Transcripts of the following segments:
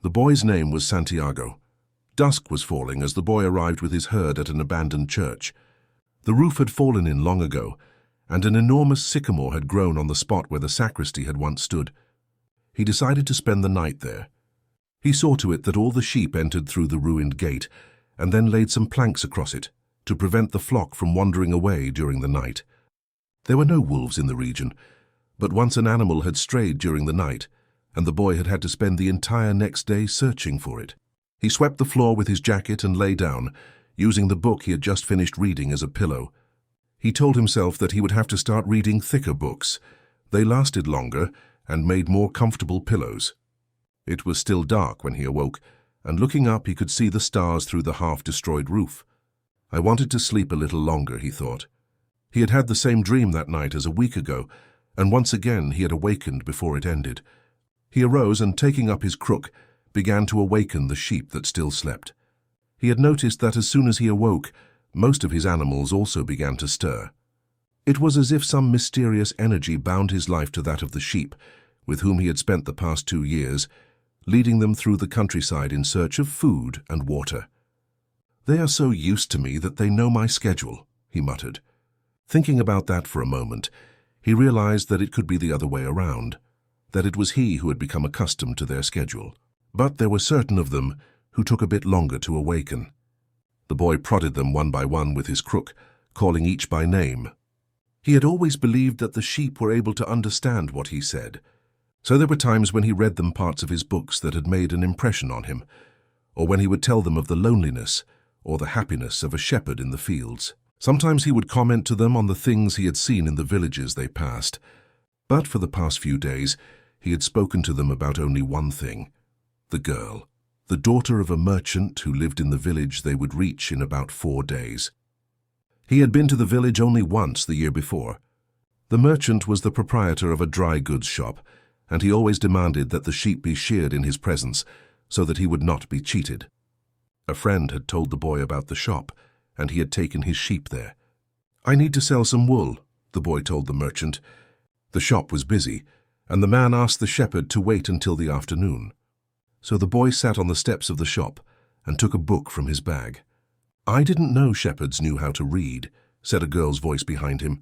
The boy's name was Santiago. Dusk was falling as the boy arrived with his herd at an abandoned church. The roof had fallen in long ago, and an enormous sycamore had grown on the spot where the sacristy had once stood. He decided to spend the night there. He saw to it that all the sheep entered through the ruined gate, and then laid some planks across it, to prevent the flock from wandering away during the night. There were no wolves in the region, but once an animal had strayed during the night, and the boy had had to spend the entire next day searching for it. He swept the floor with his jacket and lay down, using the book he had just finished reading as a pillow. He told himself that he would have to start reading thicker books. They lasted longer and made more comfortable pillows. It was still dark when he awoke, and looking up he could see the stars through the half-destroyed roof. I wanted to sleep a little longer, he thought. He had had the same dream that night as a week ago, and once again he had awakened before it ended. He arose and, taking up his crook, began to awaken the sheep that still slept. He had noticed that as soon as he awoke, most of his animals also began to stir. It was as if some mysterious energy bound his life to that of the sheep, with whom he had spent the past 2 years, leading them through the countryside in search of food and water. "They are so used to me that they know my schedule," he muttered. Thinking about that for a moment, he realized that it could be the other way around, that it was he who had become accustomed to their schedule. But there were certain of them who took a bit longer to awaken. The boy prodded them one by one with his crook, calling each by name. He had always believed that the sheep were able to understand what he said, so there were times when he read them parts of his books that had made an impression on him, or when he would tell them of the loneliness or the happiness of a shepherd in the fields. Sometimes he would comment to them on the things he had seen in the villages they passed, but for the past few days he had spoken to them about only one thing: the girl, the daughter of a merchant who lived in the village they would reach in about 4 days. He had been to the village only once the year before. The merchant was the proprietor of a dry goods shop, and he always demanded that the sheep be sheared in his presence so that he would not be cheated. A friend had told the boy about the shop, and he had taken his sheep there. "I need to sell some wool," the boy told the merchant. The shop was busy, and the man asked the shepherd to wait until the afternoon. So the boy sat on the steps of the shop and took a book from his bag. "I didn't know shepherds knew how to read," said a girl's voice behind him.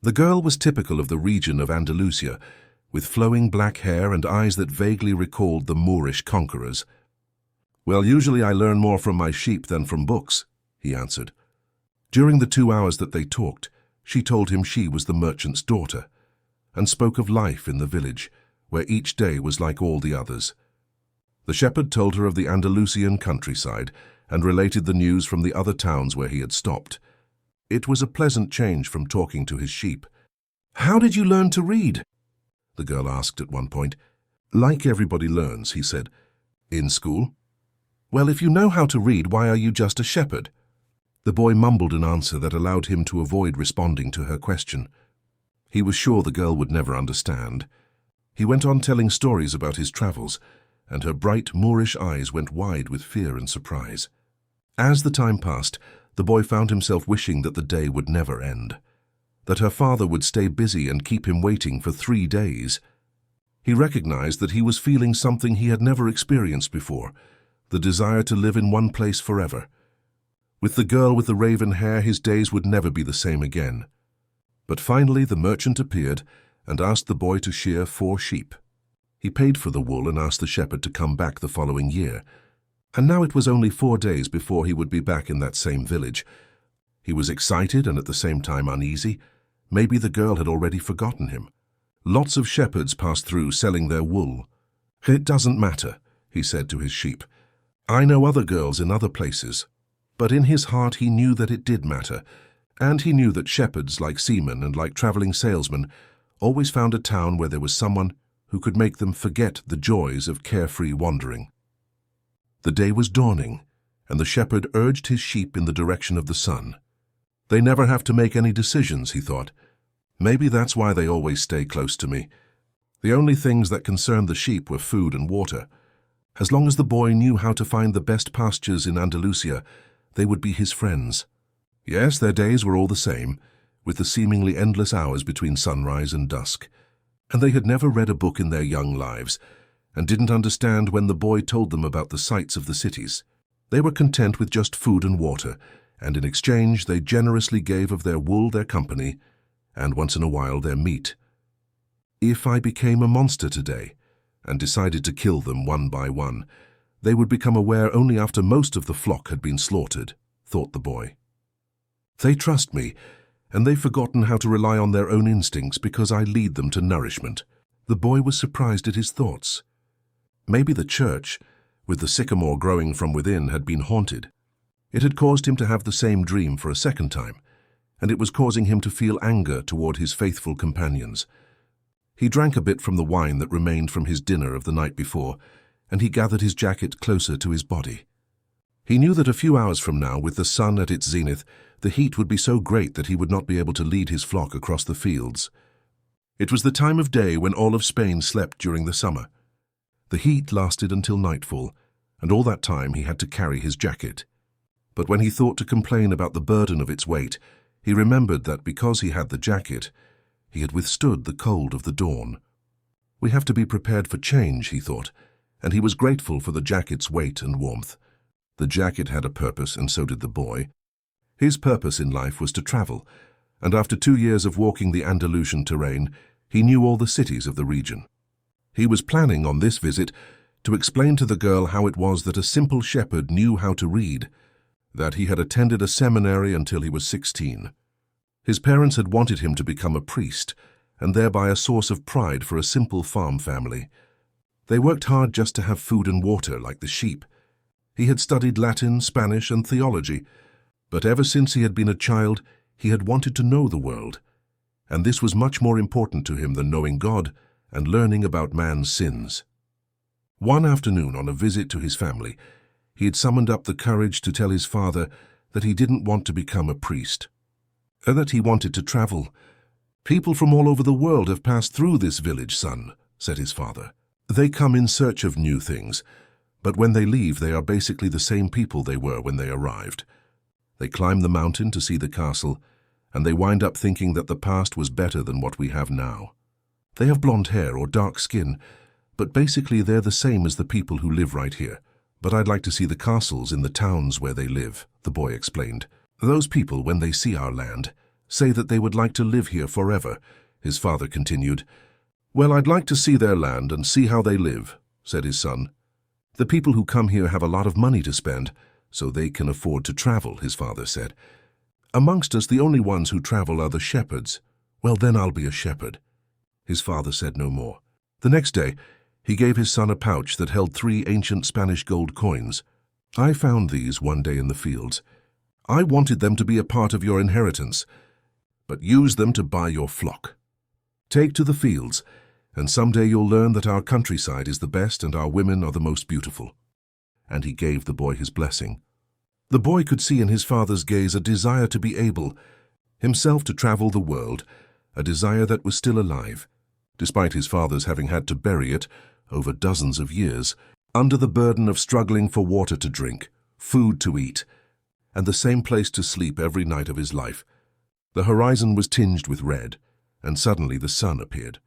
The girl was typical of the region of Andalusia, with flowing black hair and eyes that vaguely recalled the Moorish conquerors. "Well, usually I learn more from my sheep than from books," he answered. During the 2 hours that they talked, she told him she was the merchant's daughter, and spoke of life in the village, where each day was like all the others. The shepherd told her of the Andalusian countryside and related the news from the other towns where he had stopped. It was a pleasant change from talking to his sheep. "How did you learn to read?" the girl asked at one point. "Like everybody learns," he said. "In school?" "Well, if you know how to read, why are you just a shepherd?" The boy mumbled an answer that allowed him to avoid responding to her question. He was sure the girl would never understand. He went on telling stories about his travels, and her bright Moorish eyes went wide with fear and surprise. As the time passed, the boy found himself wishing that the day would never end, that her father would stay busy and keep him waiting for 3 days. He recognized that he was feeling something he had never experienced before, the desire to live in one place forever. With the girl with the raven hair, his days would never be the same again. But finally the merchant appeared and asked the boy to shear 4 sheep. He paid for the wool and asked the shepherd to come back the following year. And now it was only 4 days before he would be back in that same village. He was excited and at the same time uneasy. Maybe the girl had already forgotten him. Lots of shepherds passed through selling their wool. "It doesn't matter," he said to his sheep. "I know other girls in other places." But in his heart he knew that it did matter, and he knew that shepherds, like seamen and like traveling salesmen, always found a town where there was someone who could make them forget the joys of carefree wandering. The day was dawning, and the shepherd urged his sheep in the direction of the sun. "They never have to make any decisions," he thought. "Maybe that's why they always stay close to me." The only things that concerned the sheep were food and water. As long as the boy knew how to find the best pastures in Andalusia, they would be his friends. Yes, their days were all the same, with the seemingly endless hours between sunrise and dusk. And they had never read a book in their young lives, and didn't understand when the boy told them about the sights of the cities. They were content with just food and water, and in exchange they generously gave of their wool their company, and once in a while their meat. If I became a monster today, and decided to kill them one by one, they would become aware only after most of the flock had been slaughtered, thought the boy. They trust me, and they've forgotten how to rely on their own instincts because I lead them to nourishment. The boy was surprised at his thoughts. Maybe the church, with the sycamore growing from within, had been haunted. It had caused him to have the same dream for a second time, and it was causing him to feel anger toward his faithful companions. He drank a bit from the wine that remained from his dinner of the night before, and he gathered his jacket closer to his body. He knew that a few hours from now, with the sun at its zenith, the heat would be so great that he would not be able to lead his flock across the fields. It was the time of day when all of Spain slept during the summer. The heat lasted until nightfall, and all that time he had to carry his jacket. But when he thought to complain about the burden of its weight, he remembered that because he had the jacket, he had withstood the cold of the dawn. We have to be prepared for change, he thought, and he was grateful for the jacket's weight and warmth. The jacket had a purpose, and so did the boy. His purpose in life was to travel, and after 2 years of walking the Andalusian terrain, he knew all the cities of the region. He was planning on this visit to explain to the girl how it was that a simple shepherd knew how to read, that he had attended a seminary until he was 16. His parents had wanted him to become a priest, and thereby a source of pride for a simple farm family. They worked hard just to have food and water, like the sheep. He had studied Latin, Spanish, and theology, but ever since he had been a child, he had wanted to know the world, and this was much more important to him than knowing God and learning about man's sins. One afternoon, on a visit to his family, he had summoned up the courage to tell his father that he didn't want to become a priest, and that he wanted to travel. "People from all over the world have passed through this village, son," said his father. "They come in search of new things, but when they leave, they are basically the same people they were when they arrived. They climb the mountain to see the castle, and they wind up thinking that the past was better than what we have now. They have blonde hair or dark skin, but basically they're the same as the people who live right here. But I'd like to see the castles in the towns where they live," the boy explained. "Those people, when they see our land, say that they would like to live here forever," his father continued. "Well, I'd like to see their land and see how they live," said his son. "The people who come here have a lot of money to spend, so they can afford to travel," his father said. "Amongst us, the only ones who travel are the shepherds. Well, then I'll be a shepherd." His father said no more. The next day, he gave his son a pouch that held 3 ancient Spanish gold coins. "I found these one day in the fields. I wanted them to be a part of your inheritance, but use them to buy your flock. Take to the fields, and someday you'll learn that our countryside is the best and our women are the most beautiful." And he gave the boy his blessing. The boy could see in his father's gaze a desire to be able, himself to travel the world, a desire that was still alive, despite his father's having had to bury it, over dozens of years, under the burden of struggling for water to drink, food to eat, and the same place to sleep every night of his life. The horizon was tinged with red, and suddenly the sun appeared.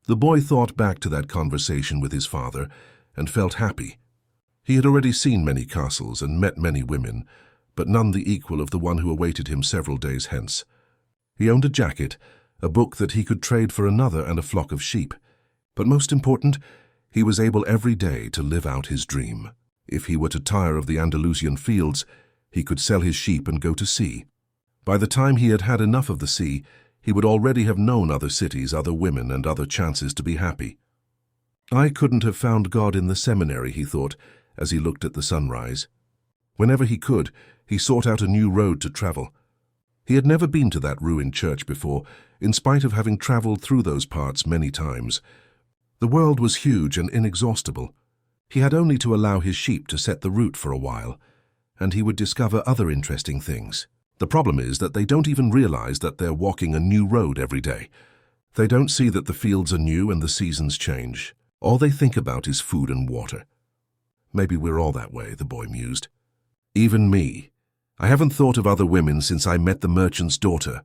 The boy thought back to that conversation with his father and felt happy. He had already seen many castles and met many women, but none the equal of the one who awaited him several days hence. He owned a jacket, a book that he could trade for another, and a flock of sheep. But most important, he was able every day to live out his dream. If he were to tire of the Andalusian fields, he could sell his sheep and go to sea. By the time he had had enough of the sea, he would already have known other cities, other women, and other chances to be happy. "I couldn't have found God in the seminary," he thought, as he looked at the sunrise. Whenever he could, he sought out a new road to travel. He had never been to that ruined church before, in spite of having traveled through those parts many times. The world was huge and inexhaustible. He had only to allow his sheep to set the route for a while, and he would discover other interesting things. The problem is that they don't even realize that they're walking a new road every day. They don't see that the fields are new and the seasons change. All they think about is food and water. "Maybe we're all that way," the boy mused. "Even me. I haven't thought of other women since I met the merchant's daughter."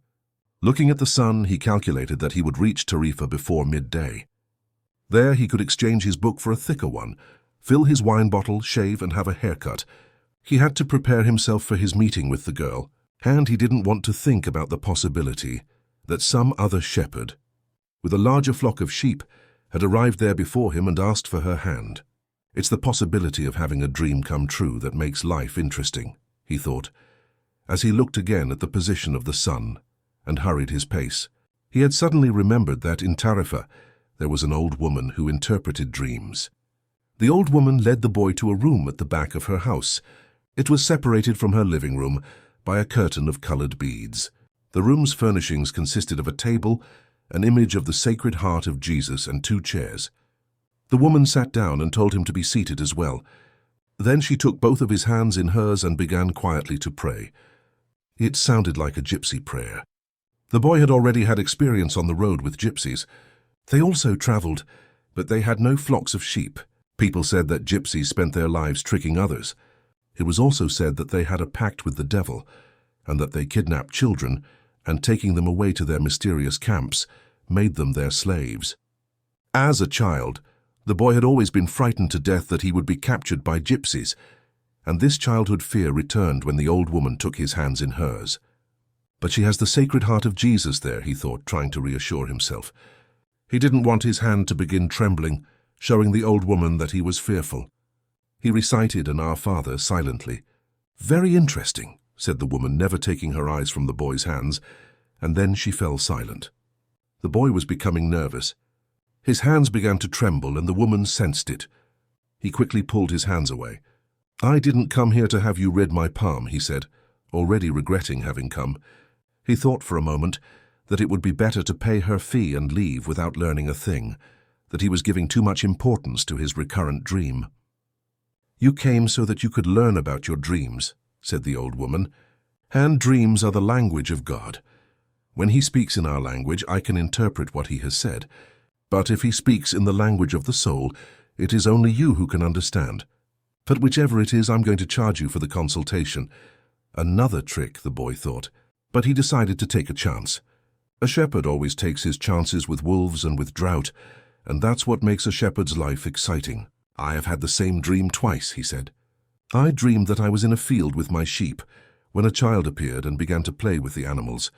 Looking at the sun, he calculated that he would reach Tarifa before midday. There he could exchange his book for a thicker one, fill his wine bottle, shave, and have a haircut. He had to prepare himself for his meeting with the girl, and he didn't want to think about the possibility that some other shepherd, with a larger flock of sheep, had arrived there before him and asked for her hand. It's the possibility of having a dream come true that makes life interesting, he thought, as he looked again at the position of the sun and hurried his pace. He had suddenly remembered that in Tarifa there was an old woman who interpreted dreams. The old woman led the boy to a room at the back of her house. It was separated from her living room by a curtain of colored beads. The room's furnishings consisted of a table, an image of the Sacred Heart of Jesus, and 2 chairs. The woman sat down and told him to be seated as well. Then she took both of his hands in hers and began quietly to pray. It sounded like a gypsy prayer. The boy had already had experience on the road with gypsies. They also traveled, but they had no flocks of sheep. People said that gypsies spent their lives tricking others. It was also said that they had a pact with the devil, and that they kidnapped children and, taking them away to their mysterious camps, made them their slaves. As a child, the boy had always been frightened to death that he would be captured by gypsies, and this childhood fear returned when the old woman took his hands in hers. But she has the Sacred Heart of Jesus there, he thought, trying to reassure himself. He didn't want his hand to begin trembling, showing the old woman that he was fearful. He recited an Our Father silently. "Very interesting," said the woman, never taking her eyes from the boy's hands, and then she fell silent. The boy was becoming nervous. His hands began to tremble, and the woman sensed it. He quickly pulled his hands away. "I didn't come here to have you read my palm," he said, already regretting having come. He thought for a moment that it would be better to pay her fee and leave without learning a thing, that he was giving too much importance to his recurrent dream. "You came so that you could learn about your dreams," said the old woman, "and dreams are the language of God. When he speaks in our language, I can interpret what he has said. But if he speaks in the language of the soul, it is only you who can understand. But whichever it is, I'm going to charge you for the consultation." Another trick, the boy thought, but he decided to take a chance. A shepherd always takes his chances with wolves and with drought, and that's what makes a shepherd's life exciting. "I have had the same dream twice," he said. "I dreamed that I was in a field with my sheep, when a child appeared and began to play with the animals.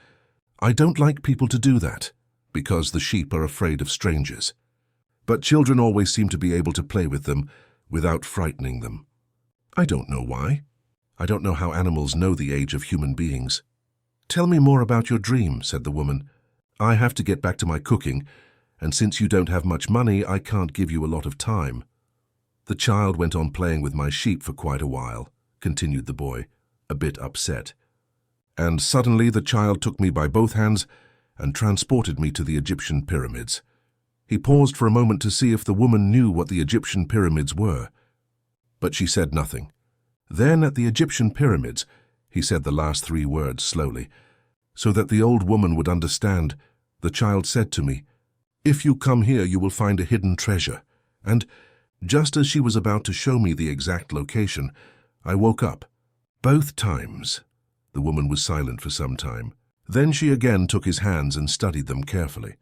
I don't like people to do that, because the sheep are afraid of strangers. But children always seem to be able to play with them without frightening them. I don't know why. I don't know how animals know the age of human beings." "Tell me more about your dream," said the woman. "I have to get back to my cooking, and since you don't have much money, I can't give you a lot of time." "The child went on playing with my sheep for quite a while," continued the boy, a bit upset. "And suddenly the child took me by both hands and transported me to the Egyptian pyramids." He paused for a moment to see if the woman knew what the Egyptian pyramids were, but she said nothing. "Then at the Egyptian pyramids," he said the last 3 words slowly, so that the old woman would understand, "the child said to me, 'If you come here, you will find a hidden treasure.' And just as she was about to show me the exact location, I woke up. Both times." The woman was silent for some time. Then she again took his hands and studied them carefully.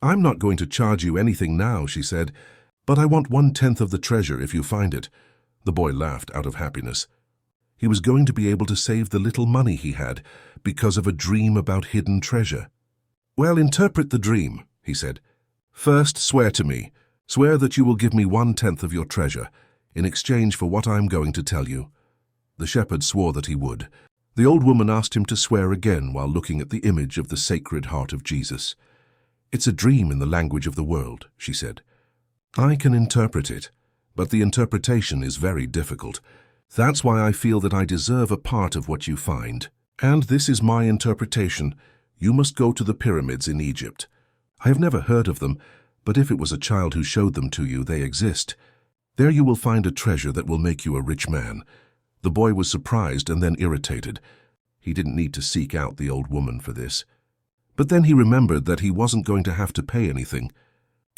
"I'm not going to charge you anything now," she said, "but I want 1/10 of the treasure if you find it." The boy laughed out of happiness. He was going to be able to save the little money he had because of a dream about hidden treasure. "Well, interpret the dream," he said. "First, swear to me. Swear that you will give me 1/10 of your treasure in exchange for what I am going to tell you." The shepherd swore that he would. The old woman asked him to swear again while looking at the image of the Sacred Heart of Jesus. "It's a dream in the language of the world," she said. "I can interpret it, but the interpretation is very difficult. That's why I feel that I deserve a part of what you find. And this is my interpretation. You must go to the pyramids in Egypt. I have never heard of them, but if it was a child who showed them to you, they exist. There you will find a treasure that will make you a rich man." The boy was surprised and then irritated. He didn't need to seek out the old woman for this. But then he remembered that he wasn't going to have to pay anything.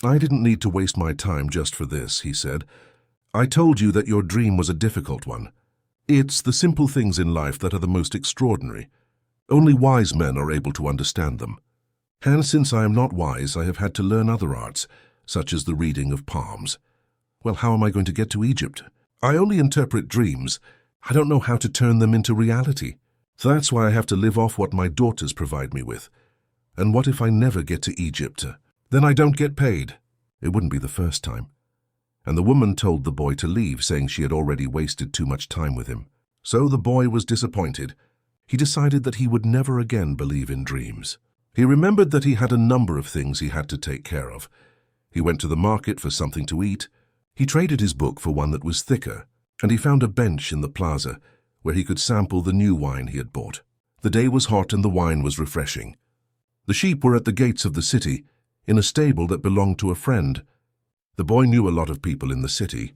"I didn't need to waste my time just for this," he said. "I told you that your dream was a difficult one. It's the simple things in life that are the most extraordinary. Only wise men are able to understand them. And since I am not wise, I have had to learn other arts, such as the reading of palms. Well, how am I going to get to Egypt? I only interpret dreams. I don't know how to turn them into reality. So that's why I have to live off what my daughters provide me with. And what if I never get to Egypt? Then I don't get paid. It wouldn't be the first time. And the woman told the boy to leave, saying she had already wasted too much time with him. So the boy was disappointed. He decided that he would never again believe in dreams. He remembered that he had a number of things he had to take care of. He went to the market for something to eat. He traded his book for one that was thicker, and he found a bench in the plaza where he could sample the new wine he had bought. The day was hot and the wine was refreshing. The sheep were at the gates of the city, in a stable that belonged to a friend. The boy knew a lot of people in the city.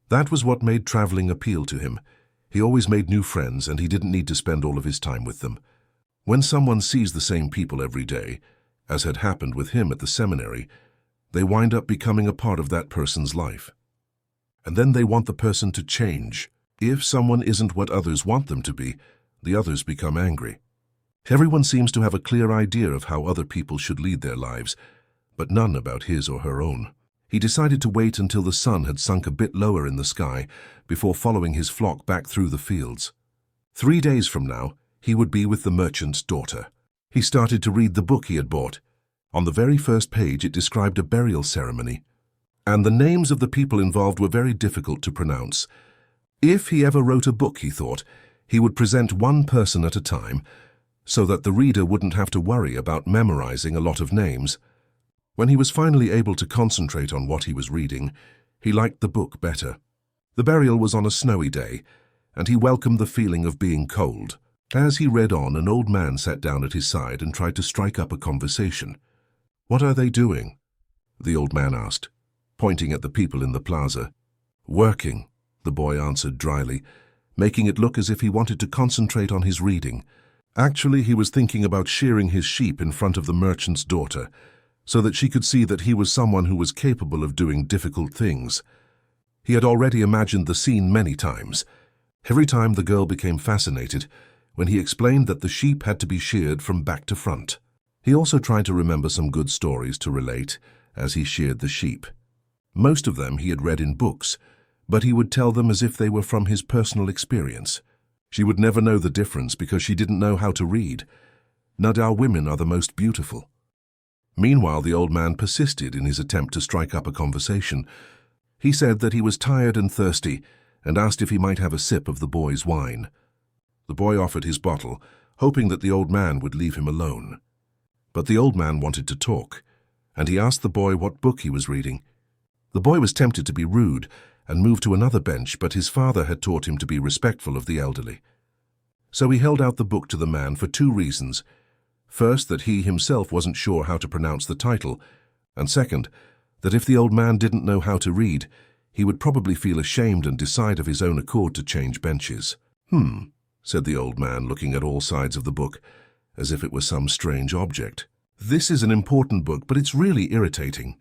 That was what made traveling appeal to him. He always made new friends, and he didn't need to spend all of his time with them. When someone sees the same people every day, as had happened with him at the seminary, they wind up becoming a part of that person's life. And then they want the person to change. If someone isn't what others want them to be, the others become angry. Everyone seems to have a clear idea of how other people should lead their lives, but none about his or her own. He decided to wait until the sun had sunk a bit lower in the sky before following his flock back through the fields. 3 days from now, he would be with the merchant's daughter. He started to read the book he had bought. On the very first page, it described a burial ceremony, and the names of the people involved were very difficult to pronounce. If he ever wrote a book, he thought, he would present one person at a time, so that the reader wouldn't have to worry about memorizing a lot of names. When he was finally able to concentrate on what he was reading, he liked the book better. The burial was on a snowy day, and he welcomed the feeling of being cold. As he read on, an old man sat down at his side and tried to strike up a conversation. "What are they doing?" the old man asked, pointing at the people in the plaza. "Working," the boy answered dryly, making it look as if he wanted to concentrate on his reading. Actually, he was thinking about shearing his sheep in front of the merchant's daughter, so that she could see that he was someone who was capable of doing difficult things. He had already imagined the scene many times. Every time the girl became fascinated when he explained that the sheep had to be sheared from back to front. He also tried to remember some good stories to relate as he sheared the sheep. Most of them he had read in books, but he would tell them as if they were from his personal experience. She would never know the difference because she didn't know how to read. Nadar women are the most beautiful. Meanwhile, the old man persisted in his attempt to strike up a conversation. He said that he was tired and thirsty and asked if he might have a sip of the boy's wine. The boy offered his bottle, hoping that the old man would leave him alone. But the old man wanted to talk, and he asked the boy what book he was reading. The boy was tempted to be rude and moved to another bench, but his father had taught him to be respectful of the elderly. So he held out the book to the man for 2 reasons. First, that he himself wasn't sure how to pronounce the title, and second, that if the old man didn't know how to read, he would probably feel ashamed and decide of his own accord to change benches. Said the old man, looking at all sides of the book, as if it was some strange object. "This is an important book, but it's really irritating."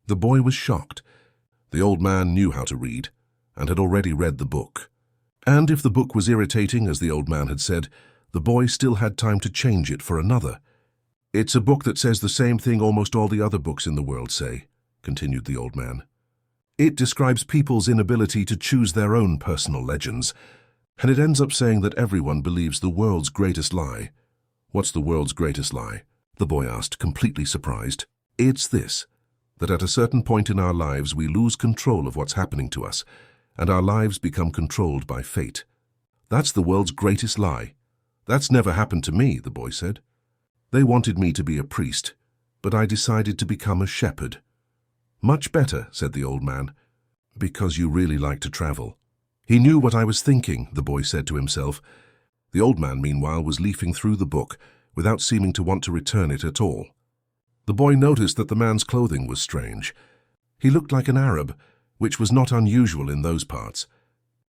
The boy was shocked. The old man knew how to read, and had already read the book. And if the book was irritating, as the old man had said, the boy still had time to change it for another. "It's a book that says the same thing almost all the other books in the world say," continued the old man. "It describes people's inability to choose their own personal legends, and it ends up saying that everyone believes the world's greatest lie." "What's the world's greatest lie?" the boy asked, completely surprised. "It's this, that at a certain point in our lives we lose control of what's happening to us, and our lives become controlled by fate. That's the world's greatest lie." "That's never happened to me," the boy said. "They wanted me to be a priest, but I decided to become a shepherd." "Much better," said the old man, "because you really like to travel." "He knew what I was thinking," the boy said to himself. The old man, meanwhile, was leafing through the book without seeming to want to return it at all. The boy noticed that the man's clothing was strange. He looked like an Arab, which was not unusual in those parts.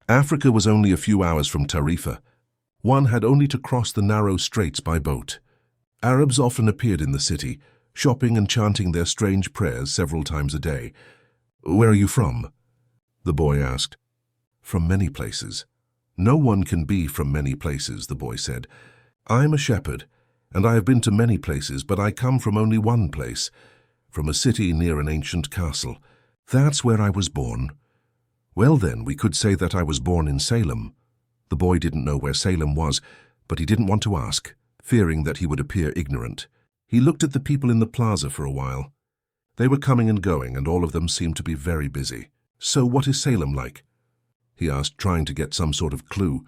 Africa was only a few hours from Tarifa. One had only to cross the narrow straits by boat. Arabs often appeared in the city, shopping and chanting their strange prayers several times a day. "Where are you from?" the boy asked. "From many places." "No one can be from many places," the boy said. "I'm a shepherd, and I have been to many places, but I come from only one place. from a city near an ancient castle. That's where I was born. Well then, we could say that I was born in Salem. The boy didn't know where Salem was, but he didn't want to ask, fearing that he would appear ignorant. He looked at the people in the plaza for a while. They were coming and going, and all of them seemed to be very busy. "So what is Salem like?" he asked, trying to get some sort of clue.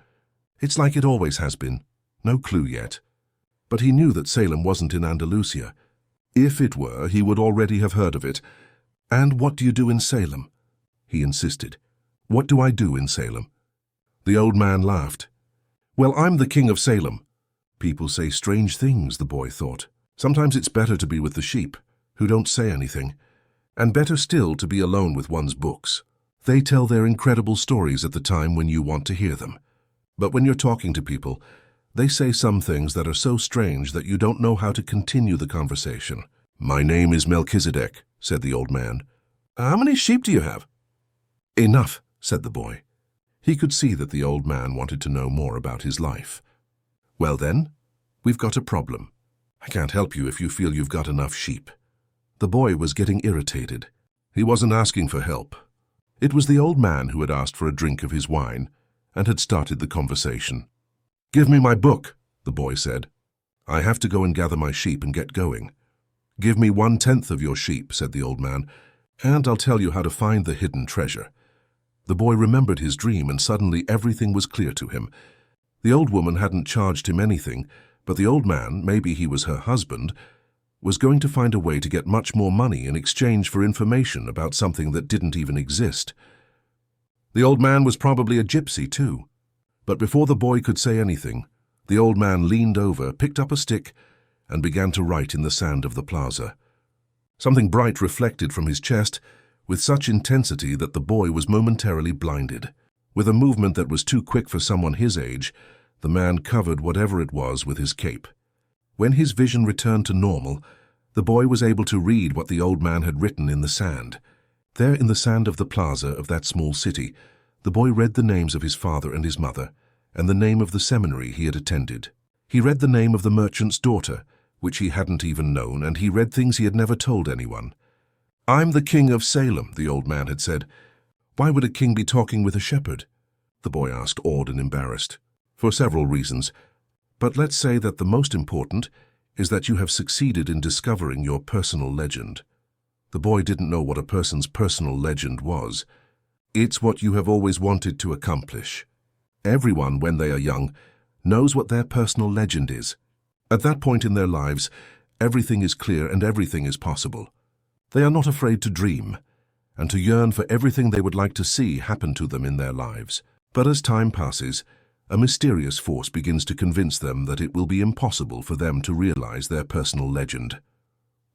"It's like it always has been. No clue yet." But he knew that Salem wasn't in Andalusia. If it were, he would already have heard of it. "And what do you do in Salem?" he insisted. "What do I do in Salem?" The old man laughed. "Well, I'm the king of Salem." People say strange things, the boy thought. Sometimes it's better to be with the sheep, who don't say anything, and better still to be alone with one's books. They tell their incredible stories at the time when you want to hear them. But when you're talking to people, they say some things that are so strange that you don't know how to continue the conversation. "My name is Melchizedek," said the old man. "How many sheep do you have?" "Enough," said the boy. He could see that the old man wanted to know more about his life. "Well then, we've got a problem. I can't help you if you feel you've got enough sheep." The boy was getting irritated. He wasn't asking for help. It was the old man who had asked for a drink of his wine and had started the conversation. "Give me my book," the boy said. "I have to go and gather my sheep and get going." "Give me 1/10 of your sheep," said the old man, "and I'll tell you how to find the hidden treasure." The boy remembered his dream, and suddenly everything was clear to him. The old woman hadn't charged him anything, but the old man, maybe he was her husband, was going to find a way to get much more money in exchange for information about something that didn't even exist. The old man was probably a gypsy too. But before the boy could say anything, the old man leaned over, picked up a stick, and began to write in the sand of the plaza. Something bright reflected from his chest with such intensity that the boy was momentarily blinded. With a movement that was too quick for someone his age, the man covered whatever it was with his cape. When his vision returned to normal, the boy was able to read what the old man had written in the sand. There in the sand of the plaza of that small city, the boy read the names of his father and his mother, and the name of the seminary he had attended. He read the name of the merchant's daughter, which he hadn't even known, and he read things he had never told anyone. "I'm the king of Salem," the old man had said. "Why would a king be talking with a shepherd?" the boy asked, awed and embarrassed. "For several reasons. But let's say that the most important is that you have succeeded in discovering your personal legend." The boy didn't know what a person's personal legend was. It's what you have always wanted to accomplish. Everyone, when they are young, knows what their personal legend is. At that point in their lives, everything is clear and everything is possible. They are not afraid to dream, and to yearn for everything they would like to see happen to them in their lives. But as time passes, a mysterious force begins to convince them that it will be impossible for them to realize their personal legend.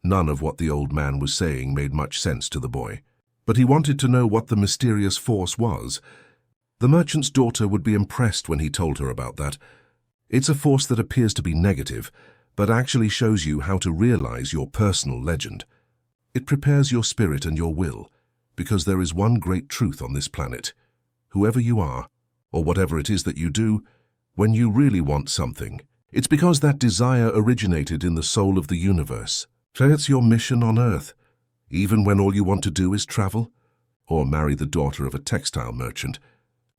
None of what the old man was saying made much sense to the boy, but he wanted to know what the mysterious force was. The merchant's daughter would be impressed when he told her about that. It's a force that appears to be negative, but actually shows you how to realize your personal legend. It prepares your spirit and your will, because there is one great truth on this planet. Whoever you are, or whatever it is that you do, when you really want something, it's because that desire originated in the soul of the universe. So it's your mission on Earth, even when all you want to do is travel, or marry the daughter of a textile merchant.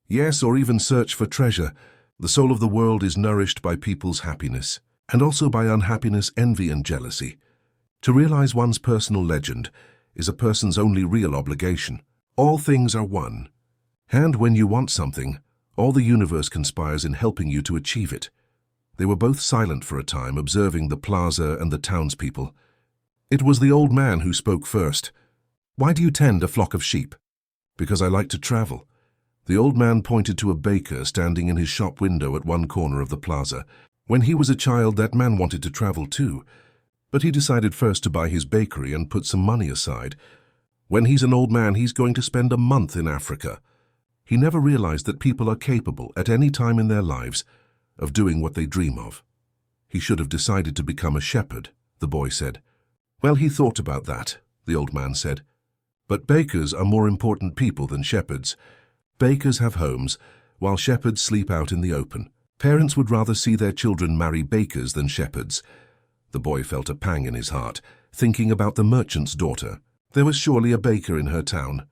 Yes, or even search for treasure. The soul of the world is nourished by people's happiness, and also by unhappiness, envy, and jealousy. To realize one's personal legend is a person's only real obligation. All things are one. And when you want something, all the universe conspires in helping you to achieve it. They were both silent for a time, observing the plaza and the townspeople. It was the old man who spoke first. "Why do you tend a flock of sheep?" "Because I like to travel." The old man pointed to a baker standing in his shop window at one corner of the plaza. When he was a child, that man wanted to travel too, but he decided first to buy his bakery and put some money aside. When he's an old man, he's going to spend a month in Africa. He never realized that people are capable, at any time in their lives, of doing what they dream of. He should have decided to become a shepherd, the boy said. "Well, he thought about that," the old man said. "But bakers are more important people than shepherds. Bakers have homes, while shepherds sleep out in the open. Parents would rather see their children marry bakers than shepherds." The boy felt a pang in his heart, thinking about the merchant's daughter. There was surely a baker in her town.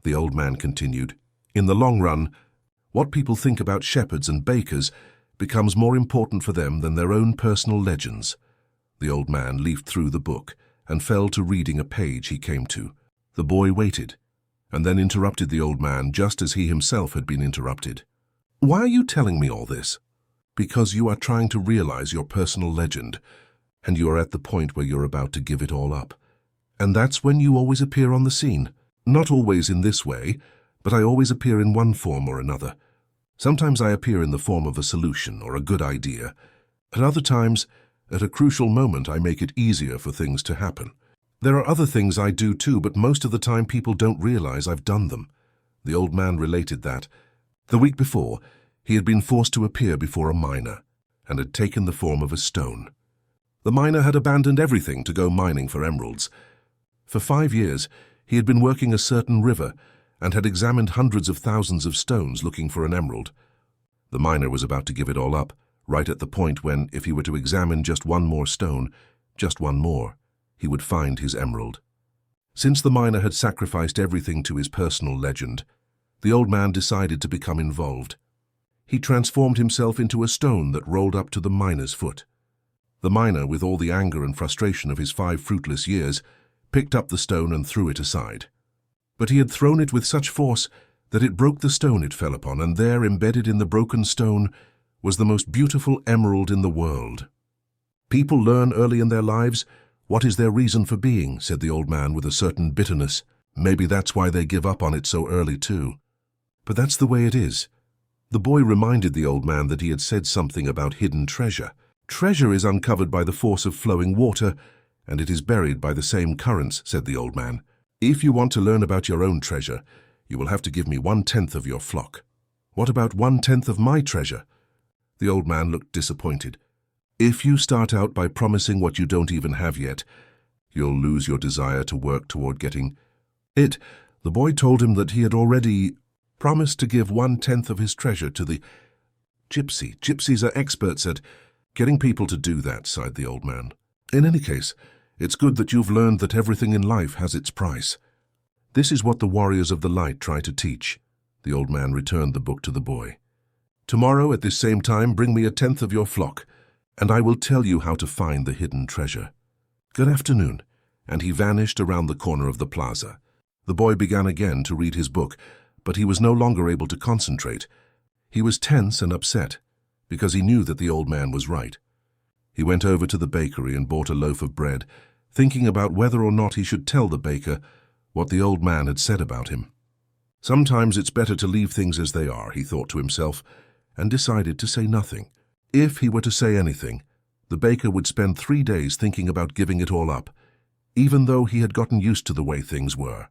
The old man continued, "In the long run, what people think about shepherds and bakers becomes more important for them than their own personal legends." The old man leafed through the book and fell to reading a page he came to. The boy waited, and then interrupted the old man just as he himself had been interrupted. "Why are you telling me all this?" "Because you are trying to realize your personal legend, and you are at the point where you're about to give it all up. And that's when you always appear on the scene. Not always in this way, but I always appear in one form or another. Sometimes I appear in the form of a solution or a good idea. At other times, at a crucial moment, I make it easier for things to happen. There are other things I do too, but most of the time people don't realize I've done them." The old man related that, the week before, he had been forced to appear before a miner, and had taken the form of a stone. The miner had abandoned everything to go mining for emeralds. For 5 years, he had been working a certain river, and had examined hundreds of thousands of stones looking for an emerald. The miner was about to give it all up, right at the point when, if he were to examine just one more stone, just one more, he would find his emerald. Since the miner had sacrificed everything to his personal legend, the old man decided to become involved. He transformed himself into a stone that rolled up to the miner's foot. The miner, with all the anger and frustration of his 5 fruitless years, picked up the stone and threw it aside. But he had thrown it with such force that it broke the stone it fell upon, and there, embedded in the broken stone, was the most beautiful emerald in the world. "People learn early in their lives what is their reason for being," said the old man with a certain bitterness. "Maybe that's why they give up on it so early too. But that's the way it is." The boy reminded the old man that he had said something about hidden treasure. "Treasure is uncovered by the force of flowing water, and it is buried by the same currents," said the old man. "If you want to learn about your own treasure, you will have to give me 1/10 of your flock." "What about 1/10 of my treasure?" The old man looked disappointed. "If you start out by promising what you don't even have yet, you'll lose your desire to work toward getting it." The boy told him that he had already promised to give 1/10 of his treasure to the gypsy. "Gypsies are experts at getting people to do that," sighed the old man. "In any case, it's good that you've learned that everything in life has its price. This is what the warriors of the light try to teach." The old man returned the book to the boy. "Tomorrow at this same time bring me 1/10 of your flock, and I will tell you how to find the hidden treasure. Good afternoon." And he vanished around the corner of the plaza. The boy began again to read his book, but he was no longer able to concentrate. He was tense and upset, because he knew that the old man was right. He went over to the bakery and bought a loaf of bread, thinking about whether or not he should tell the baker what the old man had said about him. Sometimes it's better to leave things as they are, he thought to himself, and decided to say nothing. If he were to say anything, the baker would spend 3 days thinking about giving it all up, even though he had gotten used to the way things were.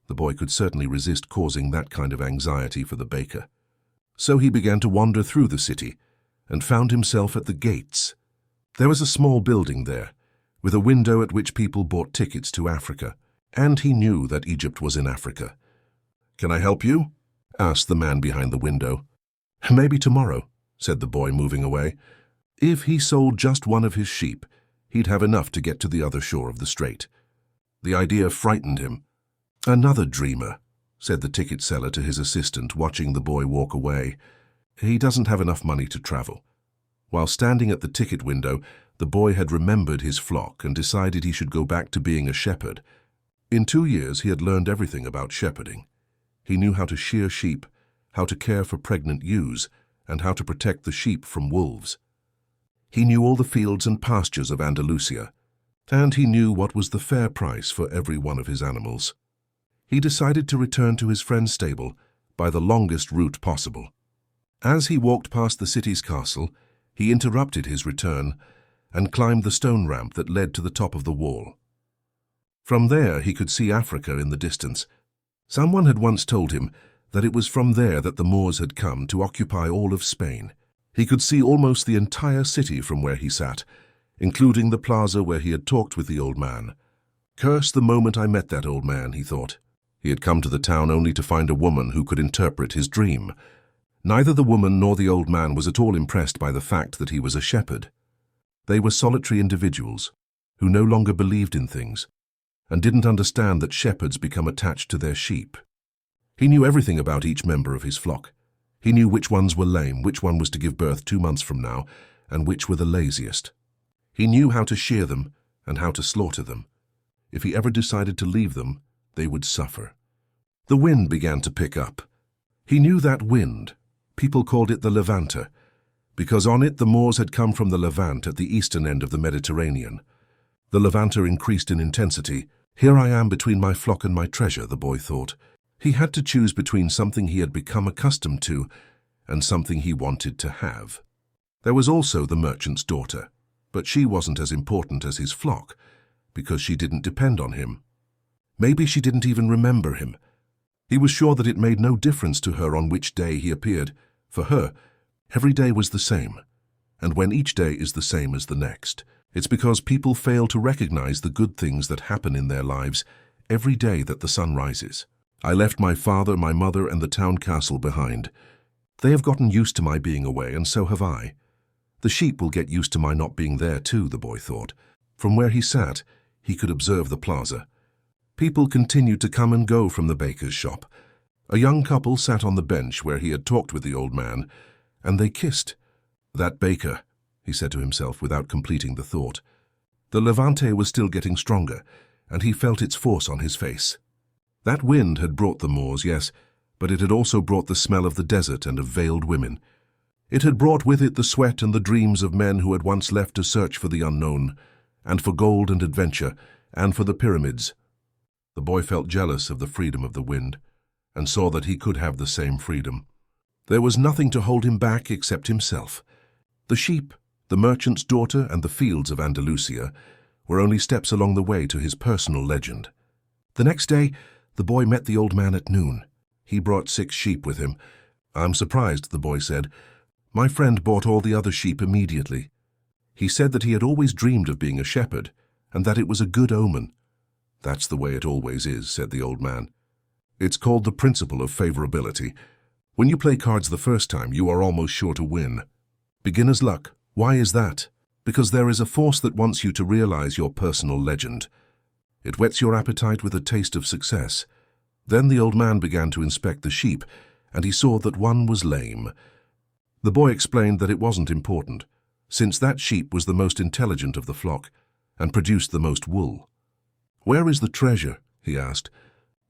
The boy could certainly resist causing that kind of anxiety for the baker. So he began to wander through the city and found himself at the gates. There was a small building there, with a window at which people bought tickets to Africa, and he knew that Egypt was in Africa. "Can I help you?" asked the man behind the window. "Maybe tomorrow," said the boy, moving away. If he sold just one of his sheep, he'd have enough to get to the other shore of the strait. The idea frightened him. "Another dreamer," said the ticket seller to his assistant, watching the boy walk away. "He doesn't have enough money to travel." While standing at the ticket window, the boy had remembered his flock and decided he should go back to being a shepherd. In 2 years, he had learned everything about shepherding. He knew how to shear sheep, how to care for pregnant ewes, and how to protect the sheep from wolves. He knew all the fields and pastures of Andalusia, and he knew what was the fair price for every one of his animals. He decided to return to his friend's stable by the longest route possible. As he walked past the city's castle, he interrupted his return and climbed the stone ramp that led to the top of the wall. From there he could see Africa in the distance. Someone had once told him that it was from there that the Moors had come to occupy all of Spain. He could see almost the entire city from where he sat, including the plaza where he had talked with the old man. Curse the moment I met that old man, he thought. He had come to the town only to find a woman who could interpret his dream. Neither the woman nor the old man was at all impressed by the fact that he was a shepherd. They were solitary individuals, who no longer believed in things, and didn't understand that shepherds become attached to their sheep. He knew everything about each member of his flock. He knew which ones were lame, which one was to give birth 2 months from now, and which were the laziest. He knew how to shear them and how to slaughter them. If he ever decided to leave them, they would suffer. The wind began to pick up. He knew that wind. People called it the Levanter, because on it the Moors had come from the Levant at the eastern end of the Mediterranean. The Levanter increased in intensity. Here I am between my flock and my treasure, the boy thought. He had to choose between something he had become accustomed to and something he wanted to have. There was also the merchant's daughter, but she wasn't as important as his flock, because she didn't depend on him. Maybe she didn't even remember him. He was sure that it made no difference to her on which day he appeared. For her, every day was the same. And when each day is the same as the next, it's because people fail to recognize the good things that happen in their lives every day that the sun rises. I left my father, my mother, and the town castle behind. They have gotten used to my being away, and so have I. The sheep will get used to my not being there too, the boy thought. From where he sat, he could observe the plaza. People continued to come and go from the baker's shop. A young couple sat on the bench where he had talked with the old man, and they kissed. That baker, he said to himself without completing the thought. The Levante was still getting stronger, and he felt its force on his face. That wind had brought the Moors, yes, but it had also brought the smell of the desert and of veiled women. It had brought with it the sweat and the dreams of men who had once left to search for the unknown, and for gold and adventure, and for the pyramids. The boy felt jealous of the freedom of the wind, and saw that he could have the same freedom. There was nothing to hold him back except himself. The sheep, the merchant's daughter, and the fields of Andalusia were only steps along the way to his personal legend. The next day, the boy met the old man at noon. He brought 6 sheep with him. I'm surprised, the boy said. My friend bought all the other sheep immediately. He said that he had always dreamed of being a shepherd, and that it was a good omen. That's the way it always is, said the old man. It's called the principle of favorability. When you play cards the first time, you are almost sure to win. Beginner's luck. Why is that? Because there is a force that wants you to realize your personal legend. It whets your appetite with a taste of success. Then the old man began to inspect the sheep, and he saw that one was lame. The boy explained that it wasn't important, since that sheep was the most intelligent of the flock, and produced the most wool. Where is the treasure? He asked.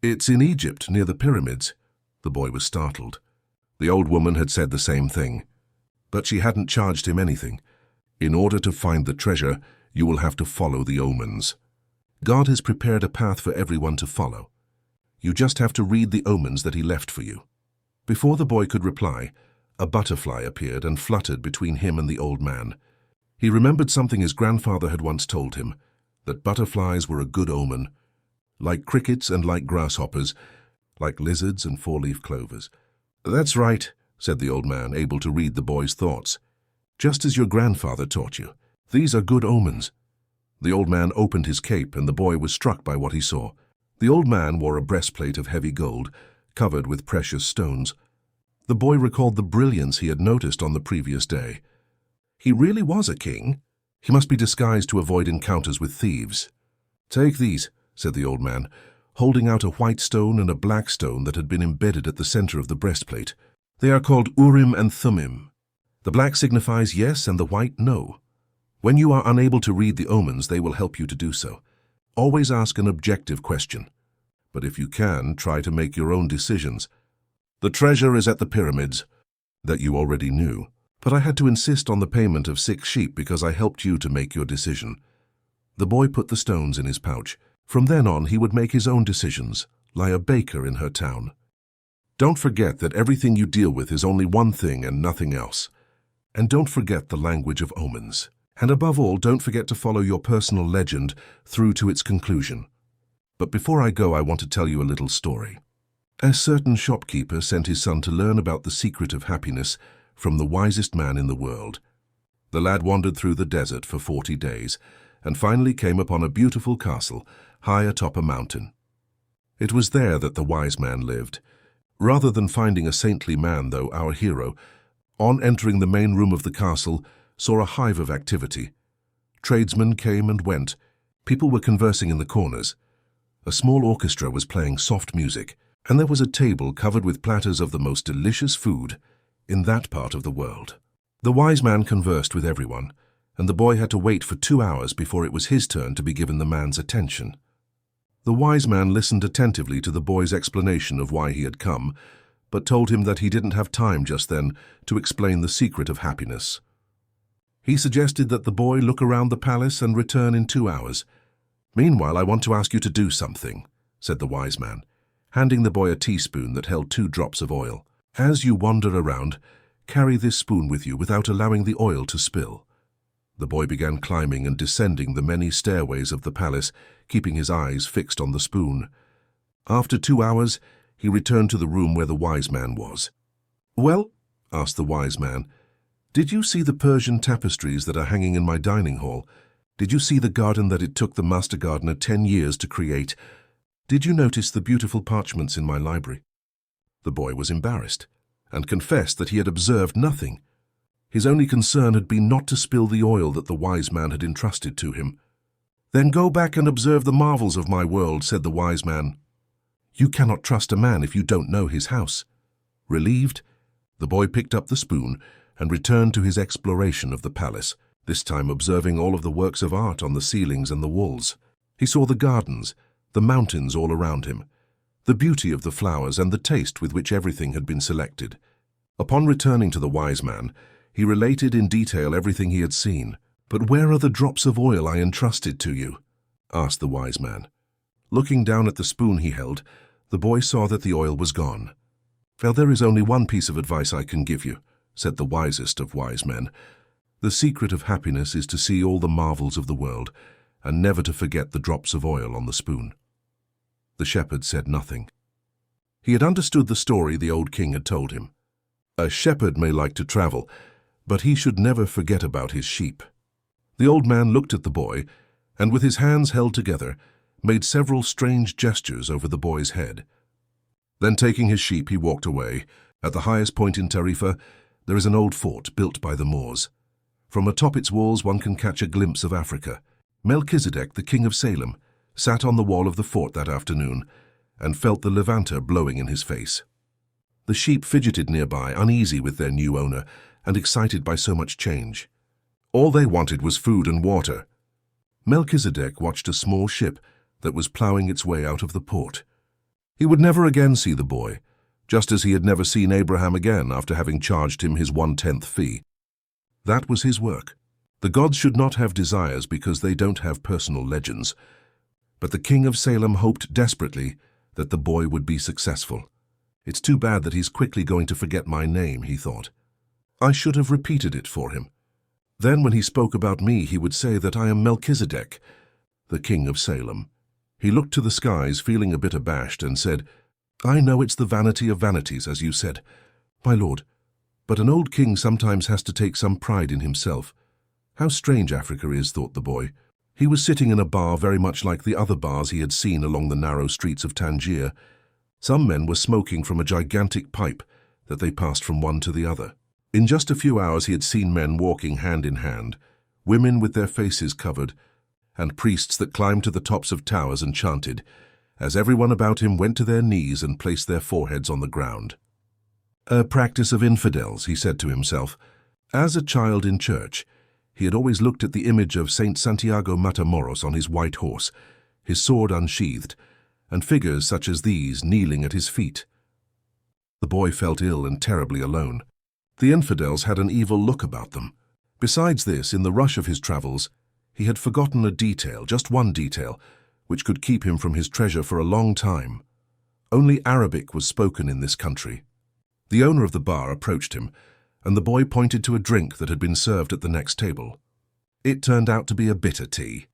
It's in Egypt, near the pyramids. The boy was startled. The old woman had said the same thing, but she hadn't charged him anything. In order to find the treasure, you will have to follow the omens. God has prepared a path for everyone to follow. You just have to read the omens that he left for you. Before the boy could reply, a butterfly appeared and fluttered between him and the old man. He remembered something his grandfather had once told him, that butterflies were a good omen, like crickets and like grasshoppers, like lizards and 4-leaf clovers. That's right, said the old man, able to read the boy's thoughts. Just as your grandfather taught you. These are good omens. The old man opened his cape, and the boy was struck by what he saw. The old man wore a breastplate of heavy gold, covered with precious stones. The boy recalled the brilliance he had noticed on the previous day. He really was a king. He must be disguised to avoid encounters with thieves. Take these, said the old man, holding out a white stone and a black stone that had been embedded at the center of the breastplate. They are called Urim and Thummim. The black signifies yes and the white no. When you are unable to read the omens, they will help you to do so. Always ask an objective question. But if you can, try to make your own decisions. The treasure is at the pyramids. That you already knew. But I had to insist on the payment of 6 sheep because I helped you to make your decision. The boy put the stones in his pouch. From then on, he would make his own decisions, like a baker in her town. Don't forget that everything you deal with is only one thing and nothing else. And don't forget the language of omens. And above all, don't forget to follow your personal legend through to its conclusion. But before I go, I want to tell you a little story. A certain shopkeeper sent his son to learn about the secret of happiness from the wisest man in the world. The lad wandered through the desert for 40 days and finally came upon a beautiful castle high atop a mountain. It was there that the wise man lived. Rather than finding a saintly man, though, our hero, on entering the main room of the castle, saw a hive of activity. Tradesmen came and went, People were conversing in the corners. A small orchestra was playing soft music, and there was a table covered with platters of the most delicious food in that part of the world. The wise man conversed with everyone, and the boy had to wait for 2 hours before it was his turn to be given the man's attention. The wise man listened attentively to the boy's explanation of why he had come, but told him that he didn't have time just then to explain the secret of happiness. He suggested that the boy look around the palace and return in 2 hours. "Meanwhile, I want to ask you to do something," said the wise man, handing the boy a teaspoon that held 2 drops of oil. "As you wander around, carry this spoon with you without allowing the oil to spill." The boy began climbing and descending the many stairways of the palace, keeping his eyes fixed on the spoon. After 2 hours, he returned to the room where the wise man was. "Well," asked the wise man, "did you see the Persian tapestries that are hanging in my dining hall? Did you see the garden that it took the master gardener 10 years to create? Did you notice the beautiful parchments in my library?" The boy was embarrassed and confessed that he had observed nothing. His only concern had been not to spill the oil that the wise man had entrusted to him. "Then go back and observe the marvels of my world," said the wise man. "You cannot trust a man if you don't know his house." Relieved, the boy picked up the spoon and returned to his exploration of the palace, this time observing all of the works of art on the ceilings and the walls. He saw the gardens, the mountains all around him, the beauty of the flowers and the taste with which everything had been selected. Upon returning to the wise man, he related in detail everything he had seen. "But where are the drops of oil I entrusted to you?" asked the wise man. Looking down at the spoon he held, the boy saw that the oil was gone. "Well, there is only one piece of advice I can give you," said the wisest of wise men. "The secret of happiness is to see all the marvels of the world and never to forget the drops of oil on the spoon." The shepherd said nothing. He had understood the story the old king had told him. A shepherd may like to travel, but he should never forget about his sheep. The old man looked at the boy, and with his hands held together, made several strange gestures over the boy's head. Then taking his sheep, he walked away. At the highest point in Tarifa, there is an old fort built by the Moors. From atop its walls one can catch a glimpse of Africa. Melchizedek, the king of Salem, sat on the wall of the fort that afternoon and felt the Levanter blowing in his face. The sheep fidgeted nearby, uneasy with their new owner and excited by so much change. All they wanted was food and water. Melchizedek watched a small ship that was ploughing its way out of the port. He would never again see the boy, just as he had never seen Abraham again after having charged him his 1/10 fee. That was his work. The gods should not have desires because they don't have personal legends. But the king of Salem hoped desperately that the boy would be successful. "It's too bad that he's quickly going to forget my name," he thought. "I should have repeated it for him. Then when he spoke about me, he would say that I am Melchizedek, the king of Salem." He looked to the skies, feeling a bit abashed, and said, "I know it's the vanity of vanities, as you said, my lord, but an old king sometimes has to take some pride in himself. How strange Africa is," thought the boy. He was sitting in a bar very much like the other bars he had seen along the narrow streets of Tangier. Some men were smoking from a gigantic pipe that they passed from one to the other. In just a few hours he had seen men walking hand in hand, women with their faces covered, and priests that climbed to the tops of towers and chanted, as everyone about him went to their knees and placed their foreheads on the ground. "A practice of infidels," he said to himself. As a child in church, he had always looked at the image of Saint Santiago Matamoros on his white horse, his sword unsheathed, and figures such as these kneeling at his feet. The boy felt ill and terribly alone. The infidels had an evil look about them. Besides this, in the rush of his travels, he had forgotten a detail, just one detail, which could keep him from his treasure for a long time. Only Arabic was spoken in this country. The owner of the bar approached him, and the boy pointed to a drink that had been served at the next table. It turned out to be a bitter tea.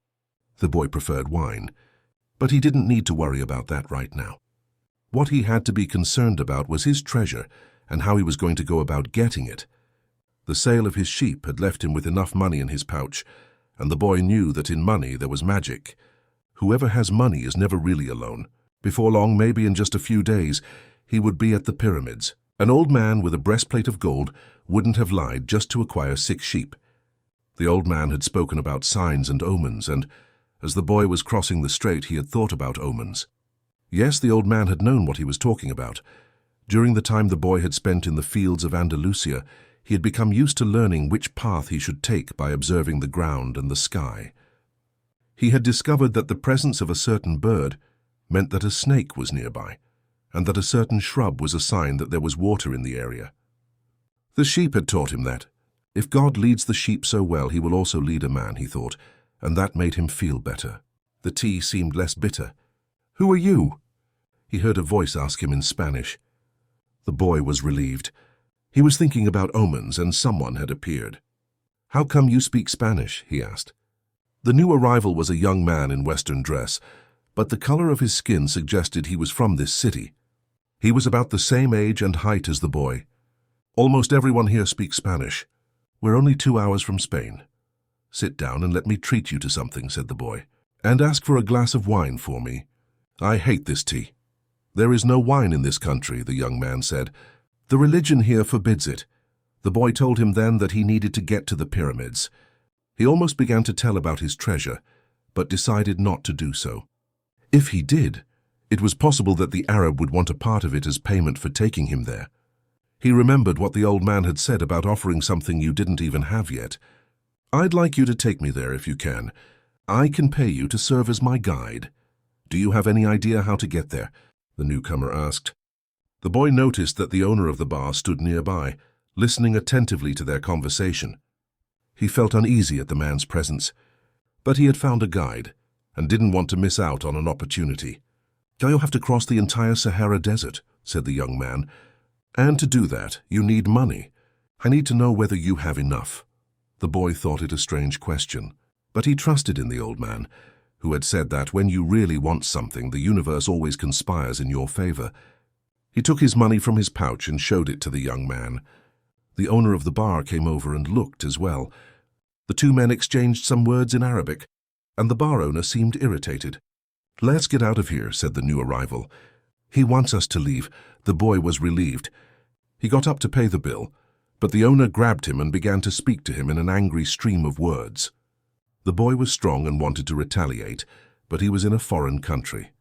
The boy preferred wine, but he didn't need to worry about that right now. What he had to be concerned about was his treasure and how he was going to go about getting it. The sale of his sheep had left him with enough money in his pouch, and the boy knew that in money there was magic. Whoever has money is never really alone. Before long, maybe in just a few days, he would be at the pyramids. An old man with a breastplate of gold wouldn't have lied just to acquire 6 sheep. The old man had spoken about signs and omens, and As the boy was crossing the strait, he had thought about omens. Yes, the old man had known what he was talking about. During the time the boy had spent in the fields of Andalusia, he had become used to learning which path he should take by observing the ground and the sky. He had discovered that the presence of a certain bird meant that a snake was nearby, and that a certain shrub was a sign that there was water in the area. The sheep had taught him that. If God leads the sheep so well, he will also lead a man, he thought, and that made him feel better. The tea seemed less bitter. "Who are you?" He heard a voice ask him in Spanish. The boy was relieved. He was thinking about omens, and someone had appeared. "How come you speak Spanish?" he asked. The new arrival was a young man in Western dress, but the color of his skin suggested he was from this city. He was about the same age and height as the boy. "Almost everyone here speaks Spanish. We're only 2 hours from Spain. Sit down and let me treat you to something," said the boy. "And ask for a glass of wine for me. I hate this tea." "There is no wine in this country," the young man said. "The religion here forbids it." The boy told him then that he needed to get to the pyramids. He almost began to tell about his treasure, but decided not to do so. If he did, it was possible that the Arab would want a part of it as payment for taking him there. He remembered what the old man had said about offering something you didn't even have yet. "I'd like you to take me there if you can. I can pay you to serve as my guide." "Do you have any idea how to get there?" the newcomer asked. The boy noticed that the owner of the bar stood nearby, listening attentively to their conversation. He felt uneasy at the man's presence, but he had found a guide and didn't want to miss out on an opportunity. "You'll have to cross the entire Sahara Desert," said the young man. "And to do that, you need money. I need to know whether you have enough." The boy thought it a strange question, but he trusted in the old man, who had said that when you really want something, the universe always conspires in your favor. He took his money from his pouch and showed it to the young man. The owner of the bar came over and looked as well. The two men exchanged some words in Arabic, and the bar owner seemed irritated. "Let's get out of here," said the new arrival. "He wants us to leave." The boy was relieved. He got up to pay the bill, but the owner grabbed him and began to speak to him in an angry stream of words. The boy was strong and wanted to retaliate, but he was in a foreign country.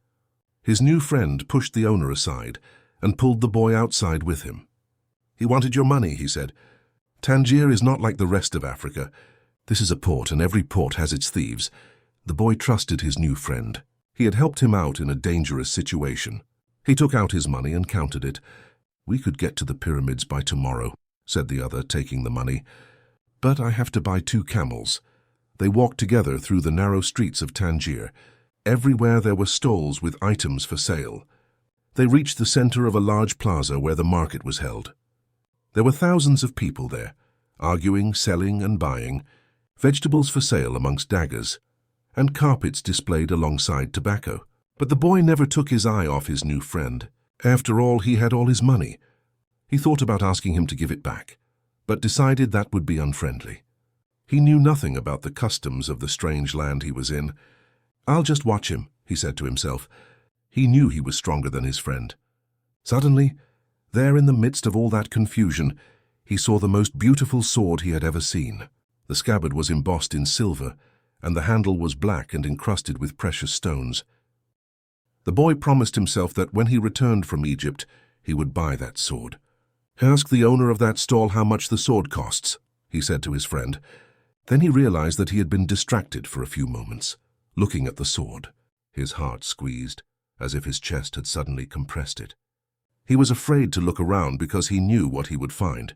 His new friend pushed the owner aside and pulled the boy outside with him. "He wanted your money," he said. "Tangier is not like the rest of Africa. This is a port, and every port has its thieves." The boy trusted his new friend. He had helped him out in a dangerous situation. He took out his money and counted it. "We could get to the pyramids by tomorrow," said the other, taking the money. "But I have to buy 2 camels." They walked together through the narrow streets of Tangier. Everywhere there were stalls with items for sale. They reached the center of a large plaza where the market was held. There were thousands of people there, arguing, selling, and buying, vegetables for sale amongst daggers, and carpets displayed alongside tobacco. But the boy never took his eye off his new friend. After all, he had all his money. He thought about asking him to give it back, but decided that would be unfriendly. He knew nothing about the customs of the strange land he was in. "I'll just watch him," he said to himself. He knew he was stronger than his friend. Suddenly, there in the midst of all that confusion, he saw the most beautiful sword he had ever seen. The scabbard was embossed in silver, and the handle was black and encrusted with precious stones. The boy promised himself that when he returned from Egypt, he would buy that sword. "Ask the owner of that stall how much the sword costs," he said to his friend. Then he realized that he had been distracted for a few moments, looking at the sword. His heart squeezed, as if his chest had suddenly compressed it. He was afraid to look around because he knew what he would find.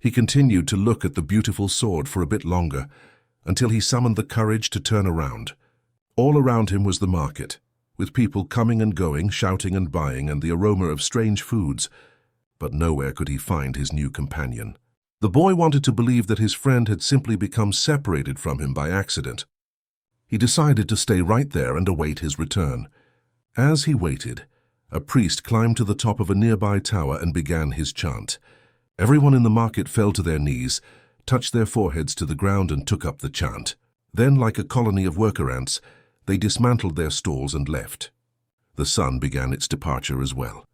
He continued to look at the beautiful sword for a bit longer, until he summoned the courage to turn around. All around him was the market, with people coming and going, shouting and buying, and the aroma of strange foods. But nowhere could he find his new companion. The boy wanted to believe that his friend had simply become separated from him by accident. He decided to stay right there and await his return. As he waited, a priest climbed to the top of a nearby tower and began his chant. Everyone in the market fell to their knees, touched their foreheads to the ground, and took up the chant. Then, like a colony of worker ants, they dismantled their stalls and left. The sun began its departure as well.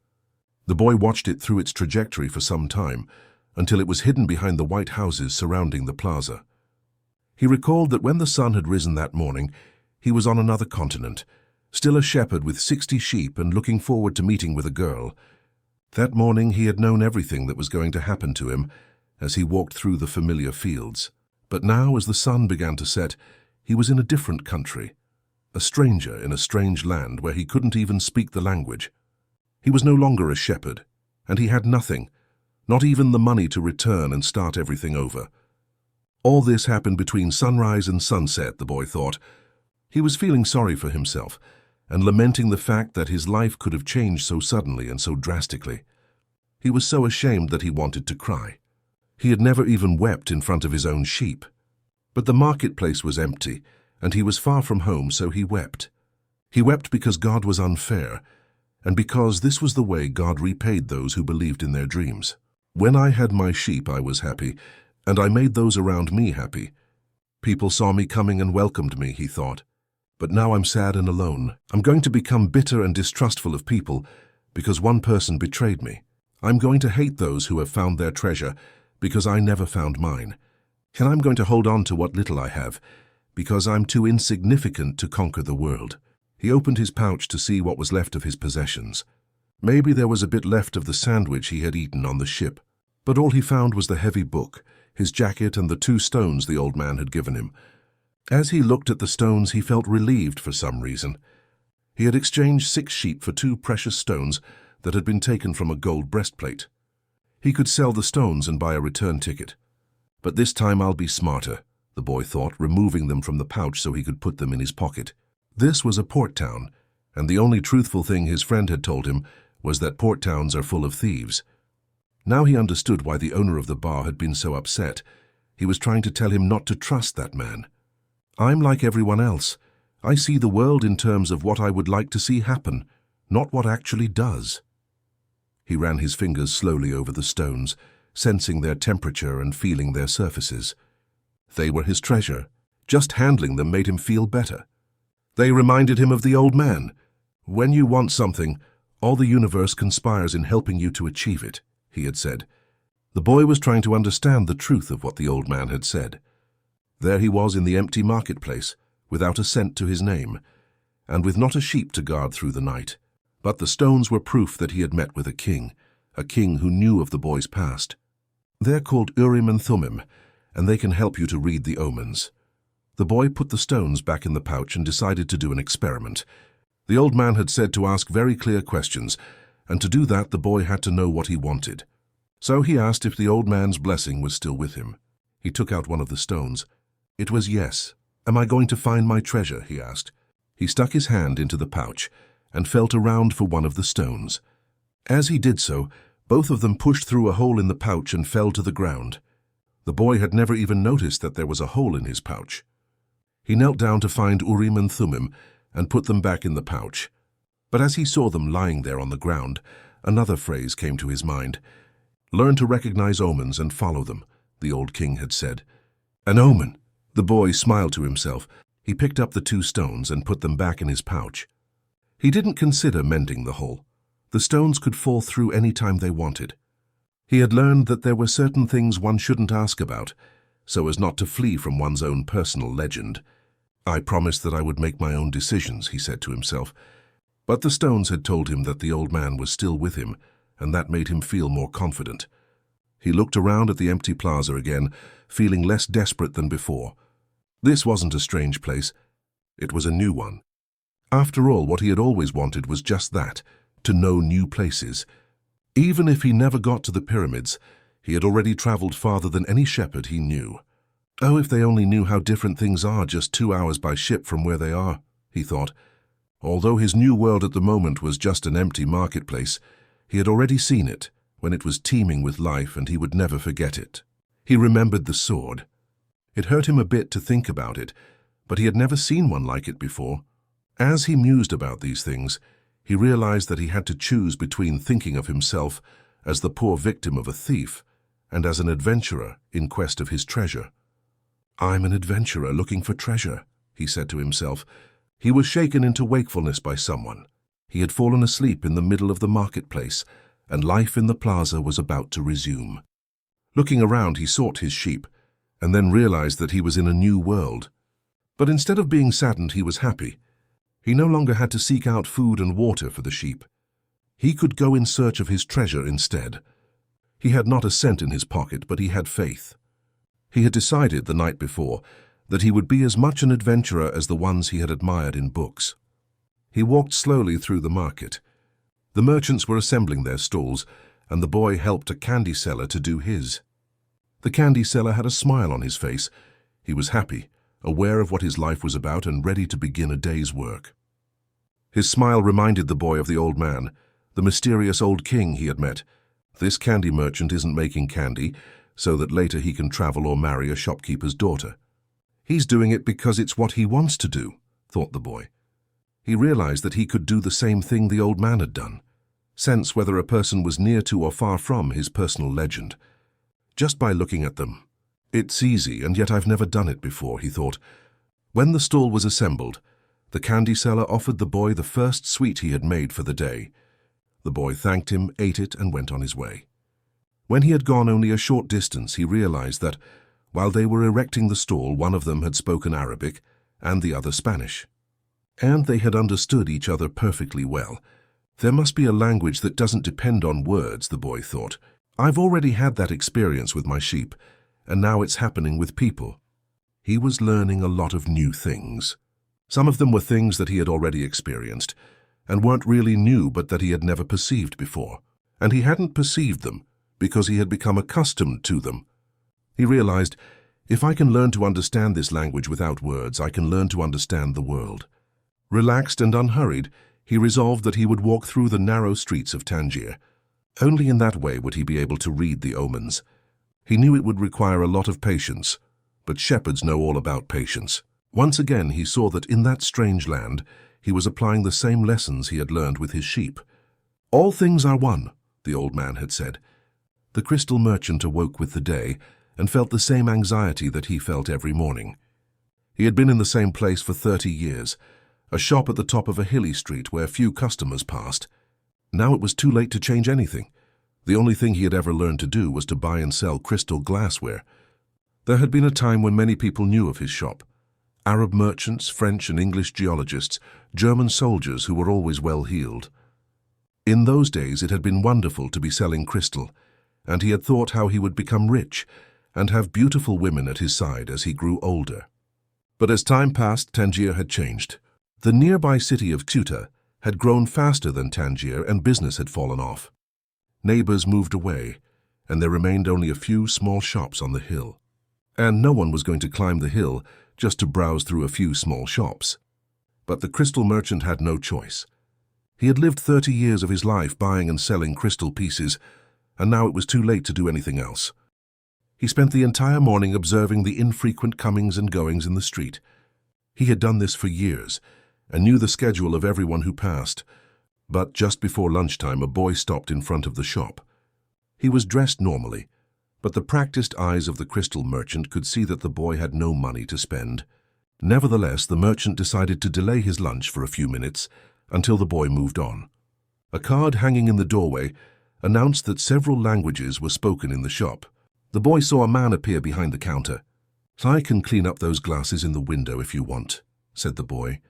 The boy watched it through its trajectory for some time, until it was hidden behind the white houses surrounding the plaza. He recalled that when the sun had risen that morning, He was on another continent, still a shepherd with 60 sheep and looking forward to meeting with a girl. That morning he had known everything that was going to happen to him as he walked through the familiar fields. But now, as the sun began to set, he was in a different country, a stranger in a strange land where he couldn't even speak the language. He was no longer a shepherd, and he had nothing, not even the money to return and start everything over. All this happened between sunrise and sunset, the boy thought. He was feeling sorry for himself and lamenting the fact that his life could have changed so suddenly and so drastically. He was so ashamed that he wanted to cry. He had never even wept in front of his own sheep. But the marketplace was empty, and he was far from home, so he wept. He wept because God was unfair, and because this was the way God repaid those who believed in their dreams. When I had my sheep, I was happy, and I made those around me happy. People saw me coming and welcomed me, he thought. But now I'm sad and alone. I'm going to become bitter and distrustful of people because one person betrayed me. I'm going to hate those who have found their treasure because I never found mine. And I'm going to hold on to what little I have because I'm too insignificant to conquer the world. He opened his pouch to see what was left of his possessions. Maybe there was a bit left of the sandwich he had eaten on the ship. But all he found was the heavy book, his jacket, and the 2 stones the old man had given him. As he looked at the stones, he felt relieved for some reason. He had exchanged 6 sheep for 2 precious stones that had been taken from a gold breastplate. He could sell the stones and buy a return ticket. But this time I'll be smarter, the boy thought, removing them from the pouch so he could put them in his pocket. This was a port town, and the only truthful thing his friend had told him was that port towns are full of thieves. Now he understood why the owner of the bar had been so upset. He was trying to tell him not to trust that man. I'm like everyone else. I see the world in terms of what I would like to see happen, not what actually does. He ran his fingers slowly over the stones, sensing their temperature and feeling their surfaces. They were his treasure. Just handling them made him feel better. They reminded him of the old man. When you want something, all the universe conspires in helping you to achieve it, he had said. The boy was trying to understand the truth of what the old man had said. There he was in the empty marketplace, without a cent to his name, and with not a sheep to guard through the night. But the stones were proof that he had met with a king who knew of the boy's past. They're called Urim and Thummim, and they can help you to read the omens. The boy put the stones back in the pouch and decided to do an experiment. The old man had said to ask very clear questions, and to do that the boy had to know what he wanted. So he asked if the old man's blessing was still with him. He took out one of the stones. It was yes. Am I going to find my treasure? He asked. He stuck his hand into the pouch and felt around for one of the stones. As he did so, both of them pushed through a hole in the pouch and fell to the ground. The boy had never even noticed that there was a hole in his pouch. He knelt down to find Urim and Thummim and put them back in the pouch. But as he saw them lying there on the ground, another phrase came to his mind. Learn to recognize omens and follow them, the old king had said. An omen! The boy smiled to himself. He picked up the 2 stones and put them back in his pouch. He didn't consider mending the hole. The stones could fall through any time they wanted. He had learned that there were certain things one shouldn't ask about, so as not to flee from one's own personal legend. I promised that I would make my own decisions, he said to himself. But the stones had told him that the old man was still with him, and that made him feel more confident. He looked around at the empty plaza again, feeling less desperate than before. This wasn't a strange place. It was a new one. After all, what he had always wanted was just that, to know new places. Even if he never got to the pyramids, he had already traveled farther than any shepherd he knew. Oh, if they only knew how different things are just 2 hours by ship from where they are, he thought. Although his new world at the moment was just an empty marketplace, he had already seen it, when it was teeming with life, and he would never forget it. He remembered the sword. It hurt him a bit to think about it, but he had never seen one like it before. As he mused about these things, he realized that he had to choose between thinking of himself as the poor victim of a thief and as an adventurer in quest of his treasure. I'm an adventurer looking for treasure, he said to himself. He was shaken into wakefulness by someone. He had fallen asleep in the middle of the marketplace, and life in the plaza was about to resume. Looking around, he sought his sheep, and then realized that he was in a new world. But instead of being saddened, he was happy. He no longer had to seek out food and water for the sheep. He could go in search of his treasure instead. He had not a cent in his pocket, but he had faith. He had decided the night before that he would be as much an adventurer as the ones he had admired in books. He walked slowly through the market. The merchants were assembling their stalls, and the boy helped a candy seller to do his. The candy seller had a smile on his face. He was happy, aware of what his life was about and ready to begin a day's work. His smile reminded the boy of the old man, the mysterious old king he had met. This candy merchant isn't making candy so that later he can travel or marry a shopkeeper's daughter. He's doing it because it's what he wants to do, thought the boy. He realized that he could do the same thing the old man had done, sense whether a person was near to or far from his personal legend. Just by looking at them. It's easy, and yet I've never done it before, he thought. When the stall was assembled, the candy seller offered the boy the first sweet he had made for the day. The boy thanked him, ate it, and went on his way. When he had gone only a short distance, he realized that, while they were erecting the stall, one of them had spoken Arabic and the other Spanish. And they had understood each other perfectly well. There must be a language that doesn't depend on words, the boy thought. I've already had that experience with my sheep, and now it's happening with people. He was learning a lot of new things. Some of them were things that he had already experienced, and weren't really new but that he had never perceived before. And he hadn't perceived them because he had become accustomed to them. He realized, if I can learn to understand this language without words, I can learn to understand the world. Relaxed and unhurried, he resolved that he would walk through the narrow streets of Tangier. Only in that way would he be able to read the omens. He knew it would require a lot of patience, but shepherds know all about patience. Once again he saw that in that strange land he was applying the same lessons he had learned with his sheep. All things are one, the old man had said. The crystal merchant awoke with the day and felt the same anxiety that he felt every morning. He had been in the same place for 30 years, a shop at the top of a hilly street where few customers passed. Now it was too late to change anything. The only thing he had ever learned to do was to buy and sell crystal glassware. There had been a time when many people knew of his shop. Arab merchants, French and English geologists, German soldiers who were always well-heeled. In those days it had been wonderful to be selling crystal, and he had thought how he would become rich and have beautiful women at his side as he grew older. But as time passed, Tangier had changed. The nearby city of Ceuta had grown faster than Tangier, and business had fallen off. Neighbors moved away, and there remained only a few small shops on the hill. And no one was going to climb the hill just to browse through a few small shops. But the crystal merchant had no choice. He had lived 30 years of his life buying and selling crystal pieces, and now it was too late to do anything else. He spent the entire morning observing the infrequent comings and goings in the street. He had done this for years, and knew the schedule of everyone who passed. But just before lunchtime, a boy stopped in front of the shop. He was dressed normally, but the practiced eyes of the crystal merchant could see that the boy had no money to spend. Nevertheless, the merchant decided to delay his lunch for a few minutes until the boy moved on. A card hanging in the doorway announced that several languages were spoken in the shop. The boy saw a man appear behind the counter. "I can clean up those glasses in the window if you want," said the boy.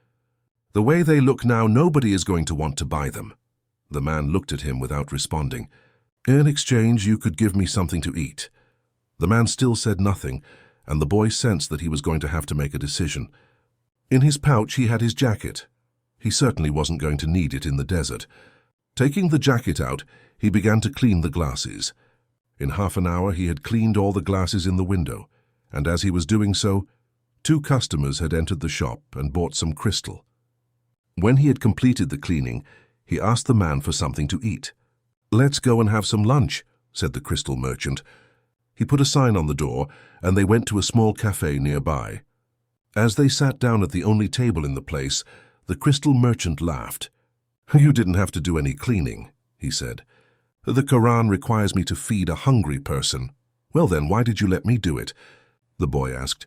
"The way they look now, nobody is going to want to buy them." The man looked at him without responding. "In exchange, you could give me something to eat." The man still said nothing, and the boy sensed that he was going to have to make a decision. In his pouch he had his jacket. He certainly wasn't going to need it in the desert. Taking the jacket out, he began to clean the glasses. In half an hour he had cleaned all the glasses in the window, and as he was doing so, 2 customers had entered the shop and bought some crystal. When he had completed the cleaning, he asked the man for something to eat. "Let's go and have some lunch," said the crystal merchant. He put a sign on the door, and they went to a small cafe nearby. As they sat down at the only table in the place, the crystal merchant laughed. "You didn't have to do any cleaning," he said. "The Quran requires me to feed a hungry person." "Well then, why did you let me do it?" the boy asked.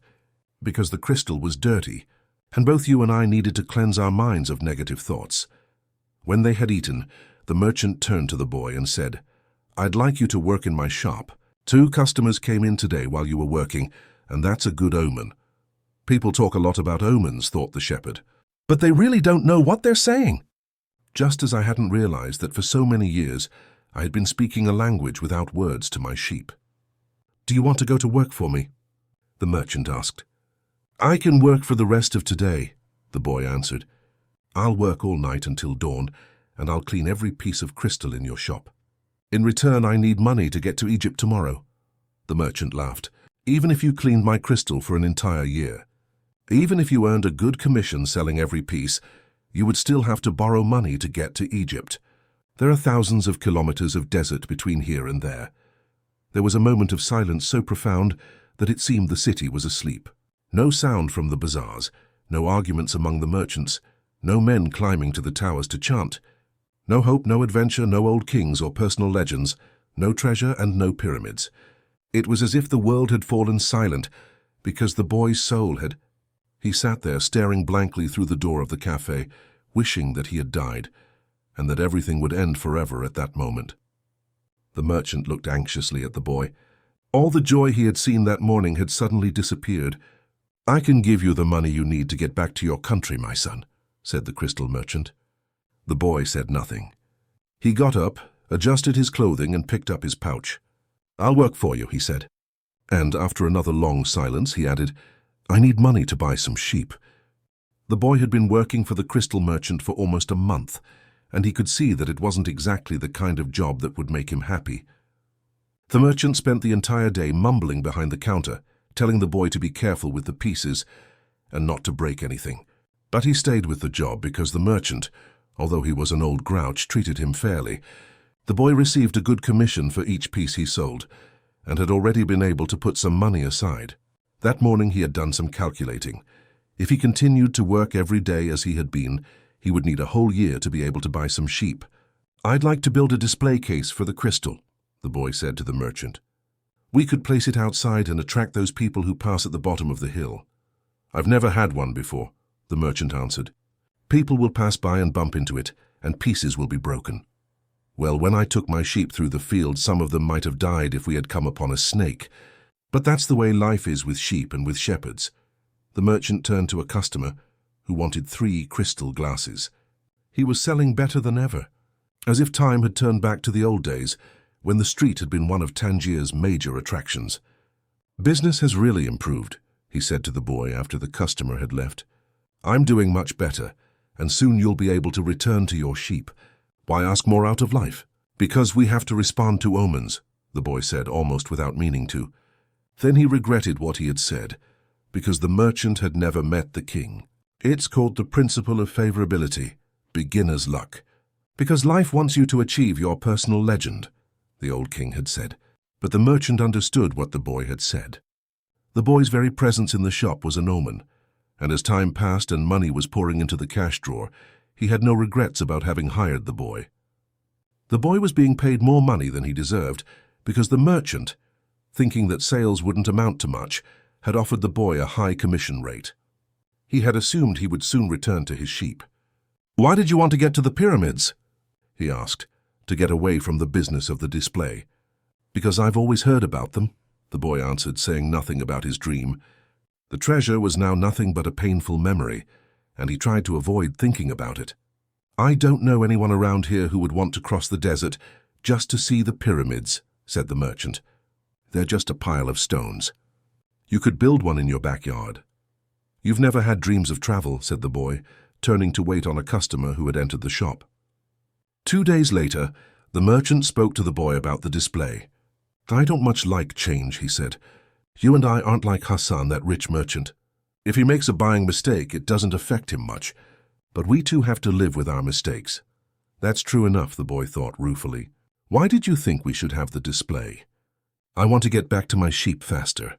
"Because the crystal was dirty, and both you and I needed to cleanse our minds of negative thoughts." When they had eaten, the merchant turned to the boy and said, "I'd like you to work in my shop. 2 customers came in today while you were working, and that's a good omen. People talk a lot about omens, thought the shepherd, but they really don't know what they're saying. Just as I hadn't realized that for so many years I had been speaking a language without words to my sheep. Do you want to go to work for me? The merchant asked. I can work for the rest of today, the boy answered. I'll work all night until dawn, and I'll clean every piece of crystal in your shop. In return, I need money to get to Egypt tomorrow. The merchant laughed. Even if you cleaned my crystal for an entire year, even if you earned a good commission selling every piece, you would still have to borrow money to get to Egypt. There are thousands of kilometers of desert between here and there. There was a moment of silence so profound that it seemed the city was asleep. No sound from the bazaars, no arguments among the merchants, no men climbing to the towers to chant. No hope, no adventure, no old kings or personal legends, no treasure and no pyramids. It was as if the world had fallen silent, because the boy's soul had... He sat there staring blankly through the door of the cafe, wishing that he had died, and that everything would end forever at that moment. The merchant looked anxiously at the boy. All the joy he had seen that morning had suddenly disappeared. I can give you the money you need to get back to your country, my son, said the crystal merchant. The boy said nothing. He got up, adjusted his clothing, and picked up his pouch. I'll work for you, he said. And after another long silence, he added, I need money to buy some sheep. The boy had been working for the crystal merchant for almost a month, and he could see that it wasn't exactly the kind of job that would make him happy. The merchant spent the entire day mumbling behind the counter, telling the boy to be careful with the pieces and not to break anything. But he stayed with the job because the merchant, although he was an old grouch, treated him fairly. The boy received a good commission for each piece he sold, and had already been able to put some money aside. That morning he had done some calculating. If he continued to work every day as he had been, he would need a whole year to be able to buy some sheep. I'd like to build a display case for the crystal, the boy said to the merchant. We could place it outside and attract those people who pass at the bottom of the hill. I've never had one before, the merchant answered. People will pass by and bump into it, and pieces will be broken. Well, when I took my sheep through the field, some of them might have died if we had come upon a snake. But that's the way life is with sheep and with shepherds. The merchant turned to a customer who wanted 3 crystal glasses. He was selling better than ever, as if time had turned back to the old days when the street had been one of Tangier's major attractions. Business has really improved, he said to the boy after the customer had left. I'm doing much better, and soon you'll be able to return to your sheep. Why ask more out of life? Because we have to respond to omens, the boy said, almost without meaning to. Then he regretted what he had said, because the merchant had never met the king. It's called the principle of favorability, beginner's luck. Because life wants you to achieve your personal legend, the old king had said. But the merchant understood what the boy had said. The boy's very presence in the shop was an omen, and as time passed and money was pouring into the cash drawer, he had no regrets about having hired the boy. The boy was being paid more money than he deserved because the merchant, thinking that sales wouldn't amount to much, had offered the boy a high commission rate. He had assumed he would soon return to his sheep. Why did you want to get to the pyramids? He asked, to get away from the business of the display. Because I've always heard about them, the boy answered, saying nothing about his dream. The treasure was now nothing but a painful memory, and he tried to avoid thinking about it. I don't know anyone around here who would want to cross the desert just to see the pyramids, said the merchant. They're just a pile of stones. You could build one in your backyard. You've never had dreams of travel, said the boy, turning to wait on a customer who had entered the shop. 2 days later, the merchant spoke to the boy about the display. I don't much like change, he said. You and I aren't like Hassan, that rich merchant. If he makes a buying mistake, it doesn't affect him much. But we too have to live with our mistakes. That's true enough, the boy thought ruefully. Why did you think we should have the display? I want to get back to my sheep faster.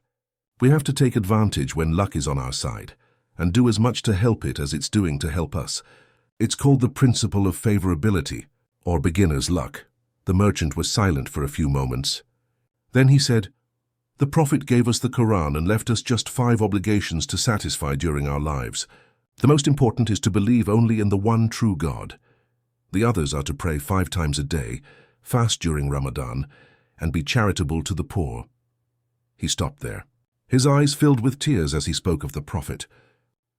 We have to take advantage when luck is on our side, and do as much to help it as it's doing to help us. It's called the principle of favorability, or beginner's luck. The merchant was silent for a few moments. Then he said, The Prophet gave us the Quran and left us just 5 obligations to satisfy during our lives. The most important is to believe only in the one true God. The others are to pray 5 times a day, fast during Ramadan, and be charitable to the poor. He stopped there. His eyes filled with tears as he spoke of the Prophet.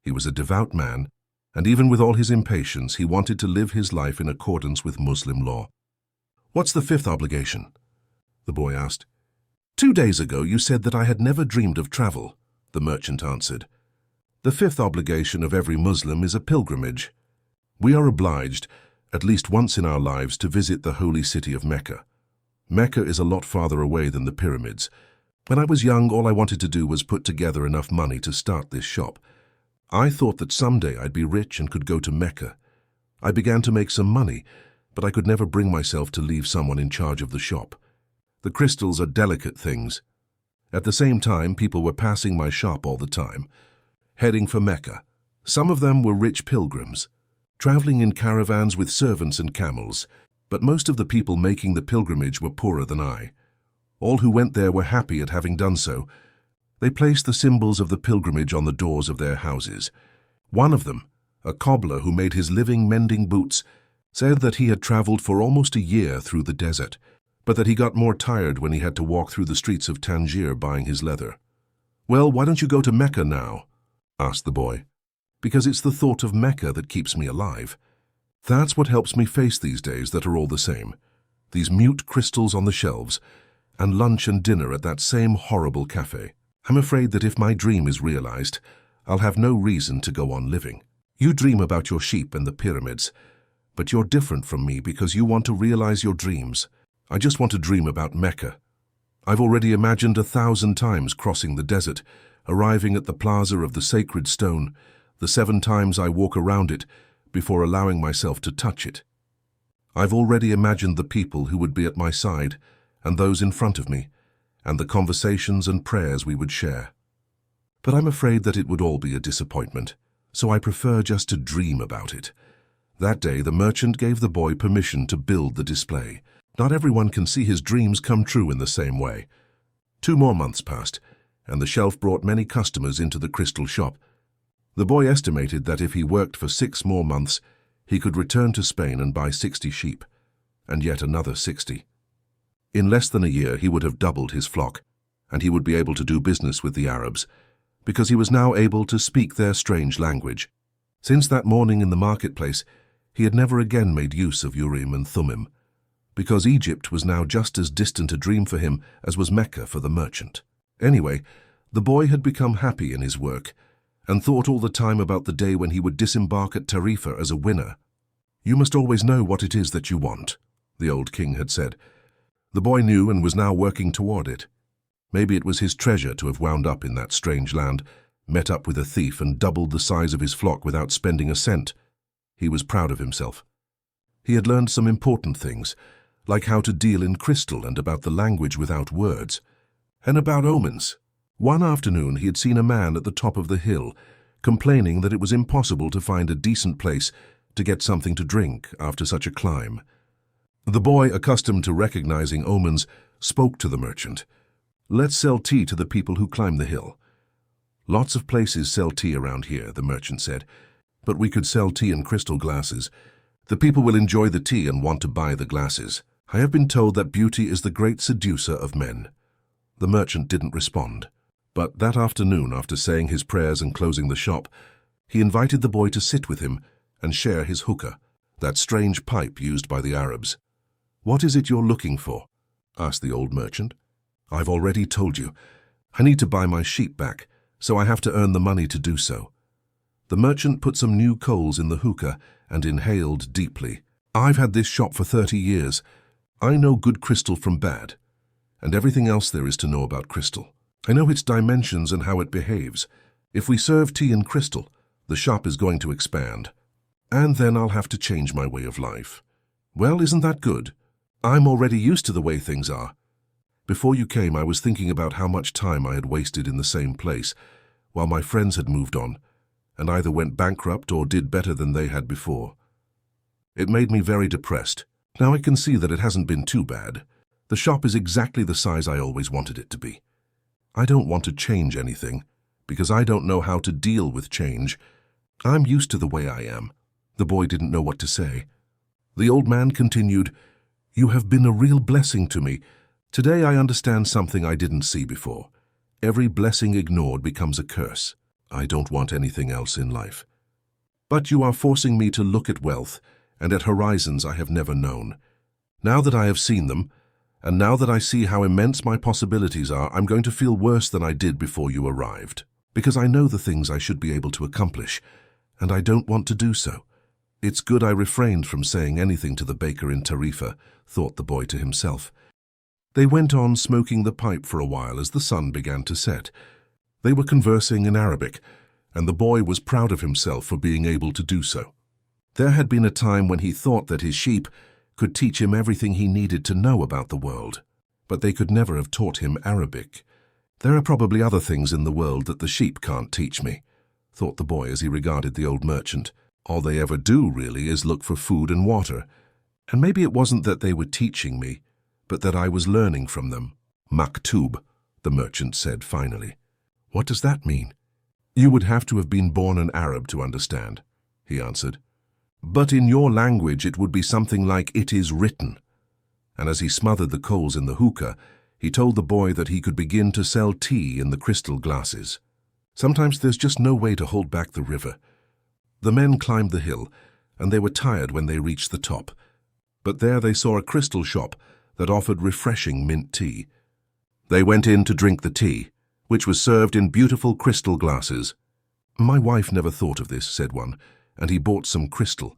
He was a devout man, and even with all his impatience, he wanted to live his life in accordance with Muslim law. "What's the fifth obligation?" the boy asked. "2 days ago you said that I had never dreamed of travel," the merchant answered. "The fifth obligation of every Muslim is a pilgrimage. We are obliged, at least once in our lives, to visit the holy city of Mecca. Mecca is a lot farther away than the pyramids. When I was young, all I wanted to do was put together enough money to start this shop. I thought that someday I'd be rich and could go to Mecca. I began to make some money, but I could never bring myself to leave someone in charge of the shop. The crystals are delicate things. At the same time, people were passing my shop all the time, heading for Mecca. Some of them were rich pilgrims, traveling in caravans with servants and camels, but most of the people making the pilgrimage were poorer than I. All who went there were happy at having done so. They placed the symbols of the pilgrimage on the doors of their houses. One of them, a cobbler who made his living mending boots, said that he had traveled for almost a year through the desert, but that he got more tired when he had to walk through the streets of Tangier buying his leather. "Well, why don't you go to Mecca now?" asked the boy. "Because it's the thought of Mecca that keeps me alive. That's what helps me face these days that are all the same. These mute crystals on the shelves, and lunch and dinner at that same horrible cafe. I'm afraid that if my dream is realized, I'll have no reason to go on living. You dream about your sheep and the pyramids, but you're different from me because you want to realize your dreams. I just want to dream about Mecca. I've already imagined 1,000 times crossing the desert, arriving at the plaza of the sacred stone, the 7 times I walk around it before allowing myself to touch it. I've already imagined the people who would be at my side and those in front of me, and the conversations and prayers we would share. But I'm afraid that it would all be a disappointment, so I prefer just to dream about it." That day, the merchant gave the boy permission to build the display. Not everyone can see his dreams come true in the same way. 2 more months passed, and the shelf brought many customers into the crystal shop. The boy estimated that if he worked for 6 more months, he could return to Spain and buy 60 sheep, and yet another 60. In less than a year, he would have doubled his flock, and he would be able to do business with the Arabs, because he was now able to speak their strange language. Since that morning in the marketplace, he had never again made use of Urim and Thummim, because Egypt was now just as distant a dream for him as was Mecca for the merchant. Anyway, the boy had become happy in his work, and thought all the time about the day when he would disembark at Tarifa as a winner. "You must always know what it is that you want," the old king had said. The boy knew and was now working toward it. Maybe it was his treasure to have wound up in that strange land, met up with a thief and doubled the size of his flock without spending a cent. He was proud of himself. He had learned some important things, like how to deal in crystal and about the language without words, and about omens. One afternoon he had seen a man at the top of the hill, complaining that it was impossible to find a decent place to get something to drink after such a climb. The boy, accustomed to recognizing omens, spoke to the merchant. "Let's sell tea to the people who climb the hill." "Lots of places sell tea around here," the merchant said, "but we could sell tea in crystal glasses. The people will enjoy the tea and want to buy the glasses. I have been told that beauty is the great seducer of men." The merchant didn't respond, but that afternoon, after saying his prayers and closing the shop, he invited the boy to sit with him and share his hookah, that strange pipe used by the Arabs. "What is it you're looking for?" asked the old merchant. "I've already told you. I need to buy my sheep back, so I have to earn the money to do so." The merchant put some new coals in the hookah and inhaled deeply. "I've had this shop for 30 years. I know good crystal from bad, and everything else there is to know about crystal. I know its dimensions and how it behaves. If we serve tea in crystal, the shop is going to expand, and then I'll have to change my way of life. Well, isn't that good? I'm already used to the way things are. Before you came, I was thinking about how much time I had wasted in the same place, while my friends had moved on, and either went bankrupt or did better than they had before. It made me very depressed. Now I can see that it hasn't been too bad. The shop is exactly the size I always wanted it to be. I don't want to change anything, because I don't know how to deal with change. I'm used to the way I am." The boy didn't know what to say. The old man continued, "You have been a real blessing to me. Today I understand something I didn't see before. Every blessing ignored becomes a curse. I don't want anything else in life. But you are forcing me to look at wealth and at horizons I have never known. Now that I have seen them, and now that I see how immense my possibilities are, I'm going to feel worse than I did before you arrived. Because I know the things I should be able to accomplish, and I don't want to do so. It's good I refrained from saying anything to the baker in Tarifa, thought the boy to himself. They went on smoking the pipe for a while as the sun began to set. They were conversing in Arabic, and the boy was proud of himself for being able to do so. There had been a time when he thought that his sheep could teach him everything he needed to know about the world, but they could never have taught him Arabic. There are probably other things in the world that the sheep can't teach me, thought the boy as he regarded the old merchant. All they ever do, really, is look for food and water. And maybe it wasn't that they were teaching me, but that I was learning from them. Maktub, the merchant said finally. What does that mean? You would have to have been born an Arab to understand, he answered. But in your language it would be something like it is written. And as he smothered the coals in the hookah, he told the boy that he could begin to sell tea in the crystal glasses. Sometimes there's just no way to hold back the river. The men climbed the hill, and they were tired when they reached the top. But there they saw a crystal shop that offered refreshing mint tea. They went in to drink the tea, which was served in beautiful crystal glasses. My wife never thought of this, said one, and he bought some crystal.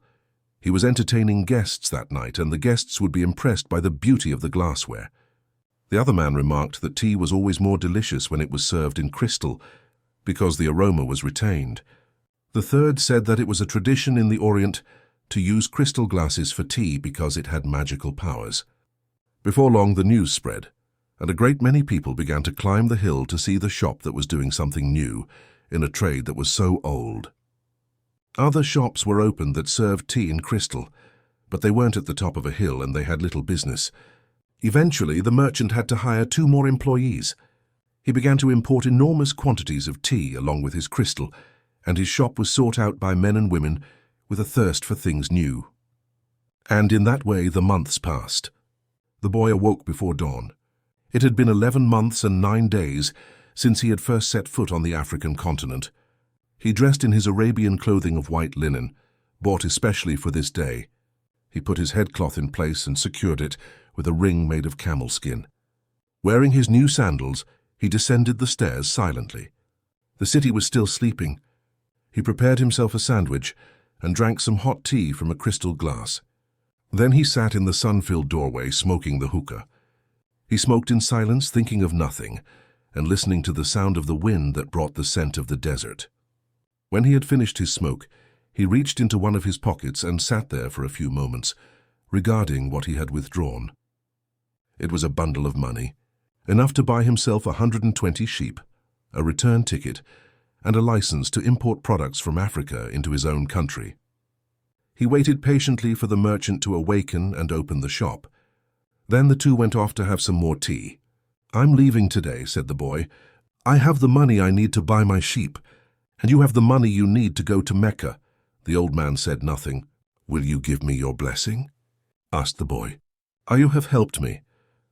He was entertaining guests that night, and the guests would be impressed by the beauty of the glassware. The other man remarked that tea was always more delicious when it was served in crystal, because the aroma was retained. The third said that it was a tradition in the Orient to use crystal glasses for tea because it had magical powers. Before long, the news spread, and a great many people began to climb the hill to see the shop that was doing something new in a trade that was so old. Other shops were opened that served tea in crystal, but they weren't at the top of a hill and they had little business. Eventually, the merchant had to hire 2 more employees. He began to import enormous quantities of tea along with his crystal, and his shop was sought out by men and women with a thirst for things new. And in that way the months passed. The boy awoke before dawn. It had been 11 months and 9 days since he had first set foot on the African continent. He dressed in his Arabian clothing of white linen, bought especially for this day. He put his headcloth in place and secured it with a ring made of camel skin. Wearing his new sandals, he descended the stairs silently. The city was still sleeping. He prepared himself a sandwich and drank some hot tea from a crystal glass. Then he sat in the sun-filled doorway smoking the hookah. He smoked in silence, thinking of nothing, and listening to the sound of the wind that brought the scent of the desert. When he had finished his smoke, he reached into one of his pockets and sat there for a few moments, regarding what he had withdrawn. It was a bundle of money, enough to buy himself 120 sheep, a return ticket, and a license to import products from Africa into his own country. He waited patiently for the merchant to awaken and open the shop. Then the two went off to have some more tea. I'm leaving today, said the boy. I have the money I need to buy my sheep, and you have the money you need to go to Mecca. The old man said nothing. Will you give me your blessing? Asked the boy. You have helped me.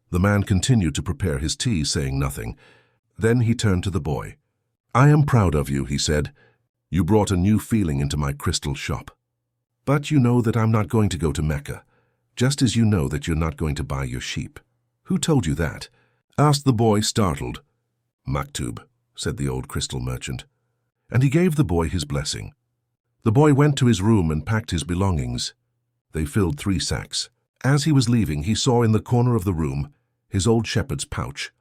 The man continued to prepare his tea, saying nothing. Then he turned to the boy. I am proud of you, he said. You brought a new feeling into my crystal shop. But you know that I'm not going to go to Mecca, just as you know that you're not going to buy your sheep. Who told you that? Asked the boy, startled. Maktub, said the old crystal merchant. And he gave the boy his blessing. The boy went to his room and packed his belongings. They filled 3 sacks. As he was leaving, he saw in the corner of the room his old shepherd's pouch.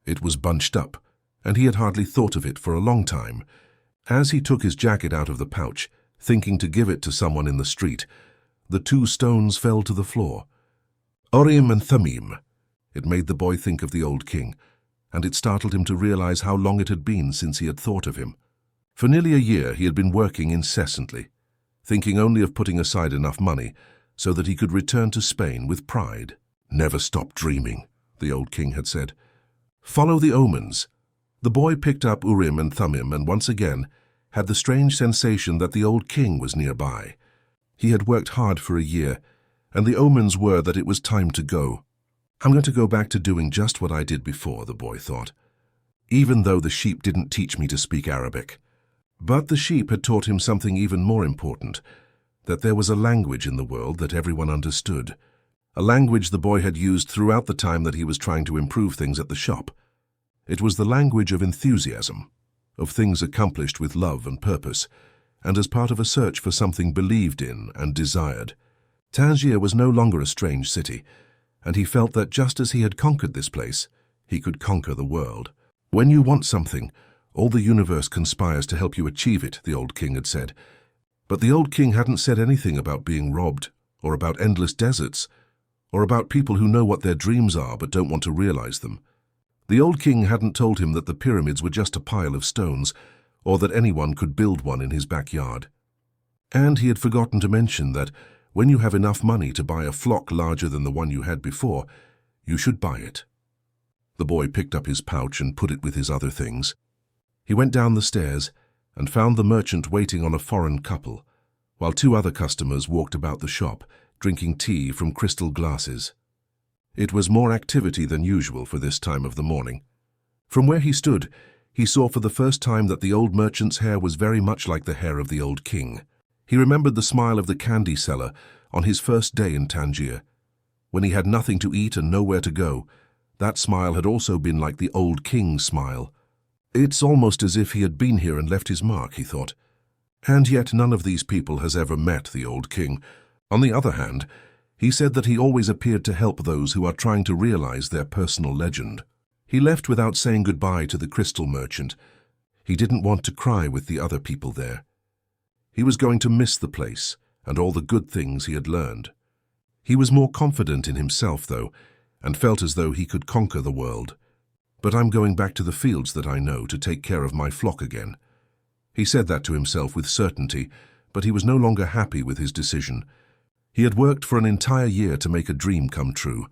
It was bunched up, and he had hardly thought of it for a long time. As he took his jacket out of the pouch, thinking to give it to someone in the street, the 2 stones fell to the floor. Urim and Thummim. It made the boy think of the old king, and it startled him to realize how long it had been since he had thought of him. For nearly a year he had been working incessantly, thinking only of putting aside enough money so that he could return to Spain with pride. Never stop dreaming, the old king had said. Follow the omens. The boy picked up Urim and Thummim and once again had the strange sensation that the old king was nearby. He had worked hard for a year, and the omens were that it was time to go. I'm going to go back to doing just what I did before, the boy thought. even though the sheep didn't teach me to speak Arabic. But the sheep had taught him something even more important, that there was a language in the world that everyone understood, a language the boy had used throughout the time that he was trying to improve things at the shop. It was the language of enthusiasm, of things accomplished with love and purpose, and as part of a search for something believed in and desired. Tangier was no longer a strange city, and he felt that just as he had conquered this place, he could conquer the world. When you want something, all the universe conspires to help you achieve it, the old king had said. But the old king hadn't said anything about being robbed, or about endless deserts, or about people who know what their dreams are but don't want to realize them. The old king hadn't told him that the pyramids were just a pile of stones, or that anyone could build one in his backyard. And he had forgotten to mention that when you have enough money to buy a flock larger than the one you had before, you should buy it. The boy picked up his pouch and put it with his other things. He went down the stairs and found the merchant waiting on a foreign couple, while two other customers walked about the shop, drinking tea from crystal glasses. It was more activity than usual for this time of the morning. From where he stood, he saw for the first time that the old merchant's hair was very much like the hair of the old king. He remembered the smile of the candy seller on his first day in Tangier. When he had nothing to eat and nowhere to go, that smile had also been like the old king's smile. It's almost as if he had been here and left his mark, he thought. And yet none of these people has ever met the old king. On the other hand, he said that he always appeared to help those who are trying to realize their personal legend. He left without saying goodbye to the crystal merchant. He didn't want to cry with the other people there. He was going to miss the place and all the good things he had learned. He was more confident in himself, though, and felt as though he could conquer the world. But I'm going back to the fields that I know to take care of my flock again. He said that to himself with certainty, but he was no longer happy with his decision. He had worked for an entire year to make a dream come true,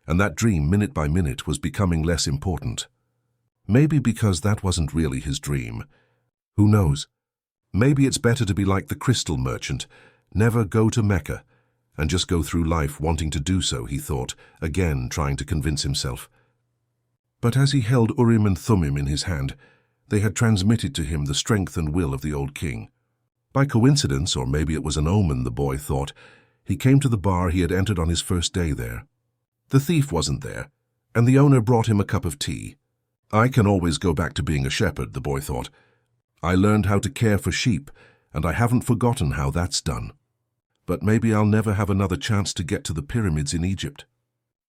and that dream, minute by minute, was becoming less important. Maybe because that wasn't really his dream. Who knows? Maybe it's better to be like the crystal merchant, never go to Mecca, and just go through life wanting to do so, he thought, again trying to convince himself. But as he held Urim and Thummim in his hand, they had transmitted to him the strength and will of the old king. By coincidence, or maybe it was an omen, the boy thought, he came to the bar he had entered on his first day there. The thief wasn't there, and the owner brought him a cup of tea. I can always go back to being a shepherd, the boy thought. I learned how to care for sheep, and I haven't forgotten how that's done. But maybe I'll never have another chance to get to the pyramids in Egypt.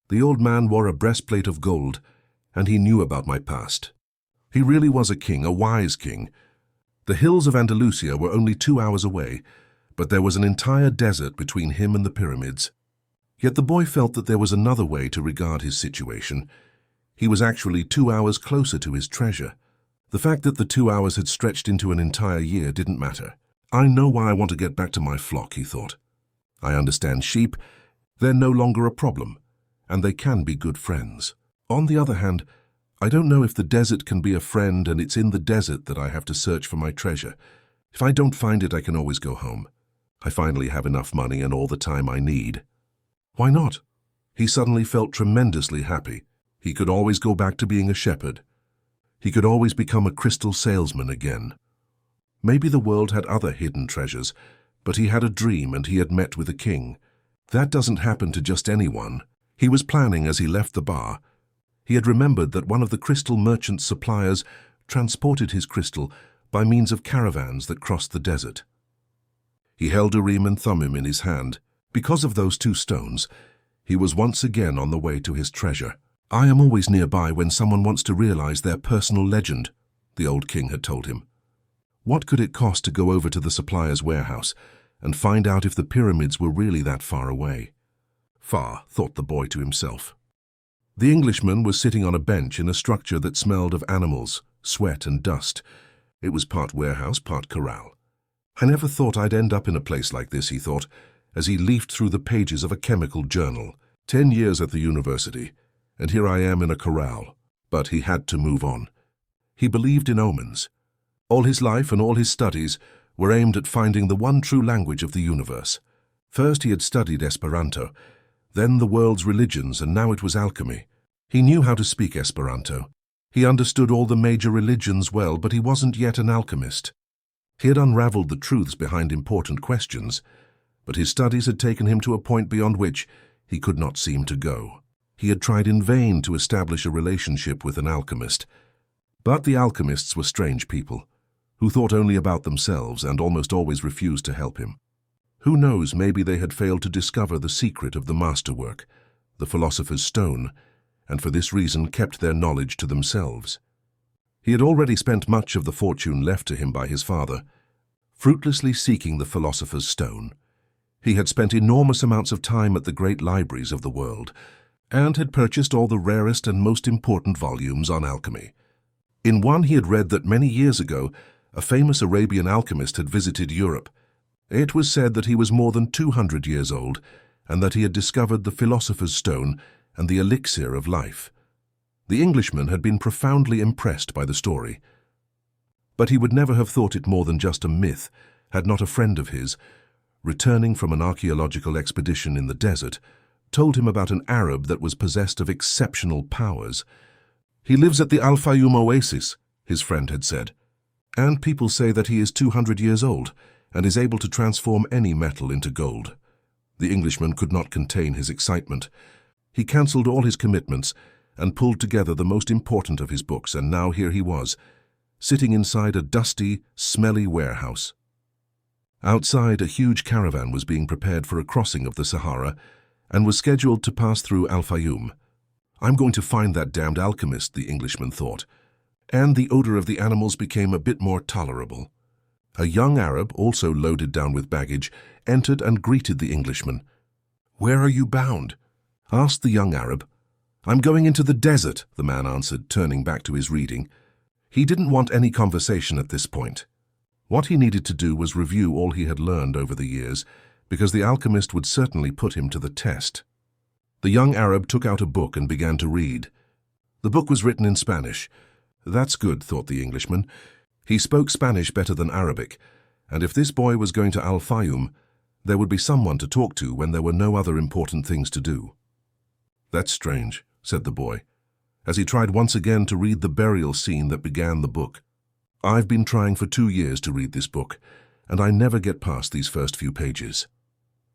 The old man wore a breastplate of gold, and he knew about my past. He really was a king, a wise king. The hills of Andalusia were only 2 hours away, but there was an entire desert between him and the pyramids. Yet the boy felt that there was another way to regard his situation. He was actually 2 hours closer to his treasure. The fact that the 2 hours had stretched into an entire year didn't matter. I know why I want to get back to my flock, he thought. I understand sheep. They're no longer a problem, and they can be good friends. On the other hand, I don't know if the desert can be a friend, and it's in the desert that I have to search for my treasure. If I don't find it, I can always go home. I finally have enough money and all the time I need. Why not? He suddenly felt tremendously happy. He could always go back to being a shepherd. He could always become a crystal salesman again. Maybe the world had other hidden treasures, but he had a dream and he had met with a king. That doesn't happen to just anyone. He was planning as he left the bar. He had remembered that one of the crystal merchant's suppliers transported his crystal by means of caravans that crossed the desert. He held Urim and Thummim in his hand. Because of those 2 stones, he was once again on the way to his treasure. I am always nearby when someone wants to realize their personal legend, the old king had told him. What could it cost to go over to the supplier's warehouse and find out if the pyramids were really that far away? Far, thought the boy to himself. The Englishman was sitting on a bench in a structure that smelled of animals, sweat and dust. It was part warehouse, part corral. I never thought I'd end up in a place like this, he thought, as he leafed through the pages of a chemical journal. 10 years at the university, and here I am in a corral. But he had to move on. He believed in omens. All his life and all his studies were aimed at finding the one true language of the universe. First he had studied Esperanto, then the world's religions, and now it was alchemy. He knew how to speak Esperanto. He understood all the major religions well, but he wasn't yet an alchemist. He had unraveled the truths behind important questions, but his studies had taken him to a point beyond which he could not seem to go. He had tried in vain to establish a relationship with an alchemist. But the alchemists were strange people, who thought only about themselves and almost always refused to help him. Who knows, maybe they had failed to discover the secret of the masterwork, the philosopher's stone, and for this reason kept their knowledge to themselves. He had already spent much of the fortune left to him by his father, fruitlessly seeking the philosopher's stone. He had spent enormous amounts of time at the great libraries of the world, and had purchased all the rarest and most important volumes on alchemy. In one he had read that many years ago, a famous Arabian alchemist had visited Europe. It was said that he was more than 200 years old, and that he had discovered the philosopher's stone and the elixir of life. The Englishman had been profoundly impressed by the story. But he would never have thought it more than just a myth, had not a friend of his, returning from an archaeological expedition in the desert, told him about an Arab that was possessed of exceptional powers. "He lives at the Al-Fayoum oasis," his friend had said, "and people say that he is 200 years old and is able to transform any metal into gold." The Englishman could not contain his excitement. He cancelled all his commitments and pulled together the most important of his books, and now here he was, sitting inside a dusty, smelly warehouse. Outside, a huge caravan was being prepared for a crossing of the Sahara and was scheduled to pass through Al-Fayoum. "I'm going to find that damned alchemist," the Englishman thought, and the odor of the animals became a bit more tolerable. A young Arab, also loaded down with baggage, entered and greeted the Englishman. "Where are you bound?" asked the young Arab. "I'm going into the desert," the man answered, turning back to his reading. He didn't want any conversation at this point. What he needed to do was review all he had learned over the years, because the alchemist would certainly put him to the test. The young Arab took out a book and began to read. The book was written in Spanish. That's good, thought the Englishman. He spoke Spanish better than Arabic, and if this boy was going to Al-Fayoum, there would be someone to talk to when there were no other important things to do. "That's strange," said the boy, as he tried once again to read the burial scene that began the book. "I've been trying for 2 years to read this book, and I never get past these first few pages."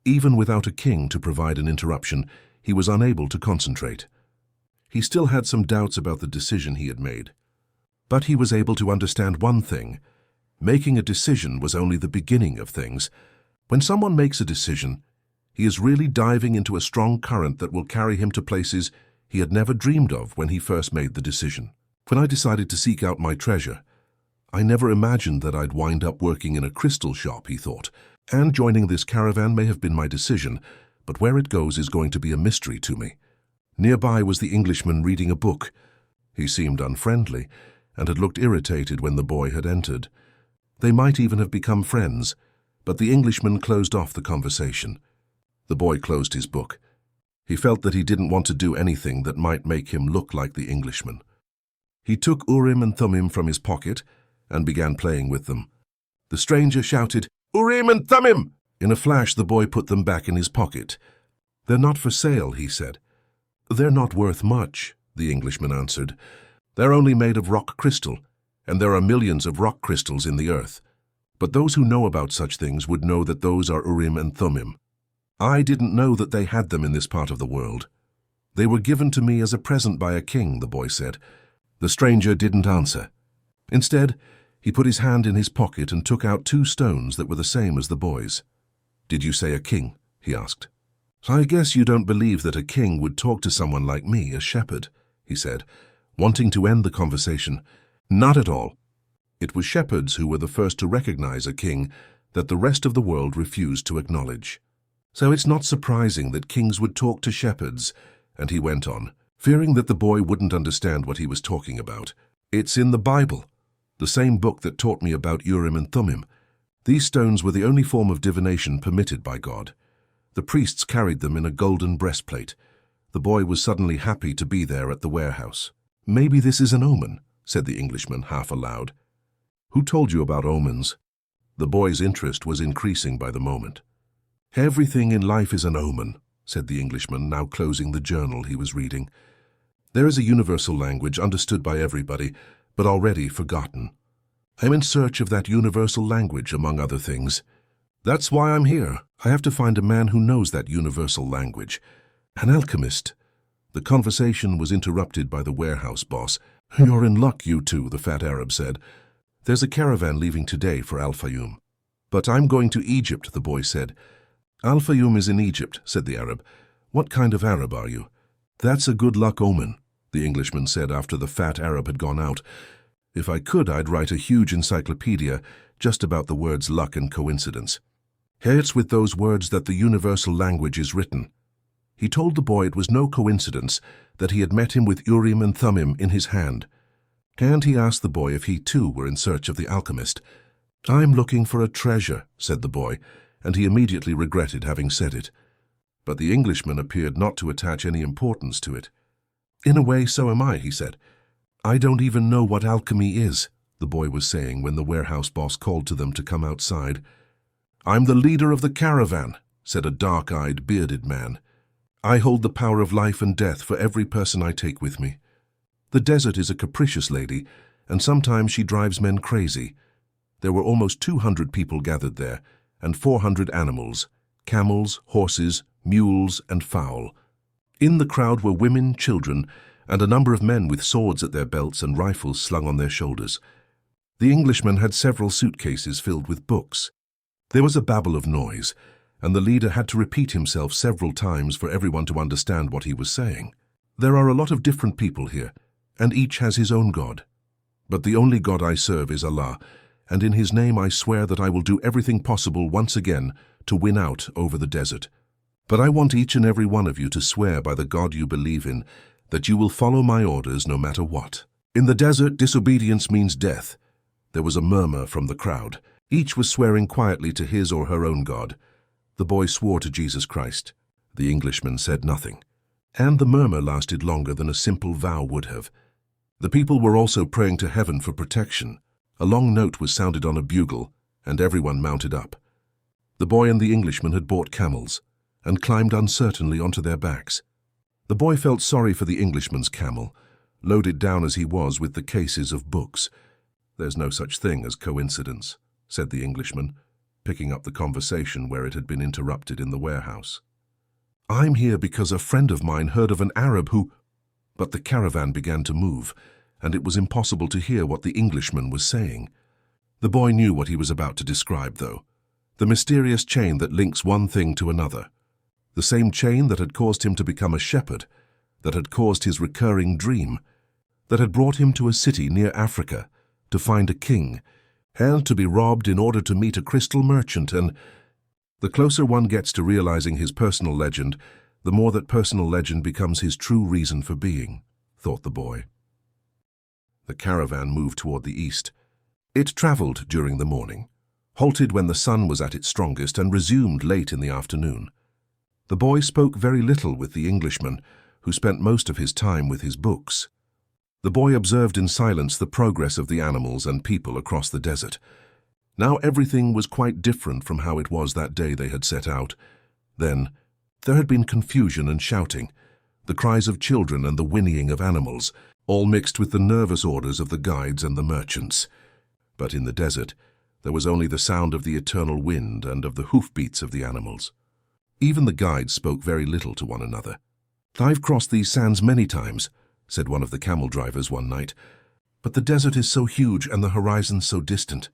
Even without a king to provide an interruption, he was unable to concentrate. He still had some doubts about the decision he had made. But he was able to understand one thing. Making a decision was only the beginning of things. When someone makes a decision, he is really diving into a strong current that will carry him to places he had never dreamed of when he first made the decision. When I decided to seek out my treasure, I never imagined that I'd wind up working in a crystal shop, he thought, and joining this caravan may have been my decision, but where it goes is going to be a mystery to me. Nearby was the Englishman reading a book. He seemed unfriendly and had looked irritated when the boy had entered. They might even have become friends, but the Englishman closed off the conversation. The boy closed his book. He felt that he didn't want to do anything that might make him look like the Englishman. He took Urim and Thummim from his pocket and began playing with them. The stranger shouted, "Urim and Thummim!" In a flash, the boy put them back in his pocket. "They're not for sale," he said. "They're not worth much," the Englishman answered. "They're only made of rock crystal, and there are millions of rock crystals in the earth. But those who know about such things would know that those are Urim and Thummim. I didn't know that they had them in this part of the world. They were given to me as a present by a king," the boy said. The stranger didn't answer. Instead, he put his hand in his pocket and took out 2 stones that were the same as the boy's. "Did you say a king?" he asked. "I guess you don't believe that a king would talk to someone like me, a shepherd," he said, wanting to end the conversation. "Not at all. It was shepherds who were the first to recognize a king that the rest of the world refused to acknowledge. So it's not surprising that kings would talk to shepherds," and he went on, fearing that the boy wouldn't understand what he was talking about. "It's in the Bible, the same book that taught me about Urim and Thummim. These stones were the only form of divination permitted by God. The priests carried them in a golden breastplate." The boy was suddenly happy to be there at the warehouse. "Maybe this is an omen," said the Englishman half aloud. "Who told you about omens?" The boy's interest was increasing by the moment. "Everything in life is an omen," said the Englishman, now closing the journal he was reading. There is a universal language understood by everybody, but already forgotten. I'm in search of that universal language, among other things. That's why I'm here. I have to find a man who knows that universal language. An alchemist. The conversation was interrupted by the warehouse boss. You're in luck, you two, the fat Arab said. There's a caravan leaving today for Al-Fayoum. But I'm going to Egypt, the boy said. Al-Fayoum is in Egypt, said the Arab. What kind of Arab are you? That's a good luck omen, the Englishman said after the fat Arab had gone out. If I could, I'd write a huge encyclopedia just about the words luck and coincidence. Here it's with those words that the universal language is written. He told the boy it was no coincidence that he had met him with Urim and Thummim in his hand. And he asked the boy if he too were in search of the alchemist. I'm looking for a treasure, said the boy, and he immediately regretted having said it. But the Englishman appeared not to attach any importance to it. In a way, so am I, he said. I don't even know what alchemy is, the boy was saying when the warehouse boss called to them to come outside. I'm the leader of the caravan, said a dark-eyed, bearded man. I hold the power of life and death for every person I take with me. The desert is a capricious lady, and sometimes she drives men crazy. There were almost 200 people gathered there, and 400 animals, camels, horses, mules, and fowl. In the crowd were women, children, and a number of men with swords at their belts and rifles slung on their shoulders. The Englishman had several suitcases filled with books. There was a babble of noise, and the leader had to repeat himself several times for everyone to understand what he was saying. There are a lot of different people here, and each has his own God. But the only God I serve is Allah, and in His name I swear that I will do everything possible once again to win out over the desert. But I want each and every one of you to swear by the God you believe in that you will follow my orders no matter what. In the desert, disobedience means death. There was a murmur from the crowd. Each was swearing quietly to his or her own God. The boy swore to Jesus Christ. The Englishman said nothing. And the murmur lasted longer than a simple vow would have. The people were also praying to heaven for protection. A long note was sounded on a bugle, and everyone mounted up. The boy and the Englishman had bought camels, and climbed uncertainly onto their backs. The boy felt sorry for the Englishman's camel, loaded down as he was with the cases of books. There's no such thing as coincidence, said the Englishman, picking up the conversation where it had been interrupted in the warehouse. I'm here because a friend of mine heard of an Arab who... But the caravan began to move, and it was impossible to hear what the Englishman was saying. The boy knew what he was about to describe, though. The mysterious chain that links one thing to another. The same chain that had caused him to become a shepherd, that had caused his recurring dream, that had brought him to a city near Africa, to find a king, and to be robbed in order to meet a crystal merchant, and... The closer one gets to realizing his personal legend, the more that personal legend becomes his true reason for being, thought the boy. The caravan moved toward the east. It traveled during the morning, halted when the sun was at its strongest, and resumed late in the afternoon. The boy spoke very little with the Englishman, who spent most of his time with his books. The boy observed in silence the progress of the animals and people across the desert. Now everything was quite different from how it was that day they had set out. Then, there had been confusion and shouting, the cries of children and the whinnying of animals, all mixed with the nervous orders of the guides and the merchants. But in the desert, there was only the sound of the eternal wind and of the hoofbeats of the animals. Even the guides spoke very little to one another. I've crossed these sands many times, said one of the camel drivers one night, but the desert is so huge and the horizon so distant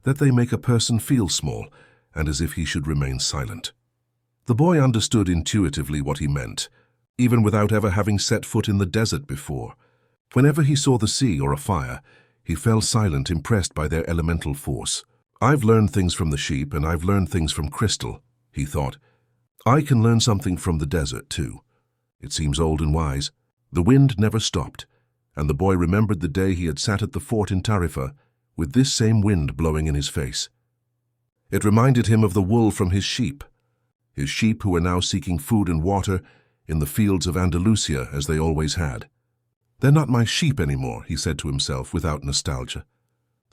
that they make a person feel small and as if he should remain silent. The boy understood intuitively what he meant, even without ever having set foot in the desert before. Whenever he saw the sea or a fire, he fell silent, impressed by their elemental force. I've learned things from the sheep and I've learned things from crystal, he thought. I can learn something from the desert too. It seems old and wise. The wind never stopped, and the boy remembered the day he had sat at the fort in Tarifa with this same wind blowing in his face. It reminded him of the wool from his sheep who were now seeking food and water in the fields of Andalusia as they always had. They're not my sheep anymore, he said to himself without nostalgia.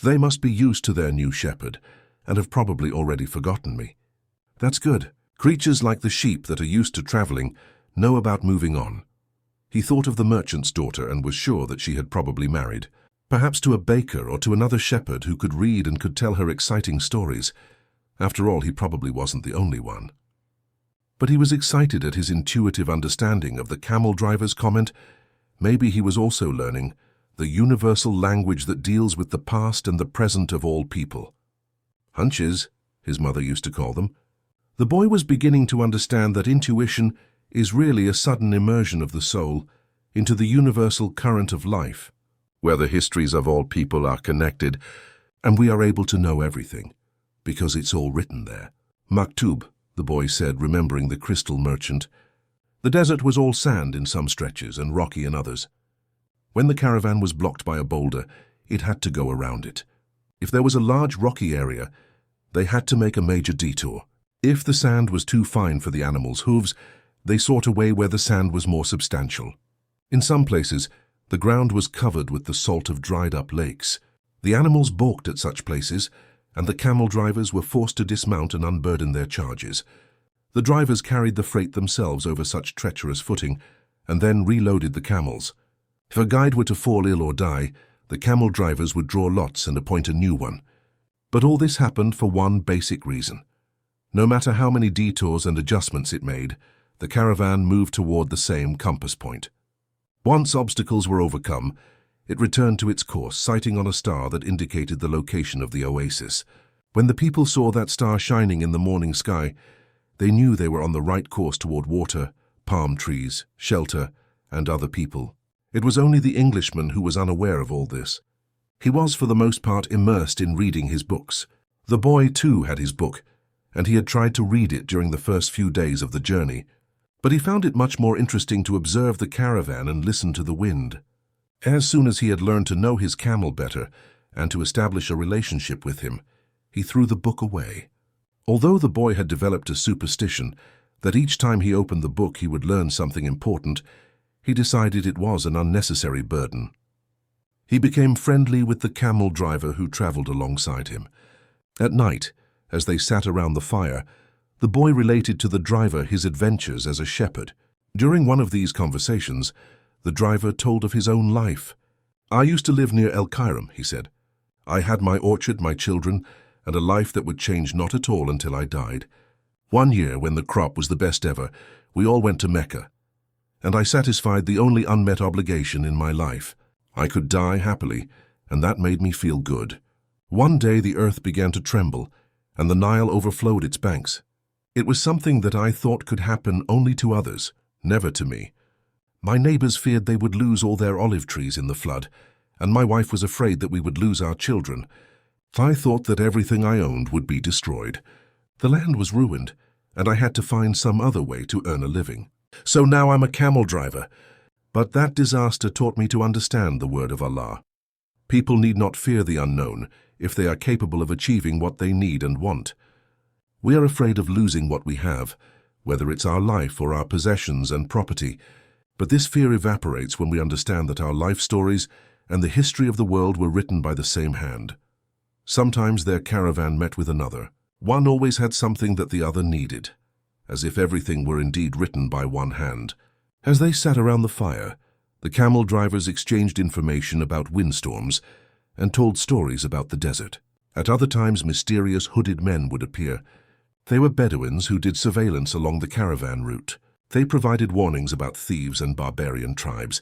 They must be used to their new shepherd and have probably already forgotten me. That's good. Creatures like the sheep that are used to traveling know about moving on. He thought of the merchant's daughter and was sure that she had probably married. Perhaps to a baker or to another shepherd who could read and could tell her exciting stories. After all, he probably wasn't the only one. But he was excited at his intuitive understanding of the camel driver's comment. Maybe he was also learning the universal language that deals with the past and the present of all people. Hunches, his mother used to call them. The boy was beginning to understand that intuition is really a sudden immersion of the soul into the universal current of life, where the histories of all people are connected, and we are able to know everything, because it's all written there. Maktub, the boy said, remembering the crystal merchant. The desert was all sand in some stretches and rocky in others. When the caravan was blocked by a boulder, it had to go around it. If there was a large rocky area, they had to make a major detour. If the sand was too fine for the animals' hooves, they sought a way where the sand was more substantial. In some places, the ground was covered with the salt of dried-up lakes. The animals balked at such places, and the camel drivers were forced to dismount and unburden their charges. The drivers carried the freight themselves over such treacherous footing, and then reloaded the camels. If a guide were to fall ill or die, the camel drivers would draw lots and appoint a new one. But all this happened for one basic reason. No matter how many detours and adjustments it made, the caravan moved toward the same compass point. Once obstacles were overcome, it returned to its course, sighting on a star that indicated the location of the oasis. When the people saw that star shining in the morning sky, they knew they were on the right course toward water, palm trees, shelter, and other people. It was only the Englishman who was unaware of all this. He was, for the most part, immersed in reading his books. The boy, too, had his book, and he had tried to read it during the first few days of the journey. But he found it much more interesting to observe the caravan and listen to the wind. As soon as he had learned to know his camel better and to establish a relationship with him, he threw the book away. Although the boy had developed a superstition that each time he opened the book he would learn something important, he decided it was an unnecessary burden. He became friendly with the camel driver who traveled alongside him. At night, as they sat around the fire, the boy related to the driver his adventures as a shepherd. During one of these conversations, the driver told of his own life. "I used to live near El Kairam," he said. "I had my orchard, my children, and a life that would change not at all until I died. One year, when the crop was the best ever, we all went to Mecca, and I satisfied the only unmet obligation in my life. I could die happily, and that made me feel good. One day the earth began to tremble, and the Nile overflowed its banks. It was something that I thought could happen only to others, never to me. My neighbors feared they would lose all their olive trees in the flood, and my wife was afraid that we would lose our children. I thought that everything I owned would be destroyed. The land was ruined, and I had to find some other way to earn a living. So now I'm a camel driver. But that disaster taught me to understand the word of Allah. People need not fear the unknown if they are capable of achieving what they need and want. We are afraid of losing what we have, whether it's our life or our possessions and property. But this fear evaporates when we understand that our life stories and the history of the world were written by the same hand. Sometimes their caravan met with another. One always had something that the other needed, as if everything were indeed written by one hand. As they sat around the fire, the camel drivers exchanged information about windstorms and told stories about the desert. At other times, mysterious hooded men would appear. They were Bedouins who did surveillance along the caravan route. They provided warnings about thieves and barbarian tribes.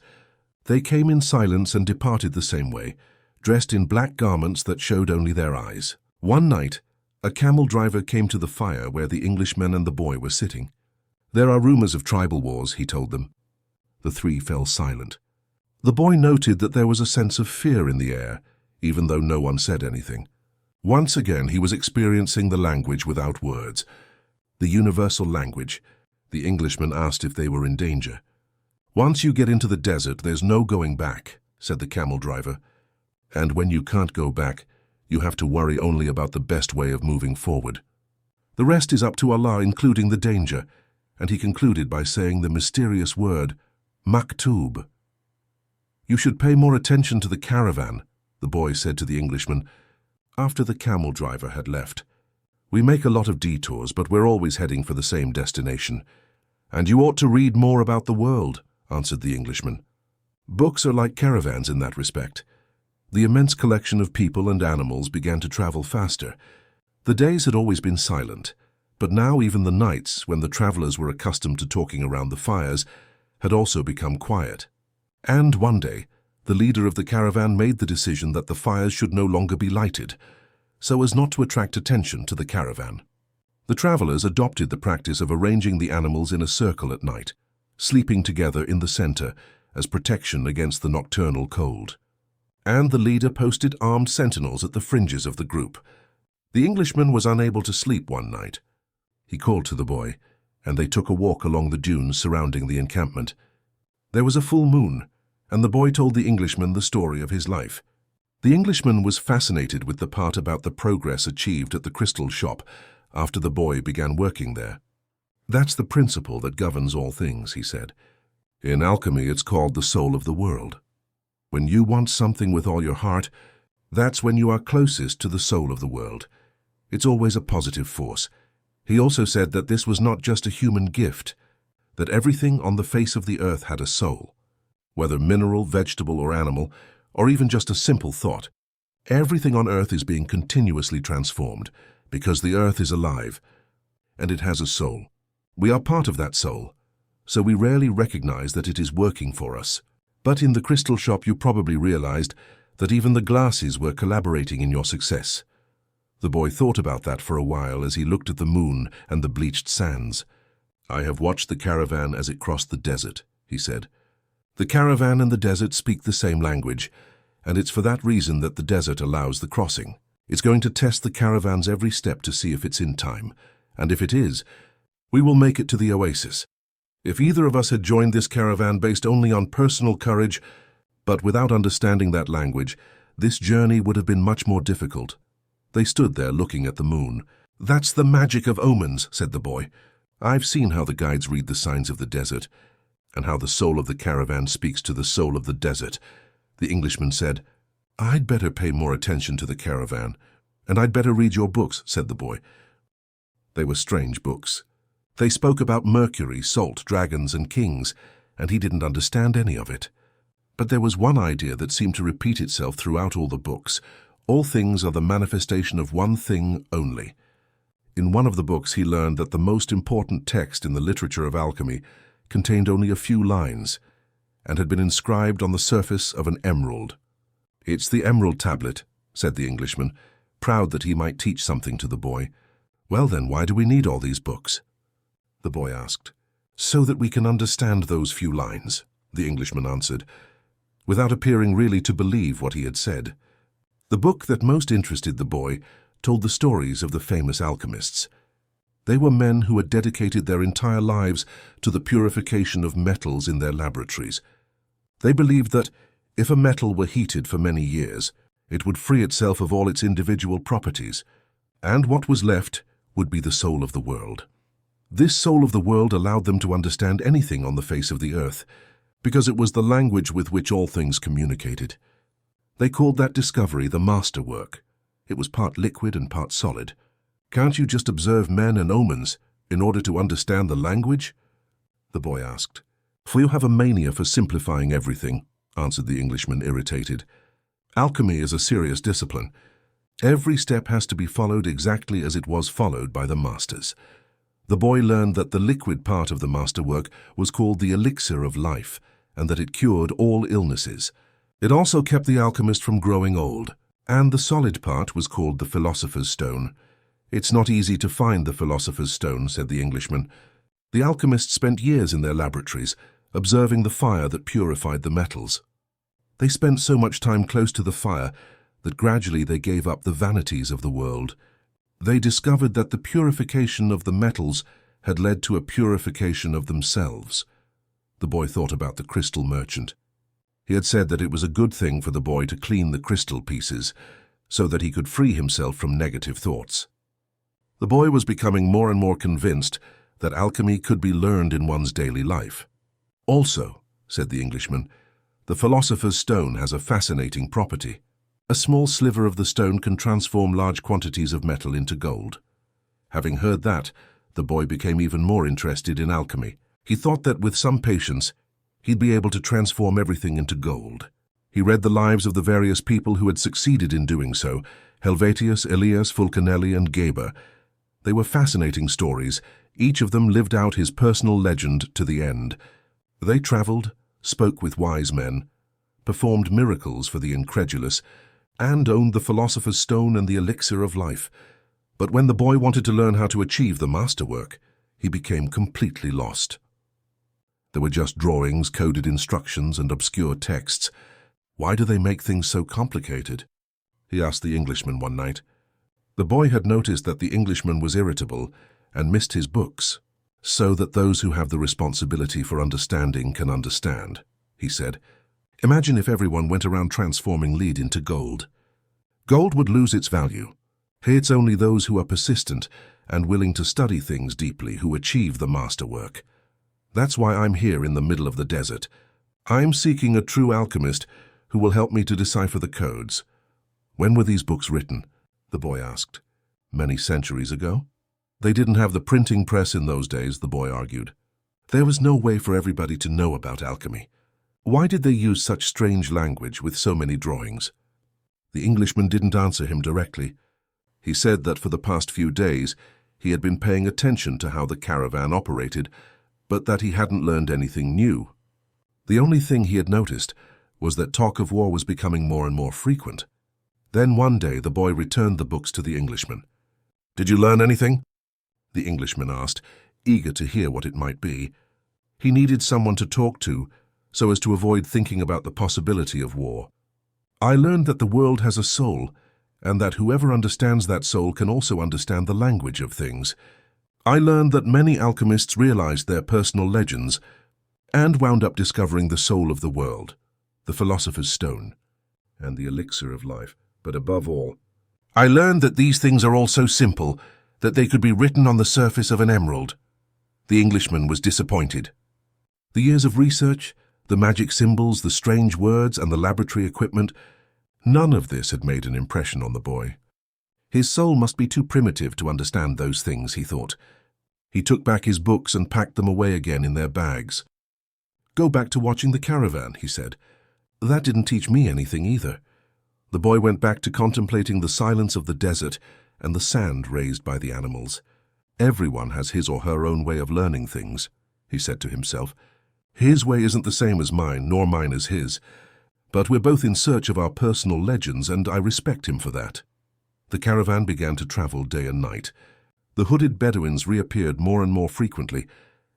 They came in silence and departed the same way, dressed in black garments that showed only their eyes. One night, a camel driver came to the fire where the Englishman and the boy were sitting. "There are rumors of tribal wars," he told them. The three fell silent. The boy noted that there was a sense of fear in the air, even though no one said anything. Once again, he was experiencing the language without words. The universal language. The Englishman asked if they were in danger. "Once you get into the desert, there's no going back," said the camel driver. "And when you can't go back, you have to worry only about the best way of moving forward. The rest is up to Allah, including the danger." And he concluded by saying the mysterious word, "Maktub." "You should pay more attention to the caravan," the boy said to the Englishman, after the camel driver had left. "We make a lot of detours, but we're always heading for the same destination. And you ought to read more about the world. answered the Englishman. Books are like caravans in that respect. The immense collection of people and animals began to travel faster. The days had always been silent, but now even the nights, when the travelers were accustomed to talking around the fires, had also become quiet. And one day, the leader of the caravan made the decision that the fires should no longer be lighted, so as not to attract attention to the caravan. The travelers adopted the practice of arranging the animals in a circle at night, sleeping together in the center as protection against the nocturnal cold. And the leader posted armed sentinels at the fringes of the group. The Englishman was unable to sleep one night. He called to the boy, and they took a walk along the dunes surrounding the encampment. There was a full moon, and the boy told the Englishman the story of his life. The Englishman was fascinated with the part about the progress achieved at the crystal shop after the boy began working there. That's the principle that governs all things, he said. In alchemy, it's called the soul of the world. When you want something with all your heart, that's when you are closest to the soul of the world. It's always a positive force. He also said that this was not just a human gift, that everything on the face of the earth had a soul, whether mineral, vegetable, or animal, or even just a simple thought. Everything on earth is being continuously transformed, because the earth is alive, and it has a soul. We are part of that soul, so we rarely recognize that it is working for us. But in the crystal shop you probably realized that even the glasses were collaborating in your success. The boy thought about that for a while as he looked at the moon and the bleached sands. I have watched the caravan as it crossed the desert, he said. The caravan and the desert speak the same language, and it's for that reason that the desert allows the crossing. It's going to test the caravan's every step to see if it's in time, and if it is, we will make it to the oasis. If either of us had joined this caravan based only on personal courage, but without understanding that language, this journey would have been much more difficult. They stood there looking at the moon. That's the magic of omens, said the boy. I've seen how the guides read the signs of the desert, and how the soul of the caravan speaks to the soul of the desert. The Englishman said, I'd better pay more attention to the caravan, and I'd better read your books, said the boy. They were strange books. They spoke about Mercury, salt, dragons, and kings, and he didn't understand any of it. But there was one idea that seemed to repeat itself throughout all the books. All things are the manifestation of one thing only. In one of the books he learned that the most important text in the literature of alchemy contained only a few lines, and had been inscribed on the surface of an emerald. It's the emerald tablet, said the Englishman, proud that he might teach something to the boy. Well then, why do we need all these books? The boy asked. So that we can understand those few lines, the Englishman answered, without appearing really to believe what he had said. The book that most interested the boy told the stories of the famous alchemists. They were men who had dedicated their entire lives to the purification of metals in their laboratories. They believed that if a metal were heated for many years, it would free itself of all its individual properties, and what was left would be the soul of the world. This soul of the world allowed them to understand anything on the face of the earth, because it was the language with which all things communicated. They called that discovery the masterwork. It was part liquid and part solid. Can't you just observe men and omens in order to understand the language? The boy asked. For you have a mania for simplifying everything, answered the Englishman, irritated. Alchemy is a serious discipline. Every step has to be followed exactly as it was followed by the masters. The boy learned that the liquid part of the masterwork was called the elixir of life, and that it cured all illnesses. It also kept the alchemist from growing old, and the solid part was called the philosopher's stone. It's not easy to find the philosopher's stone, said the Englishman. The alchemists spent years in their laboratories, observing the fire that purified the metals. They spent so much time close to the fire that gradually they gave up the vanities of the world. They discovered that the purification of the metals had led to a purification of themselves. The boy thought about the crystal merchant. He had said that it was a good thing for the boy to clean the crystal pieces so that he could free himself from negative thoughts. The boy was becoming more and more convinced that alchemy could be learned in one's daily life. Also, said the Englishman, the philosopher's stone has a fascinating property. A small sliver of the stone can transform large quantities of metal into gold. Having heard that, the boy became even more interested in alchemy. He thought that with some patience, He'd be able to transform everything into gold. He read the lives of the various people who had succeeded in doing so: Helvetius, Elias, Fulcanelli, and Geber. They were fascinating stories. Each of them lived out his personal legend to the end. They traveled, spoke with wise men, performed miracles for the incredulous, and owned the philosopher's stone and the elixir of life. But when the boy wanted to learn how to achieve the masterwork, he became completely lost. There were just drawings, coded instructions, and obscure texts. Why do they make things so complicated? He asked the Englishman one night. The boy had noticed that the Englishman was irritable and missed his books. So that those who have the responsibility for understanding can understand, he said. Imagine if everyone went around transforming lead into gold. Gold would lose its value. It's only those who are persistent and willing to study things deeply who achieve the masterwork. That's why I'm here in the middle of the desert. I'm seeking a true alchemist who will help me to decipher the codes. When were these books written? The boy asked. Many centuries ago? They didn't have the printing press in those days, the boy argued. There was no way for everybody to know about alchemy. Why did they use such strange language with so many drawings? The Englishman didn't answer him directly. He said that for the past few days he had been paying attention to how the caravan operated, but that he hadn't learned anything new. The only thing he had noticed was that talk of war was becoming more and more frequent. Then one day the boy returned the books to the Englishman. Did you learn anything? The Englishman asked, eager to hear what it might be. He needed someone to talk to, so as to avoid thinking about the possibility of war. I learned that the world has a soul, and that whoever understands that soul can also understand the language of things. I learned that many alchemists realized their personal legends and wound up discovering the soul of the world, the philosopher's stone, and the elixir of life. But above all, I learned that these things are all so simple that they could be written on the surface of an emerald. The Englishman was disappointed. The years of research, the magic symbols, the strange words, and the laboratory equipment, none of this had made an impression on the boy. His soul must be too primitive to understand those things, he thought. He took back his books and packed them away again in their bags. Go back to watching the caravan, he said. That didn't teach me anything either. The boy went back to contemplating the silence of the desert and the sand raised by the animals. Everyone has his or her own way of learning things, he said to himself. His way isn't the same as mine, nor mine as his. But we're both in search of our personal legends, and I respect him for that. The caravan began to travel day and night. The hooded Bedouins reappeared more and more frequently,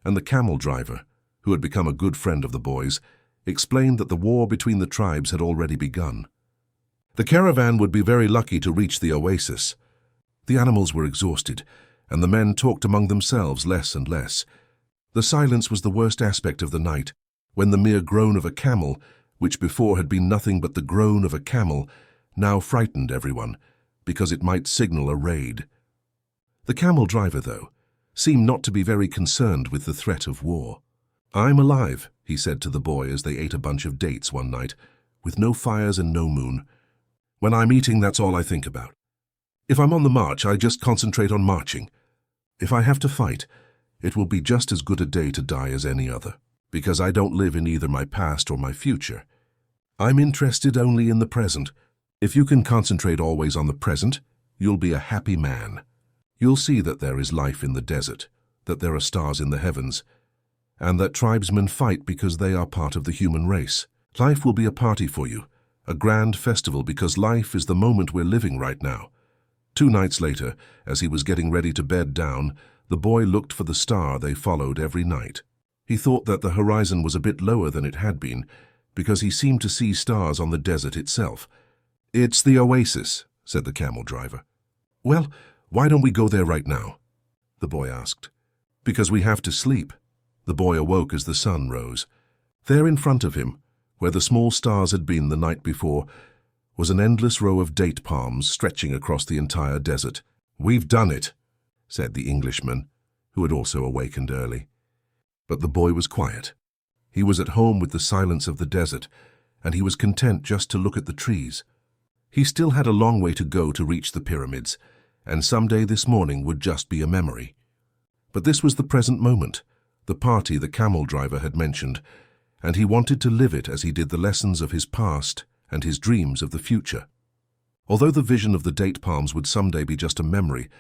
and the camel driver, who had become a good friend of the boys, explained that the war between the tribes had already begun. The caravan would be very lucky to reach the oasis. The animals were exhausted, and the men talked among themselves less and less. The silence was the worst aspect of the night, when the mere groan of a camel, which before had been nothing but the groan of a camel, now frightened everyone, because it might signal a raid. The camel driver, though, seemed not to be very concerned with the threat of war. I'm alive, he said to the boy as they ate a bunch of dates one night, with no fires and no moon. When I'm eating, that's all I think about. If I'm on the march, I just concentrate on marching. If I have to fight, it will be just as good a day to die as any other, because I don't live in either my past or my future. I'm interested only in the present. If you can concentrate always on the present, you'll be a happy man. You'll see that there is life in the desert, that there are stars in the heavens, and that tribesmen fight because they are part of the human race. Life will be a party for you, a grand festival, because life is the moment we're living right now. 2 nights later, as he was getting ready to bed down, the boy looked for the star they followed every night. He thought that the horizon was a bit lower than it had been, because he seemed to see stars on the desert itself. It's the oasis, said the camel driver. Well, why don't we go there right now? The boy asked. Because we have to sleep. The boy awoke as the sun rose. There in front of him, where the small stars had been the night before, was an endless row of date palms stretching across the entire desert. We've done it, said the Englishman, who had also awakened early. But the boy was quiet. He was at home with the silence of the desert, and he was content just to look at the trees. He still had a long way to go to reach the pyramids, and someday this morning would just be a memory. But this was the present moment, the party the camel driver had mentioned, and he wanted to live it as he did the lessons of his past and his dreams of the future. Although the vision of the date palms would someday be just a memory,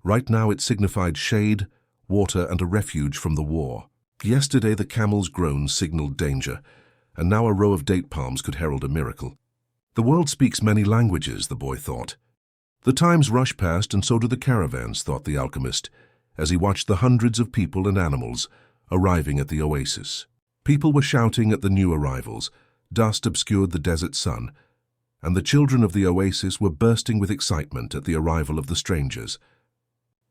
right now it signified shade, water, and a refuge from the war. Yesterday the camel's groans signaled danger, and now a row of date palms could herald a miracle. The world speaks many languages, the boy thought. The times rush past, and so do the caravans, thought the alchemist, as he watched the hundreds of people and animals arriving at the oasis. People were shouting at the new arrivals, dust obscured the desert sun, and the children of the oasis were bursting with excitement at the arrival of the strangers.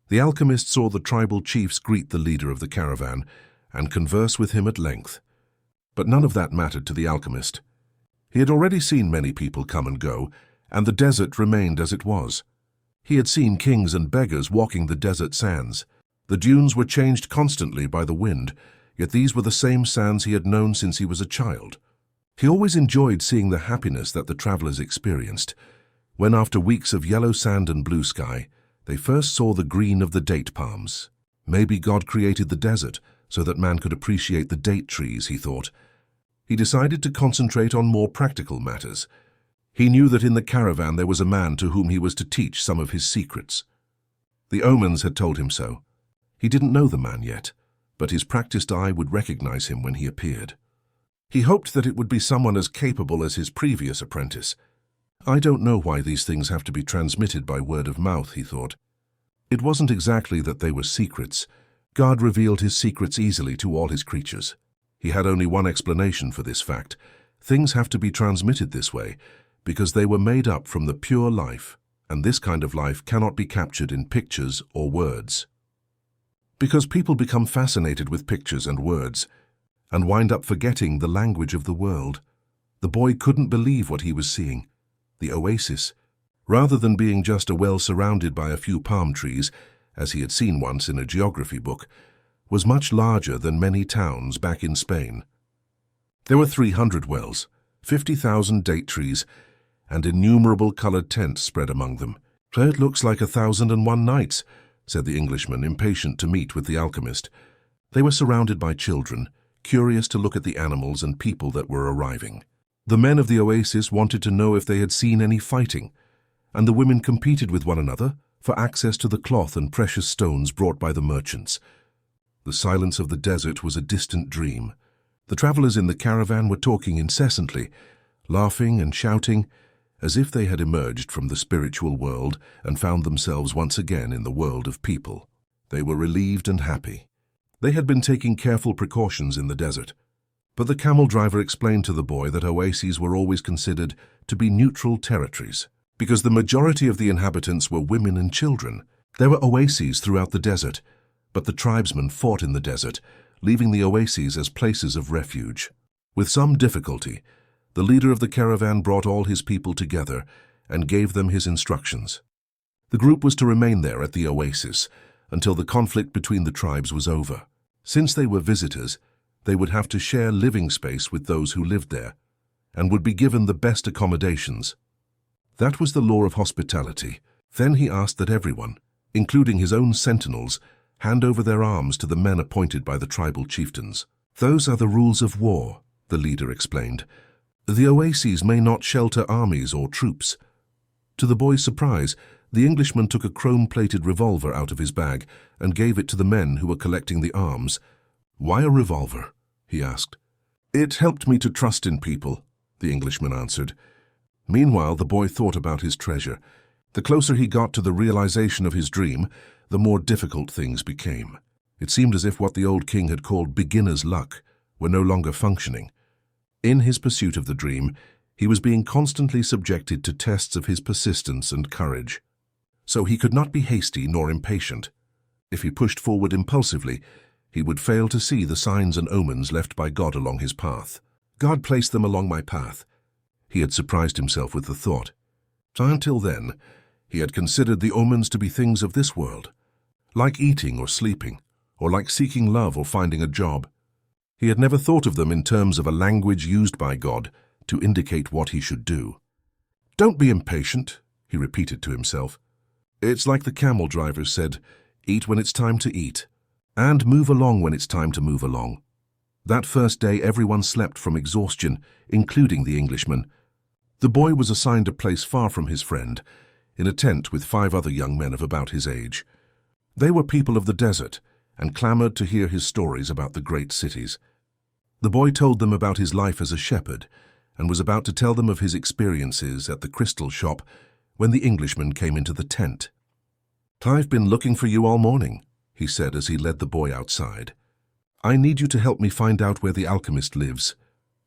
The alchemist saw the tribal chiefs greet the leader of the caravan and converse with him at length. But none of that mattered to the alchemist. He had already seen many people come and go, and the desert remained as it was. He had seen kings and beggars walking the desert sands. The dunes were changed constantly by the wind, yet these were the same sands he had known since he was a child. He always enjoyed seeing the happiness that the travelers experienced, when after weeks of yellow sand and blue sky, they first saw the green of the date palms. Maybe God created the desert so that man could appreciate the date trees, he thought. He decided to concentrate on more practical matters. He knew that in the caravan there was a man to whom he was to teach some of his secrets. The omens had told him so. He didn't know the man yet, but his practiced eye would recognize him when he appeared. He hoped that it would be someone as capable as his previous apprentice. I don't know why these things have to be transmitted by word of mouth, he thought. It wasn't exactly that they were secrets. God revealed his secrets easily to all his creatures. He had only one explanation for this fact. Things have to be transmitted this way because they were made up from the pure life, and this kind of life cannot be captured in pictures or words. Because people become fascinated with pictures and words and wind up forgetting the language of the world. The boy couldn't believe what he was seeing. The oasis, rather than being just a well surrounded by a few palm trees, as he had seen once in a geography book, was much larger than many towns back in Spain. There were 300 wells, 50,000 date trees, and innumerable colored tents spread among them. "It looks like 1,001 nights," said the Englishman, impatient to meet with the alchemist. They were surrounded by children, curious to look at the animals and people that were arriving. The men of the oasis wanted to know if they had seen any fighting, and the women competed with one another for access to the cloth and precious stones brought by the merchants. The silence of the desert was a distant dream. The travelers in the caravan were talking incessantly, laughing and shouting, as if they had emerged from the spiritual world and found themselves once again in the world of people. They were relieved and happy. They had been taking careful precautions in the desert, but the camel driver explained to the boy that oases were always considered to be neutral territories, because the majority of the inhabitants were women and children. There were oases throughout the desert, but the tribesmen fought in the desert, leaving the oases as places of refuge. With some difficulty, the leader of the caravan brought all his people together and gave them his instructions. The group was to remain there at the oasis until the conflict between the tribes was over. Since they were visitors, they would have to share living space with those who lived there and would be given the best accommodations. That was the law of hospitality. Then he asked that everyone, including his own sentinels, hand over their arms to the men appointed by the tribal chieftains. "Those are the rules of war," the leader explained. "The oases may not shelter armies or troops." To the boy's surprise, the Englishman took a chrome-plated revolver out of his bag and gave it to the men who were collecting the arms. "Why a revolver?" he asked. "It helped me to trust in people," the Englishman answered. Meanwhile, the boy thought about his treasure. The closer he got to the realization of his dream, the more difficult things became. It seemed as if what the old king had called beginner's luck were no longer functioning. In his pursuit of the dream, he was being constantly subjected to tests of his persistence and courage. So he could not be hasty nor impatient. If he pushed forward impulsively, he would fail to see the signs and omens left by God along his path. God placed them along my path. He had surprised himself with the thought. Until then, he had considered the omens to be things of this world, like eating or sleeping, or like seeking love or finding a job. He had never thought of them in terms of a language used by God to indicate what he should do. "Don't be impatient," he repeated to himself. "It's like the camel driver said, eat when it's time to eat, and move along when it's time to move along." That first day everyone slept from exhaustion, including the Englishman. The boy was assigned a place far from his friend, in a tent with 5 other young men of about his age. They were people of the desert and clamored to hear his stories about the great cities. The boy told them about his life as a shepherd and was about to tell them of his experiences at the crystal shop when the Englishman came into the tent. "I've been looking for you all morning," he said as he led the boy outside. "I need you to help me find out where the alchemist lives."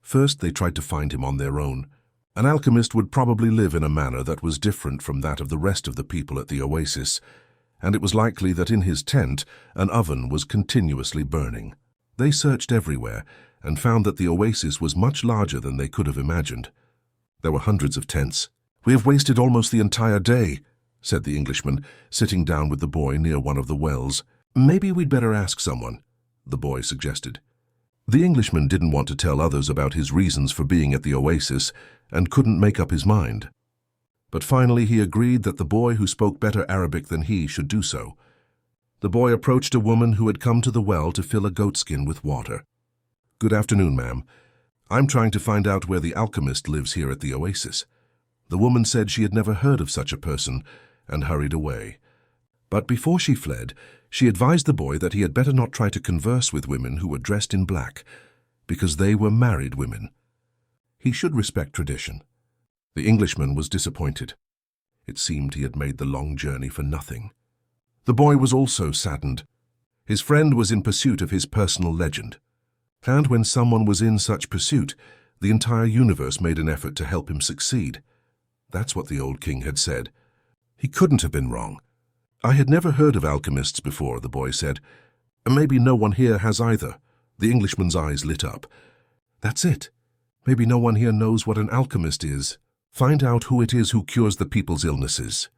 First, they tried to find him on their own. An alchemist would probably live in a manner that was different from that of the rest of the people at the oasis, and it was likely that in his tent an oven was continuously burning. They searched everywhere and found that the oasis was much larger than they could have imagined. There were hundreds of tents. "We have wasted almost the entire day," said the Englishman, sitting down with the boy near one of the wells. "Maybe we'd better ask someone," the boy suggested. The Englishman didn't want to tell others about his reasons for being at the oasis and couldn't make up his mind. But finally he agreed that the boy who spoke better Arabic than he should do so. The boy approached a woman who had come to the well to fill a goatskin with water. "Good afternoon, ma'am. I'm trying to find out where the alchemist lives here at the oasis." The woman said she had never heard of such a person and hurried away. But before she fled, she advised the boy that he had better not try to converse with women who were dressed in black, because they were married women. He should respect tradition. The Englishman was disappointed. It seemed he had made the long journey for nothing. The boy was also saddened. His friend was in pursuit of his personal legend. And when someone was in such pursuit, the entire universe made an effort to help him succeed. That's what the old king had said. He couldn't have been wrong. "I had never heard of alchemists before," the boy said. "Maybe no one here has either." The Englishman's eyes lit up. "That's it. Maybe no one here knows what an alchemist is. Find out who it is who cures the people's illnesses."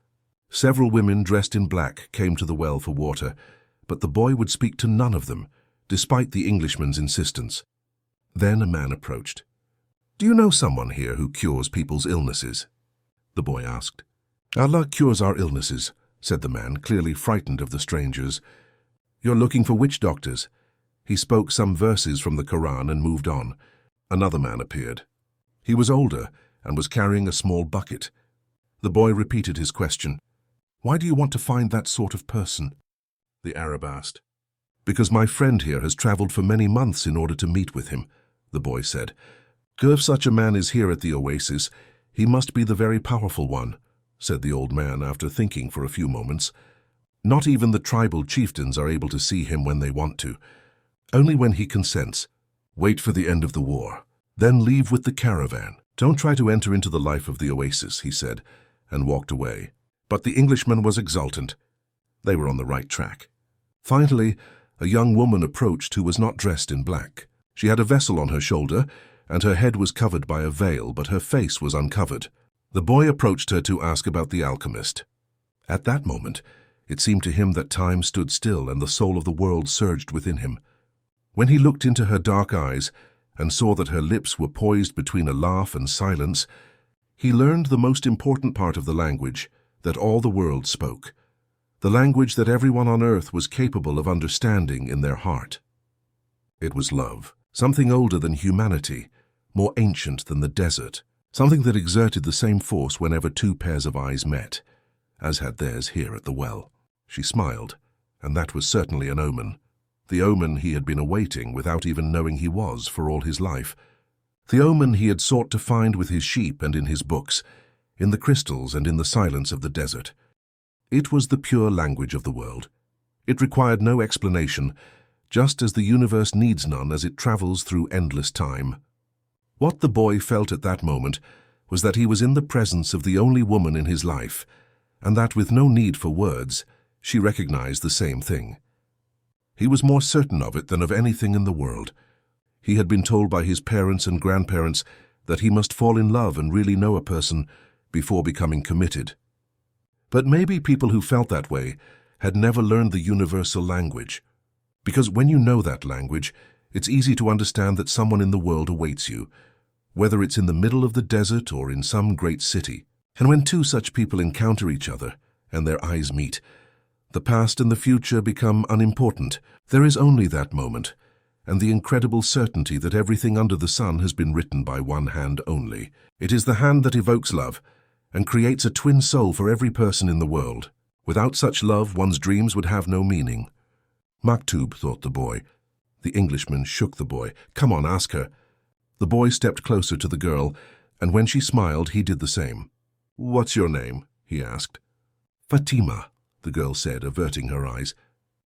Several women dressed in black came to the well for water, but the boy would speak to none of them, despite the Englishman's insistence. Then a man approached. "Do you know someone here who cures people's illnesses?" the boy asked. "Allah cures our illnesses," said the man, clearly frightened of the strangers. "You're looking for witch doctors." He spoke some verses from the Quran and moved on. Another man appeared. He was older and was carrying a small bucket. The boy repeated his question. "Why do you want to find that sort of person?" the Arab asked. "Because my friend here has traveled for many months in order to meet with him," the boy said. "If such a man is here at the oasis, he must be the very powerful one," said the old man after thinking for a few moments. "Not even the tribal chieftains are able to see him when they want to. Only when he consents. Wait for the end of the war. Then leave with the caravan. Don't try to enter into the life of the oasis," he said, and walked away. But the Englishman was exultant. They were on the right track. Finally, a young woman approached who was not dressed in black. She had a vessel on her shoulder, and her head was covered by a veil, but her face was uncovered. The boy approached her to ask about the alchemist. At that moment, it seemed to him that time stood still and the soul of the world surged within him. When he looked into her dark eyes and saw that her lips were poised between a laugh and silence, he learned the most important part of the language that all the world spoke, the language that everyone on earth was capable of understanding in their heart. It was love, something older than humanity, more ancient than the desert, something that exerted the same force whenever 2 pairs of eyes met, as had theirs here at the well. She smiled, and that was certainly an omen. The omen he had been awaiting without even knowing he was for all his life. The omen he had sought to find with his sheep and in his books, in the crystals and in the silence of the desert. It was the pure language of the world. It required no explanation, just as the universe needs none as it travels through endless time. What the boy felt at that moment was that he was in the presence of the only woman in his life, and that with no need for words, she recognized the same thing. He was more certain of it than of anything in the world. He had been told by his parents and grandparents that he must fall in love and really know a person before becoming committed. But maybe people who felt that way had never learned the universal language, because when you know that language, it's easy to understand that someone in the world awaits you, whether it's in the middle of the desert or in some great city. And when 2 such people encounter each other and their eyes meet, the past and the future become unimportant. There is only that moment, and the incredible certainty that everything under the sun has been written by one hand only. It is the hand that evokes love and creates a twin soul for every person in the world. Without such love, one's dreams would have no meaning. Maktub, thought the boy. The Englishman shook the boy. Come on, ask her. The boy stepped closer to the girl, and when she smiled, he did the same. What's your name? He asked. Fatima, the girl said, averting her eyes.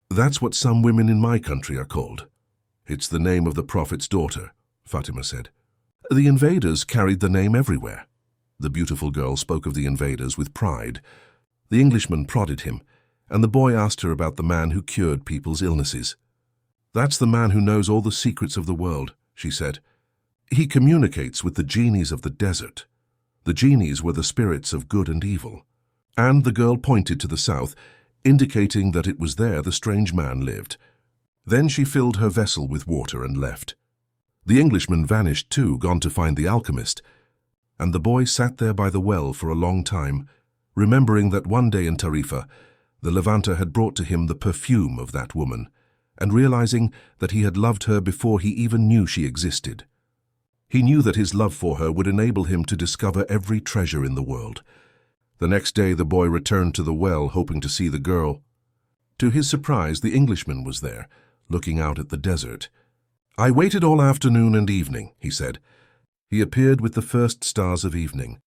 That's what some women in my country are called. It's the name of the Prophet's daughter, Fatima said. The invaders carried the name everywhere. The beautiful girl spoke of the invaders with pride. The Englishman prodded him, and the boy asked her about the man who cured people's illnesses. That's the man who knows all the secrets of the world, she said. He communicates with the genies of the desert. The genies were the spirits of good and evil. And the girl pointed to the south, indicating that it was there the strange man lived. Then she filled her vessel with water and left. The Englishman vanished too, gone to find the alchemist, and the boy sat there by the well for a long time, remembering that one day in Tarifa, the Levanter had brought to him the perfume of that woman, and realizing that he had loved her before he even knew she existed. He knew that his love for her would enable him to discover every treasure in the world. The next day the boy returned to the well, hoping to see the girl. To his surprise, the Englishman was there, looking out at the desert. I waited all afternoon and evening, he said. He appeared with the first stars of evening.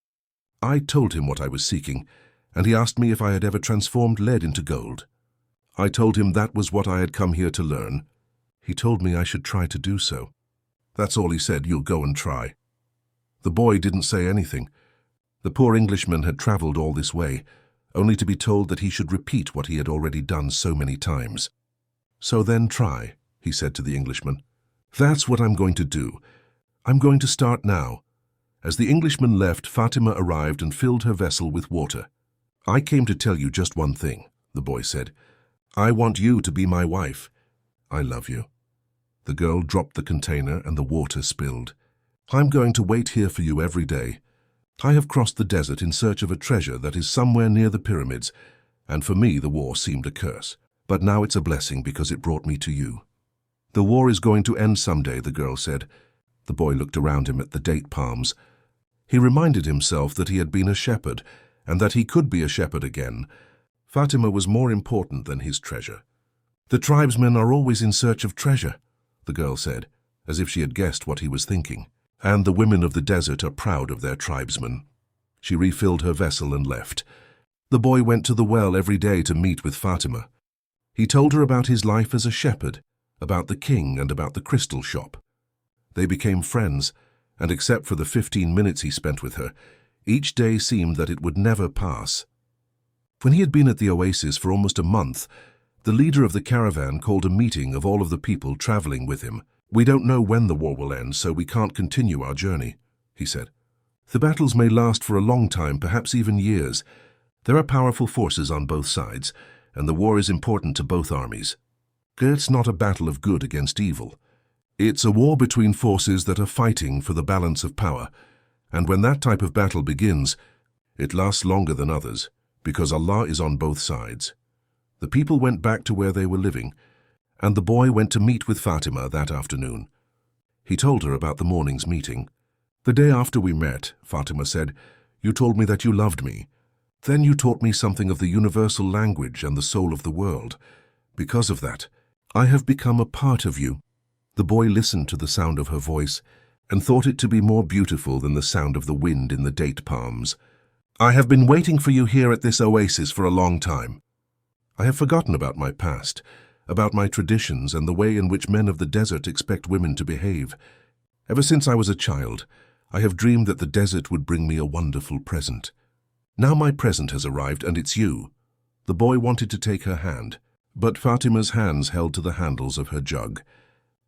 I told him what I was seeking, and he asked me if I had ever transformed lead into gold. I told him that was what I had come here to learn. He told me I should try to do so. That's all he said. You'll go and try. The boy didn't say anything. The poor Englishman had traveled all this way, only to be told that he should repeat what he had already done so many times. So then try, he said to the Englishman. That's what I'm going to do. I'm going to start now. As the Englishman left, Fatima arrived and filled her vessel with water. I came to tell you just one thing, the boy said. I want you to be my wife. I love you. The girl dropped the container and the water spilled. I'm going to wait here for you every day. I have crossed the desert in search of a treasure that is somewhere near the pyramids, and for me the war seemed a curse. But now it's a blessing because it brought me to you. The war is going to end someday, the girl said. The boy looked around him at the date palms. He reminded himself that he had been a shepherd, and that he could be a shepherd again. Fatima was more important than his treasure. The tribesmen are always in search of treasure, the girl said, as if she had guessed what he was thinking. And the women of the desert are proud of their tribesmen. She refilled her vessel and left. The boy went to the well every day to meet with Fatima. He told her about his life as a shepherd, about the king and about the crystal shop. They became friends, and except for the 15 minutes he spent with her, each day seemed that it would never pass. When he had been at the oasis for almost a month, the leader of the caravan called a meeting of all of the people traveling with him. We don't know when the war will end, so we can't continue our journey, he said. The battles may last for a long time, perhaps even years. There are powerful forces on both sides, and the war is important to both armies. It's not a battle of good against evil. It's a war between forces that are fighting for the balance of power, and when that type of battle begins, it lasts longer than others, because Allah is on both sides. The people went back to where they were living, and the boy went to meet with Fatima that afternoon. He told her about the morning's meeting. The day after we met, Fatima said, you told me that you loved me. Then you taught me something of the universal language and the soul of the world. Because of that, I have become a part of you. The boy listened to the sound of her voice and thought it to be more beautiful than the sound of the wind in the date palms. I have been waiting for you here at this oasis for a long time. I have forgotten about my past, about my traditions and the way in which men of the desert expect women to behave. Ever since I was a child, I have dreamed that the desert would bring me a wonderful present. Now my present has arrived, and it's you. The boy wanted to take her hand, but Fatima's hands held to the handles of her jug.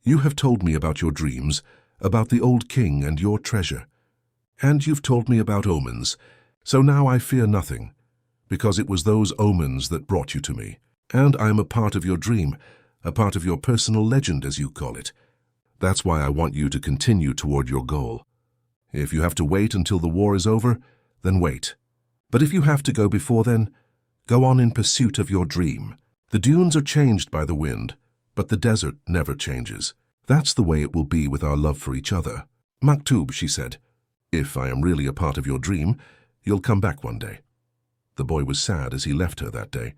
You have told me about your dreams, about the old king and your treasure. And you've told me about omens, so now I fear nothing, because it was those omens that brought you to me. And I am a part of your dream, a part of your personal legend, as you call it. That's why I want you to continue toward your goal. If you have to wait until the war is over, then wait. But if you have to go before then, go on in pursuit of your dream. The dunes are changed by the wind, but the desert never changes. That's the way it will be with our love for each other. Maktub, she said. If I am really a part of your dream, you'll come back one day. The boy was sad as he left her that day.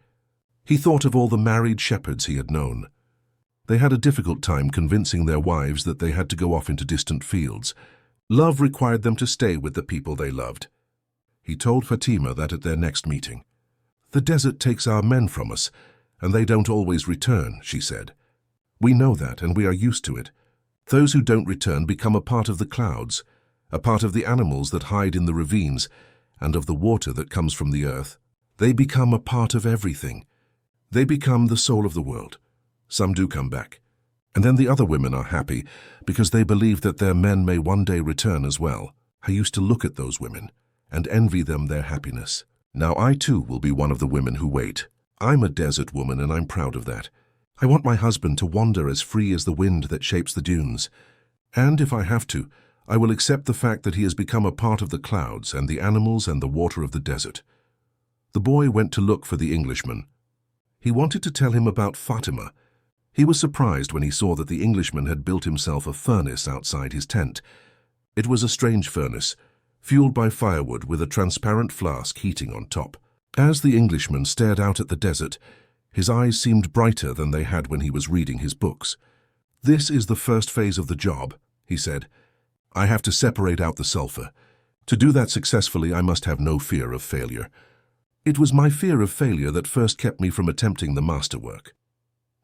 He thought of all the married shepherds he had known. They had a difficult time convincing their wives that they had to go off into distant fields. Love required them to stay with the people they loved. He told Fatima that at their next meeting. The desert takes our men from us, and they don't always return, she said. We know that, and we are used to it. Those who don't return become a part of the clouds, a part of the animals that hide in the ravines, and of the water that comes from the earth. They become a part of everything. They become the soul of the world. Some do come back. And then the other women are happy because they believe that their men may one day return as well. I used to look at those women and envy them their happiness. Now I too will be one of the women who wait. I'm a desert woman and I'm proud of that. I want my husband to wander as free as the wind that shapes the dunes. And if I have to, I will accept the fact that he has become a part of the clouds and the animals and the water of the desert. The boy went to look for the Englishman. He wanted to tell him about Fatima. He was surprised when he saw that the Englishman had built himself a furnace outside his tent. It was a strange furnace, fueled by firewood with a transparent flask heating on top. As the Englishman stared out at the desert, his eyes seemed brighter than they had when he was reading his books. This is the first phase of the job, he said. I have to separate out the sulfur. To do that successfully, I must have no fear of failure. It was my fear of failure that first kept me from attempting the masterwork.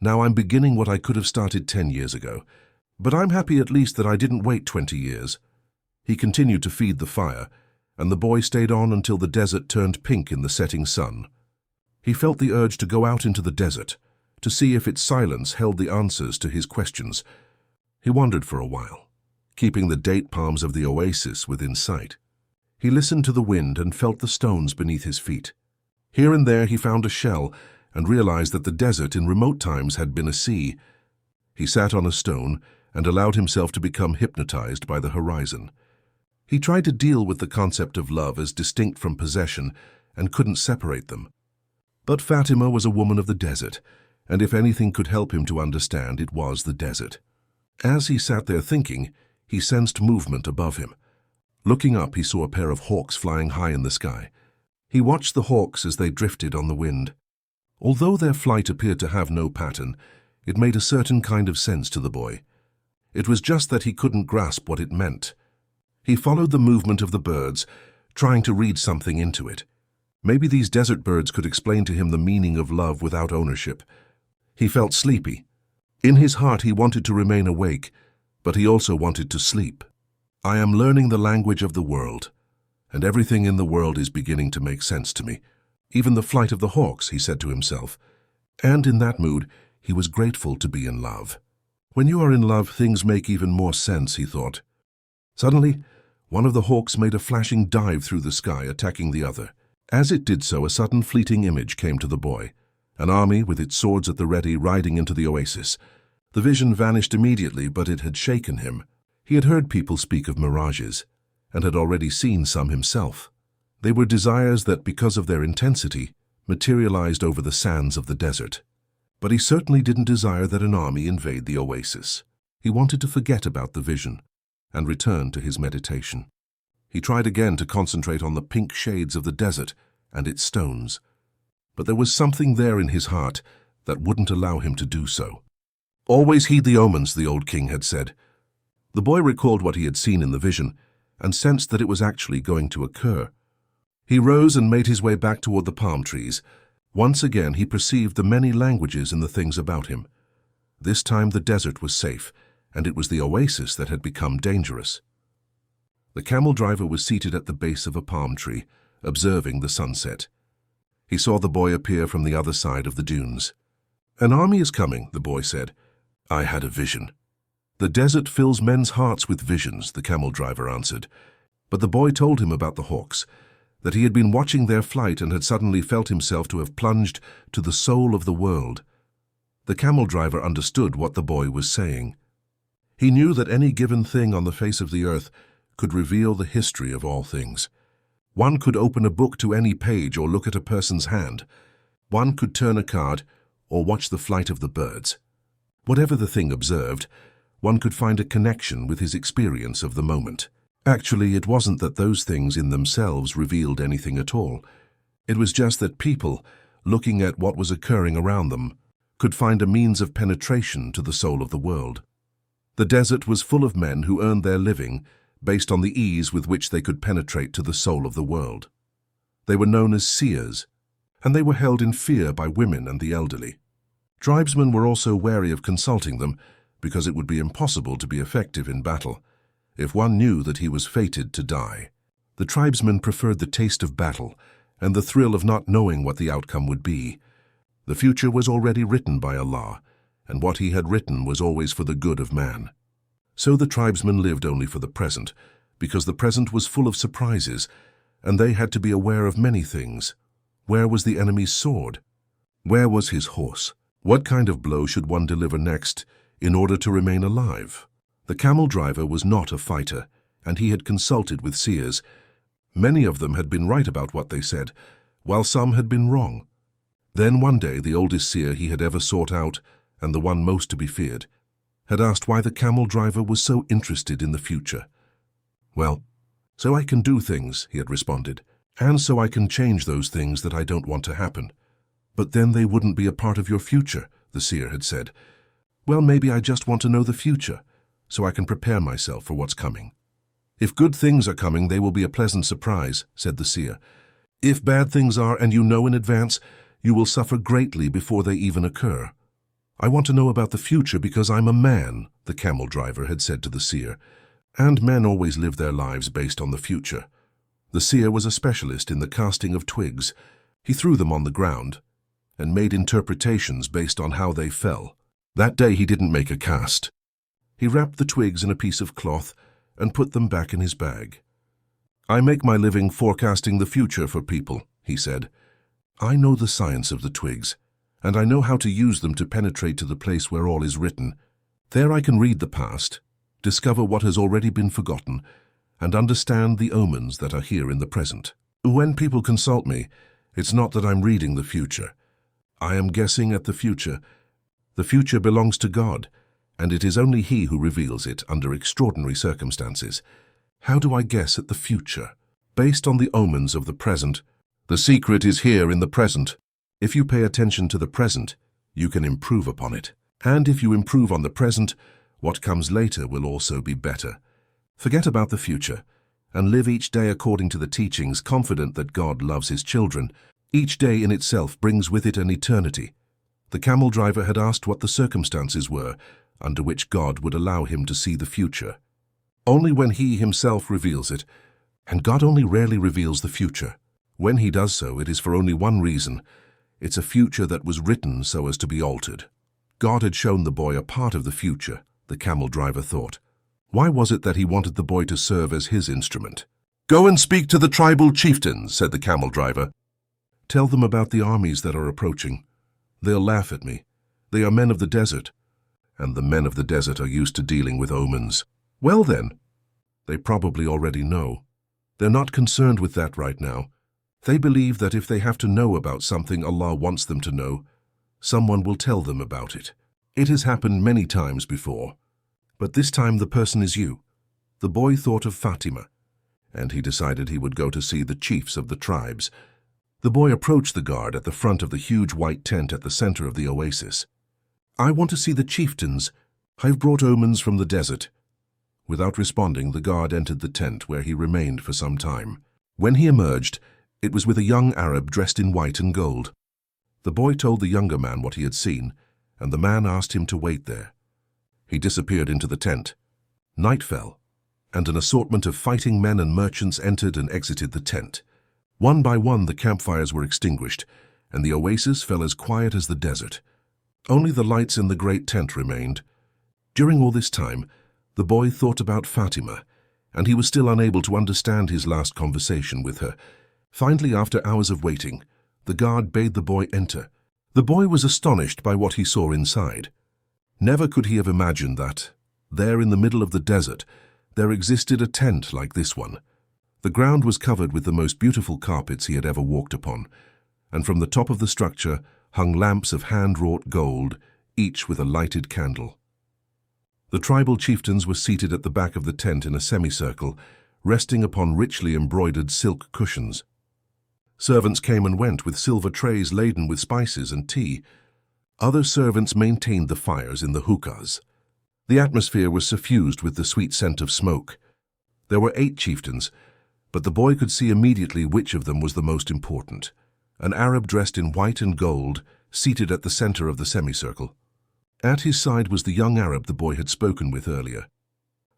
Now I'm beginning what I could have started 10 years ago, but I'm happy at least that I didn't wait 20 years. He continued to feed the fire, and the boy stayed on until the desert turned pink in the setting sun. He felt the urge to go out into the desert, to see if its silence held the answers to his questions. He wandered for a while, keeping the date palms of the oasis within sight. He listened to the wind and felt the stones beneath his feet. Here and there he found a shell and realized that the desert in remote times had been a sea. He sat on a stone and allowed himself to become hypnotized by the horizon. He tried to deal with the concept of love as distinct from possession and couldn't separate them. But Fatima was a woman of the desert, and if anything could help him to understand, it was the desert. As he sat there thinking, he sensed movement above him. Looking up, he saw a pair of hawks flying high in the sky. He watched the hawks as they drifted on the wind. Although their flight appeared to have no pattern, it made a certain kind of sense to the boy. It was just that he couldn't grasp what it meant. He followed the movement of the birds, trying to read something into it. Maybe these desert birds could explain to him the meaning of love without ownership. He felt sleepy. In his heart he wanted to remain awake, but he also wanted to sleep. I am learning the language of the world, and everything in the world is beginning to make sense to me. Even the flight of the hawks, he said to himself. And in that mood, he was grateful to be in love. When you are in love, things make even more sense, he thought. Suddenly, one of the hawks made a flashing dive through the sky, attacking the other. As it did so, a sudden fleeting image came to the boy. An army with its swords at the ready riding into the oasis. The vision vanished immediately, but it had shaken him. He had heard people speak of mirages, and had already seen some himself. They were desires that, because of their intensity, materialized over the sands of the desert. But he certainly didn't desire that an army invade the oasis. He wanted to forget about the vision and return to his meditation. He tried again to concentrate on the pink shades of the desert and its stones, but there was something there in his heart that wouldn't allow him to do so. Always heed the omens, the old king had said. The boy recalled what he had seen in the vision and sensed that it was actually going to occur. He rose and made his way back toward the palm trees. Once again he perceived the many languages in the things about him. This time the desert was safe, and it was the oasis that had become dangerous. The camel driver was seated at the base of a palm tree, observing the sunset. He saw the boy appear from the other side of the dunes. An army is coming, the boy said. I had a vision. The desert fills men's hearts with visions, the camel driver answered. But the boy told him about the hawks, that he had been watching their flight and had suddenly felt himself to have plunged to the soul of the world. The camel driver understood what the boy was saying. He knew that any given thing on the face of the earth could reveal the history of all things. One could open a book to any page or look at a person's hand. One could turn a card or watch the flight of the birds. Whatever the thing observed, one could find a connection with his experience of the moment. Actually, it wasn't that those things in themselves revealed anything at all. It was just that people, looking at what was occurring around them, could find a means of penetration to the soul of the world. The desert was full of men who earned their living based on the ease with which they could penetrate to the soul of the world. They were known as seers, and they were held in fear by women and the elderly. Tribesmen were also wary of consulting them because it would be impossible to be effective in battle if one knew that he was fated to die. The tribesmen preferred the taste of battle and the thrill of not knowing what the outcome would be. The future was already written by Allah, and what he had written was always for the good of man. So the tribesmen lived only for the present, because the present was full of surprises, and they had to be aware of many things. Where was the enemy's sword? Where was his horse? What kind of blow should one deliver next in order to remain alive? The camel driver was not a fighter, and he had consulted with seers. Many of them had been right about what they said, while some had been wrong. Then one day the oldest seer he had ever sought out, and the one most to be feared, had asked why the camel driver was so interested in the future. "Well, so I can do things," he had responded, "and so I can change those things that I don't want to happen." "But then they wouldn't be a part of your future," the seer had said. "Well, maybe I just want to know the future, so I can prepare myself for what's coming." "If good things are coming, they will be a pleasant surprise," said the seer. "If bad things are, and you know in advance, you will suffer greatly before they even occur." "I want to know about the future because I'm a man," the camel driver had said to the seer, "and men always live their lives based on the future." The seer was a specialist in the casting of twigs. He threw them on the ground and made interpretations based on how they fell. That day he didn't make a cast. He wrapped the twigs in a piece of cloth and put them back in his bag. "I make my living forecasting the future for people," he said. "I know the science of the twigs, and I know how to use them to penetrate to the place where all is written. There I can read the past, discover what has already been forgotten, and understand the omens that are here in the present. When people consult me, it's not that I'm reading the future. I am guessing at the future. The future belongs to God, and it is only He who reveals it under extraordinary circumstances. How do I guess at the future? Based on the omens of the present. The secret is here in the present. If you pay attention to the present, you can improve upon it. And if you improve on the present, what comes later will also be better. Forget about the future, and live each day according to the teachings, confident that God loves His children. Each day in itself brings with it an eternity." The camel driver had asked what the circumstances were under which God would allow him to see the future. Only when He Himself reveals it, and God only rarely reveals the future. When He does so, it is for only one reason. It's a future that was written so as to be altered. God had shown the boy a part of the future, the camel driver thought. Why was it that He wanted the boy to serve as His instrument? "Go and speak to the tribal chieftains," said the camel driver. "Tell them about the armies that are approaching. They'll laugh at me. They are men of the desert, and the men of the desert are used to dealing with omens." "Well then, they probably already know. They're not concerned with that right now. They believe that if they have to know about something Allah wants them to know, someone will tell them about it. It has happened many times before, but this time the person is you." The boy thought of Fatima, and he decided he would go to see the chiefs of the tribes. The boy approached the guard at the front of the huge white tent at the center of the oasis. "I want to see the chieftains. I've brought omens from the desert." Without responding, the guard entered the tent, where he remained for some time. When he emerged, it was with a young Arab dressed in white and gold. The boy told the younger man what he had seen, and the man asked him to wait there. He disappeared into the tent. Night fell, and an assortment of fighting men and merchants entered and exited the tent. One by one, the campfires were extinguished, and the oasis fell as quiet as the desert. Only the lights in the great tent remained. During all this time, the boy thought about Fatima, and he was still unable to understand his last conversation with her. Finally, after hours of waiting, the guard bade the boy enter. The boy was astonished by what he saw inside. Never could he have imagined that, there in the middle of the desert, there existed a tent like this one. The ground was covered with the most beautiful carpets he had ever walked upon, and from the top of the structure hung lamps of hand-wrought gold, each with a lighted candle. The tribal chieftains were seated at the back of the tent in a semicircle, resting upon richly embroidered silk cushions. Servants came and went with silver trays laden with spices and tea. Other servants maintained the fires in the hookahs. The atmosphere was suffused with the sweet scent of smoke. There were 8 chieftains, but the boy could see immediately which of them was the most important. An Arab dressed in white and gold, seated at the center of the semicircle. At his side was the young Arab the boy had spoken with earlier.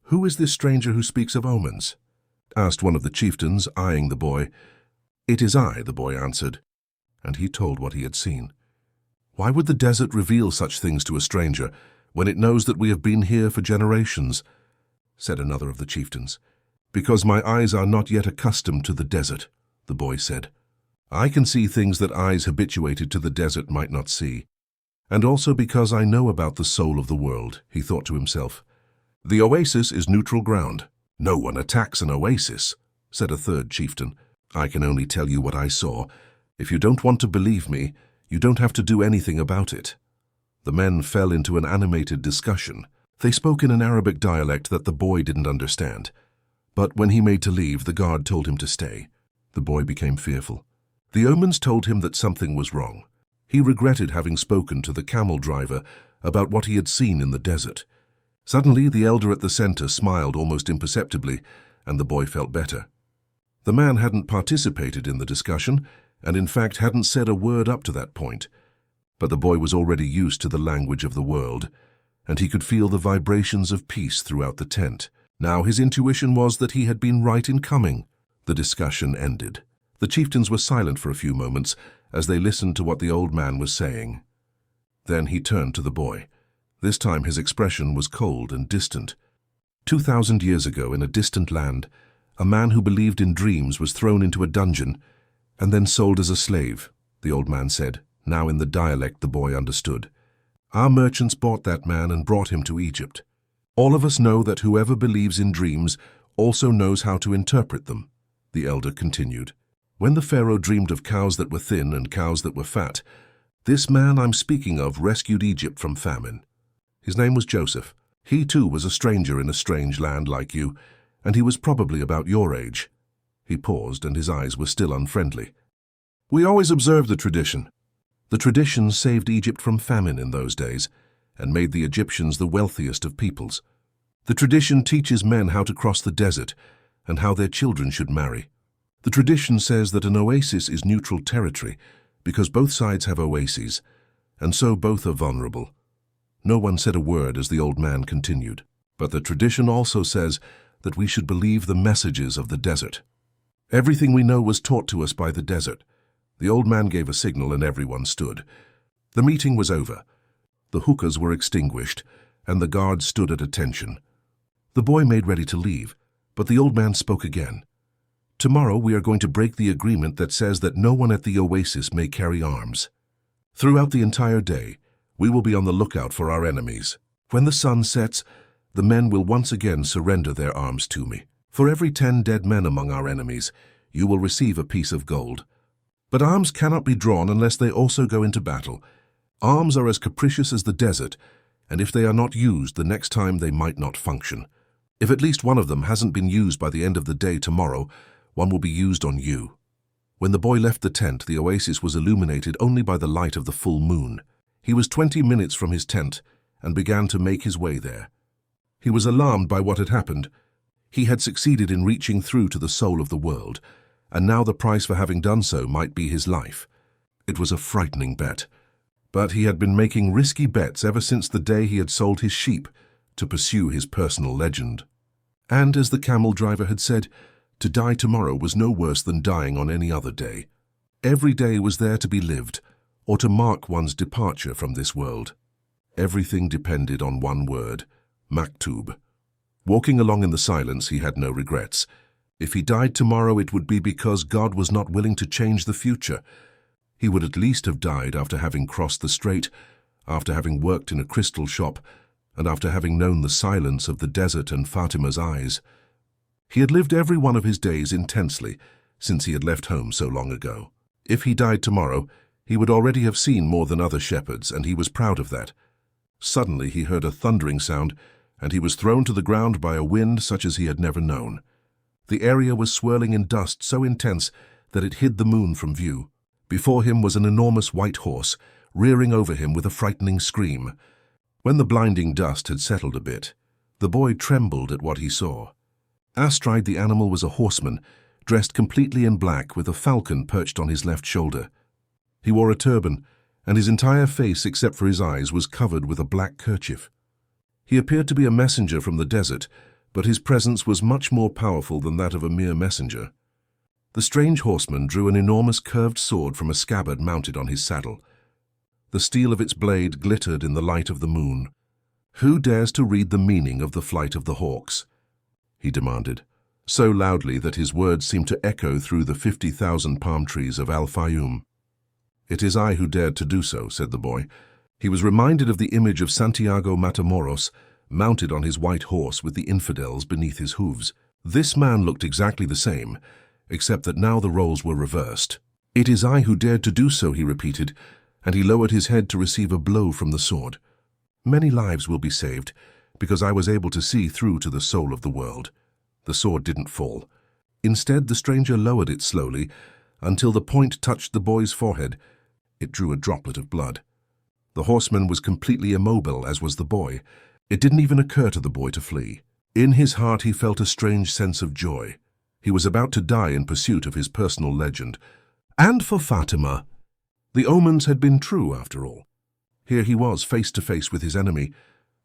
"Who is this stranger who speaks of omens?" asked one of the chieftains, eyeing the boy. "It is I," the boy answered, and he told what he had seen. "Why would the desert reveal such things to a stranger when it knows that we have been here for generations?" said another of the chieftains. "Because my eyes are not yet accustomed to the desert," the boy said. "I can see things that eyes habituated to the desert might not see. And also because I know about the soul of the world," he thought to himself. "The oasis is neutral ground. No one attacks an oasis," said a third chieftain. "I can only tell you what I saw. If you don't want to believe me, you don't have to do anything about it." The men fell into an animated discussion. They spoke in an Arabic dialect that the boy didn't understand. But when he made to leave, the guard told him to stay. The boy became fearful. The omens told him that something was wrong. He regretted having spoken to the camel driver about what he had seen in the desert. Suddenly, the elder at the center smiled almost imperceptibly, and the boy felt better. The man hadn't participated in the discussion, and in fact hadn't said a word up to that point. But the boy was already used to the language of the world, and he could feel the vibrations of peace throughout the tent. Now his intuition was that he had been right in coming. The discussion ended. The chieftains were silent for a few moments as they listened to what the old man was saying. Then he turned to the boy. This time his expression was cold and distant. 2,000 years ago, in a distant land, a man who believed in dreams was thrown into a dungeon and then sold as a slave, the old man said, now in the dialect the boy understood. Our merchants bought that man and brought him to Egypt. All of us know that whoever believes in dreams also knows how to interpret them, the elder continued. When the Pharaoh dreamed of cows that were thin and cows that were fat, this man I'm speaking of rescued Egypt from famine. His name was Joseph. He too was a stranger in a strange land like you, and he was probably about your age. He paused, and his eyes were still unfriendly. We always observed the tradition. The tradition saved Egypt from famine in those days, and made the Egyptians the wealthiest of peoples. The tradition teaches men how to cross the desert, and how their children should marry. The tradition says that an oasis is neutral territory, because both sides have oases, and so both are vulnerable. No one said a word as the old man continued. But the tradition also says that we should believe the messages of the desert. Everything we know was taught to us by the desert. The old man gave a signal and everyone stood. The meeting was over. The hookahs were extinguished, and the guards stood at attention. The boy made ready to leave, but the old man spoke again. Tomorrow we are going to break the agreement that says that no one at the oasis may carry arms. Throughout the entire day, we will be on the lookout for our enemies. When the sun sets, the men will once again surrender their arms to me. For every 10 dead men among our enemies, you will receive a piece of gold. But arms cannot be drawn unless they also go into battle. Arms are as capricious as the desert, and if they are not used, the next time they might not function. If at least one of them hasn't been used by the end of the day tomorrow, one will be used on you. When the boy left the tent, the oasis was illuminated only by the light of the full moon. He was 20 minutes from his tent and began to make his way there. He was alarmed by what had happened. He had succeeded in reaching through to the soul of the world, and now the price for having done so might be his life. It was a frightening bet, but he had been making risky bets ever since the day he had sold his sheep to pursue his personal legend. And as the camel driver had said, to die tomorrow was no worse than dying on any other day. Every day was there to be lived, or to mark one's departure from this world. Everything depended on one word, maktub. Walking along in the silence, he had no regrets. If he died tomorrow, it would be because God was not willing to change the future. He would at least have died after having crossed the strait, after having worked in a crystal shop, and after having known the silence of the desert and Fatima's eyes. He had lived every one of his days intensely since he had left home so long ago. If he died tomorrow, he would already have seen more than other shepherds, and he was proud of that. Suddenly he heard a thundering sound, and he was thrown to the ground by a wind such as he had never known. The area was swirling in dust so intense that it hid the moon from view. Before him was an enormous white horse, rearing over him with a frightening scream. When the blinding dust had settled a bit, the boy trembled at what he saw. Astride the animal was a horseman, dressed completely in black with a falcon perched on his left shoulder. He wore a turban, and his entire face except for his eyes was covered with a black kerchief. He appeared to be a messenger from the desert, but his presence was much more powerful than that of a mere messenger. The strange horseman drew an enormous curved sword from a scabbard mounted on his saddle. The steel of its blade glittered in the light of the moon. "Who dares to read the meaning of the flight of the hawks?" he demanded, so loudly that his words seemed to echo through the 50,000 palm trees of Al-Fayoum. "It is I who dared to do so," said the boy. He was reminded of the image of Santiago Matamoros, mounted on his white horse with the infidels beneath his hooves. This man looked exactly the same, except that now the roles were reversed. "It is I who dared to do so," he repeated, and he lowered his head to receive a blow from the sword. "Many lives will be saved, because I was able to see through to the soul of the world." The sword didn't fall. Instead, the stranger lowered it slowly until the point touched the boy's forehead. It drew a droplet of blood. The horseman was completely immobile, as was the boy. It didn't even occur to the boy to flee. In his heart he felt a strange sense of joy. He was about to die in pursuit of his personal legend. And for Fatima, the omens had been true after all. Here he was, face to face with his enemy,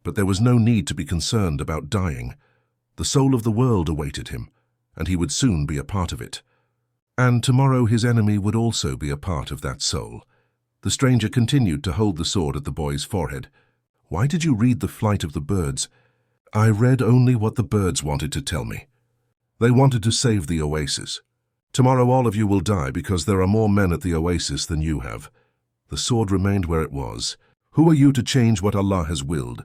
but there was no need to be concerned about dying. The soul of the world awaited him, and he would soon be a part of it. And tomorrow his enemy would also be a part of that soul. The stranger continued to hold the sword at the boy's forehead. "Why did you read the flight of the birds?" "I read only what the birds wanted to tell me. They wanted to save the oasis. Tomorrow all of you will die because there are more men at the oasis than you have." The sword remained where it was. "Who are you to change what Allah has willed?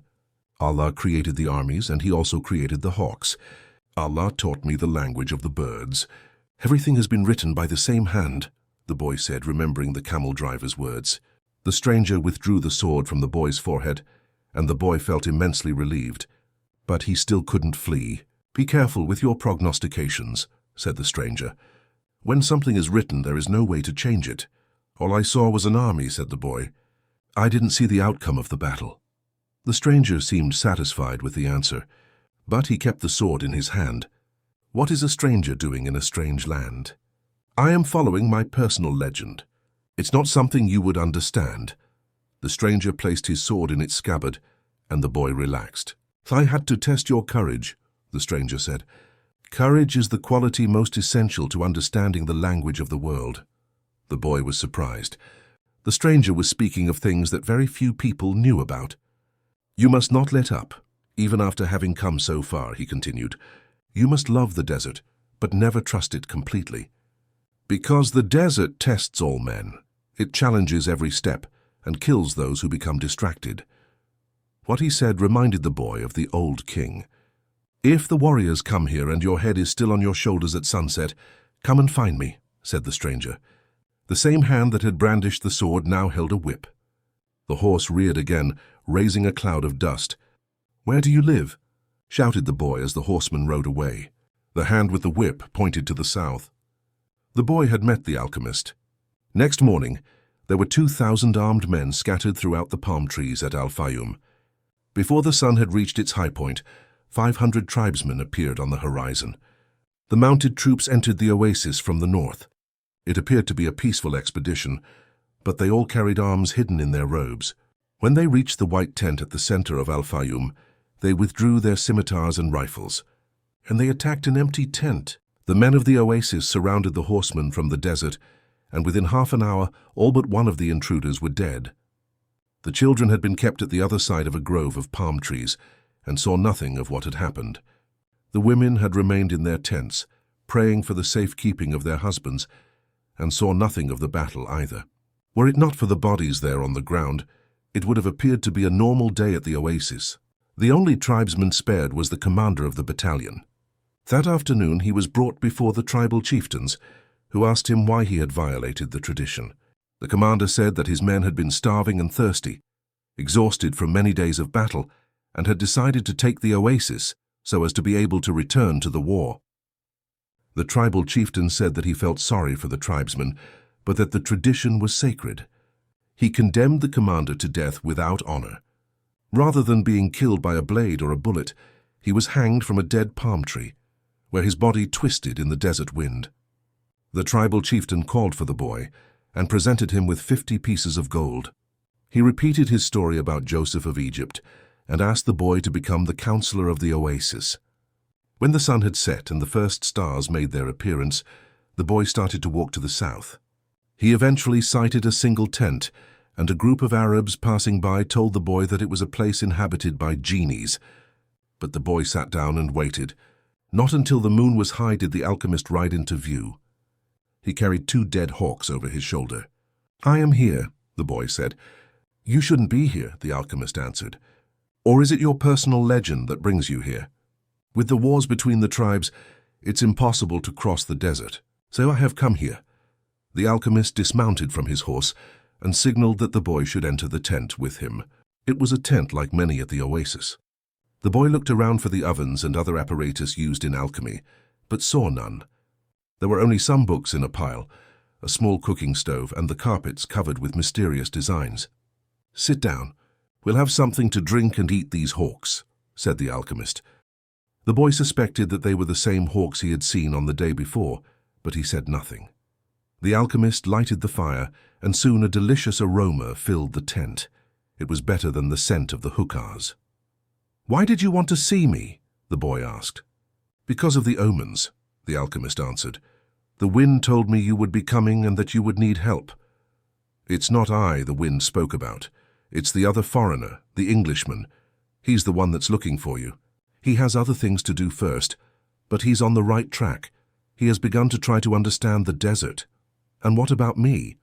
Allah created the armies, and He also created the hawks. Allah taught me the language of the birds. Everything has been written by the same hand," the boy said, remembering the camel driver's words. The stranger withdrew the sword from the boy's forehead, and the boy felt immensely relieved. But he still couldn't flee. "Be careful with your prognostications," said the stranger. "When something is written, there is no way to change it." "All I saw was an army," said the boy. "I didn't see the outcome of the battle." The stranger seemed satisfied with the answer, but he kept the sword in his hand. "What is a stranger doing in a strange land?" "I am following my personal legend. It's not something you would understand." The stranger placed his sword in its scabbard, and the boy relaxed. "I had to test your courage," the stranger said. "Courage is the quality most essential to understanding the language of the world." The boy was surprised. The stranger was speaking of things that very few people knew about. "You must not let up, even after having come so far," he continued. "You must love the desert, but never trust it completely. Because the desert tests all men. It challenges every step and kills those who become distracted." What he said reminded the boy of the old king. "If the warriors come here and your head is still on your shoulders at sunset, come and find me," said the stranger. The same hand that had brandished the sword now held a whip. The horse reared again, raising a cloud of dust. "Where do you live?" shouted the boy as the horseman rode away. The hand with the whip pointed to the south. The boy had met the alchemist. Next morning, there were 2,000 armed men scattered throughout the palm trees at Al-Fayoum. Before the sun had reached its high point, 500 tribesmen appeared on the horizon. The mounted troops entered the oasis from the north. It appeared to be a peaceful expedition, but they all carried arms hidden in their robes. When they reached the white tent at the center of Al-Fayoum, they withdrew their scimitars and rifles, and they attacked an empty tent. The men of the oasis surrounded the horsemen from the desert, and within half an hour, all but one of the intruders were dead. The children had been kept at the other side of a grove of palm trees, and saw nothing of what had happened. The women had remained in their tents, praying for the safekeeping of their husbands, and saw nothing of the battle either. Were it not for the bodies there on the ground, it would have appeared to be a normal day at the oasis. The only tribesman spared was the commander of the battalion. That afternoon he was brought before the tribal chieftains, who asked him why he had violated the tradition. The commander said that his men had been starving and thirsty, exhausted from many days of battle, and had decided to take the oasis so as to be able to return to the war. The tribal chieftain said that he felt sorry for the tribesmen, but that the tradition was sacred. He condemned the commander to death without honor. Rather than being killed by a blade or a bullet, he was hanged from a dead palm tree, where his body twisted in the desert wind. The tribal chieftain called for the boy and presented him with 50 pieces of gold. He repeated his story about Joseph of Egypt and asked the boy to become the counselor of the oasis. When the sun had set and the first stars made their appearance, the boy started to walk to the south. He eventually sighted a single tent, and a group of Arabs passing by told the boy that it was a place inhabited by genies. But the boy sat down and waited. Not until the moon was high did the alchemist ride into view. He carried 2 dead hawks over his shoulder. "I am here," the boy said. "You shouldn't be here," the alchemist answered. "Or is it your personal legend that brings you here? With the wars between the tribes, it's impossible to cross the desert, so I have come here." The alchemist dismounted from his horse and signaled that the boy should enter the tent with him. It was a tent like many at the oasis. The boy looked around for the ovens and other apparatus used in alchemy, but saw none. There were only some books in a pile, a small cooking stove, and the carpets covered with mysterious designs. "Sit down. We'll have something to drink and eat these hawks," said the alchemist. The boy suspected that they were the same hawks he had seen on the day before, but he said nothing. The alchemist lighted the fire, and soon a delicious aroma filled the tent. It was better than the scent of the hookahs. "Why did you want to see me?" the boy asked. "Because of the omens," the alchemist answered. "The wind told me you would be coming and that you would need help." "It's not I the wind spoke about. It's the other foreigner, the Englishman. He's the one that's looking for you. He has other things to do first, but he's on the right track. He has begun to try to understand the desert. And what about me?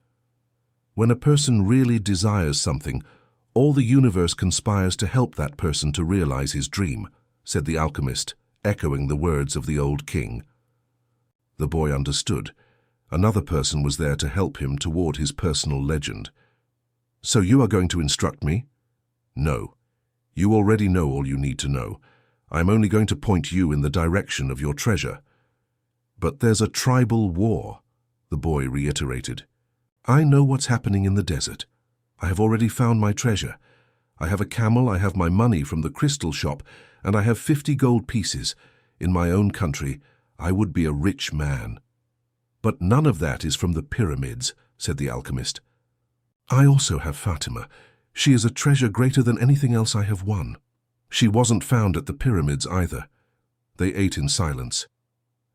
When a person really desires something, all the universe conspires to help that person to realize his dream," said the alchemist, echoing the words of the old king. The boy understood. Another person was there to help him toward his personal legend. "So you are going to instruct me?" "No. You already know all you need to know. I'm only going to point you in the direction of your treasure." "But there's a tribal war," the boy reiterated. "I know what's happening in the desert. I have already found my treasure. I have a camel, I have my money from the crystal shop, and I have 50 gold pieces. In my own country, I would be a rich man." "But none of that is from the pyramids," said the alchemist. "I also have Fatima. She is a treasure greater than anything else I have won. She wasn't found at the pyramids either." They ate in silence.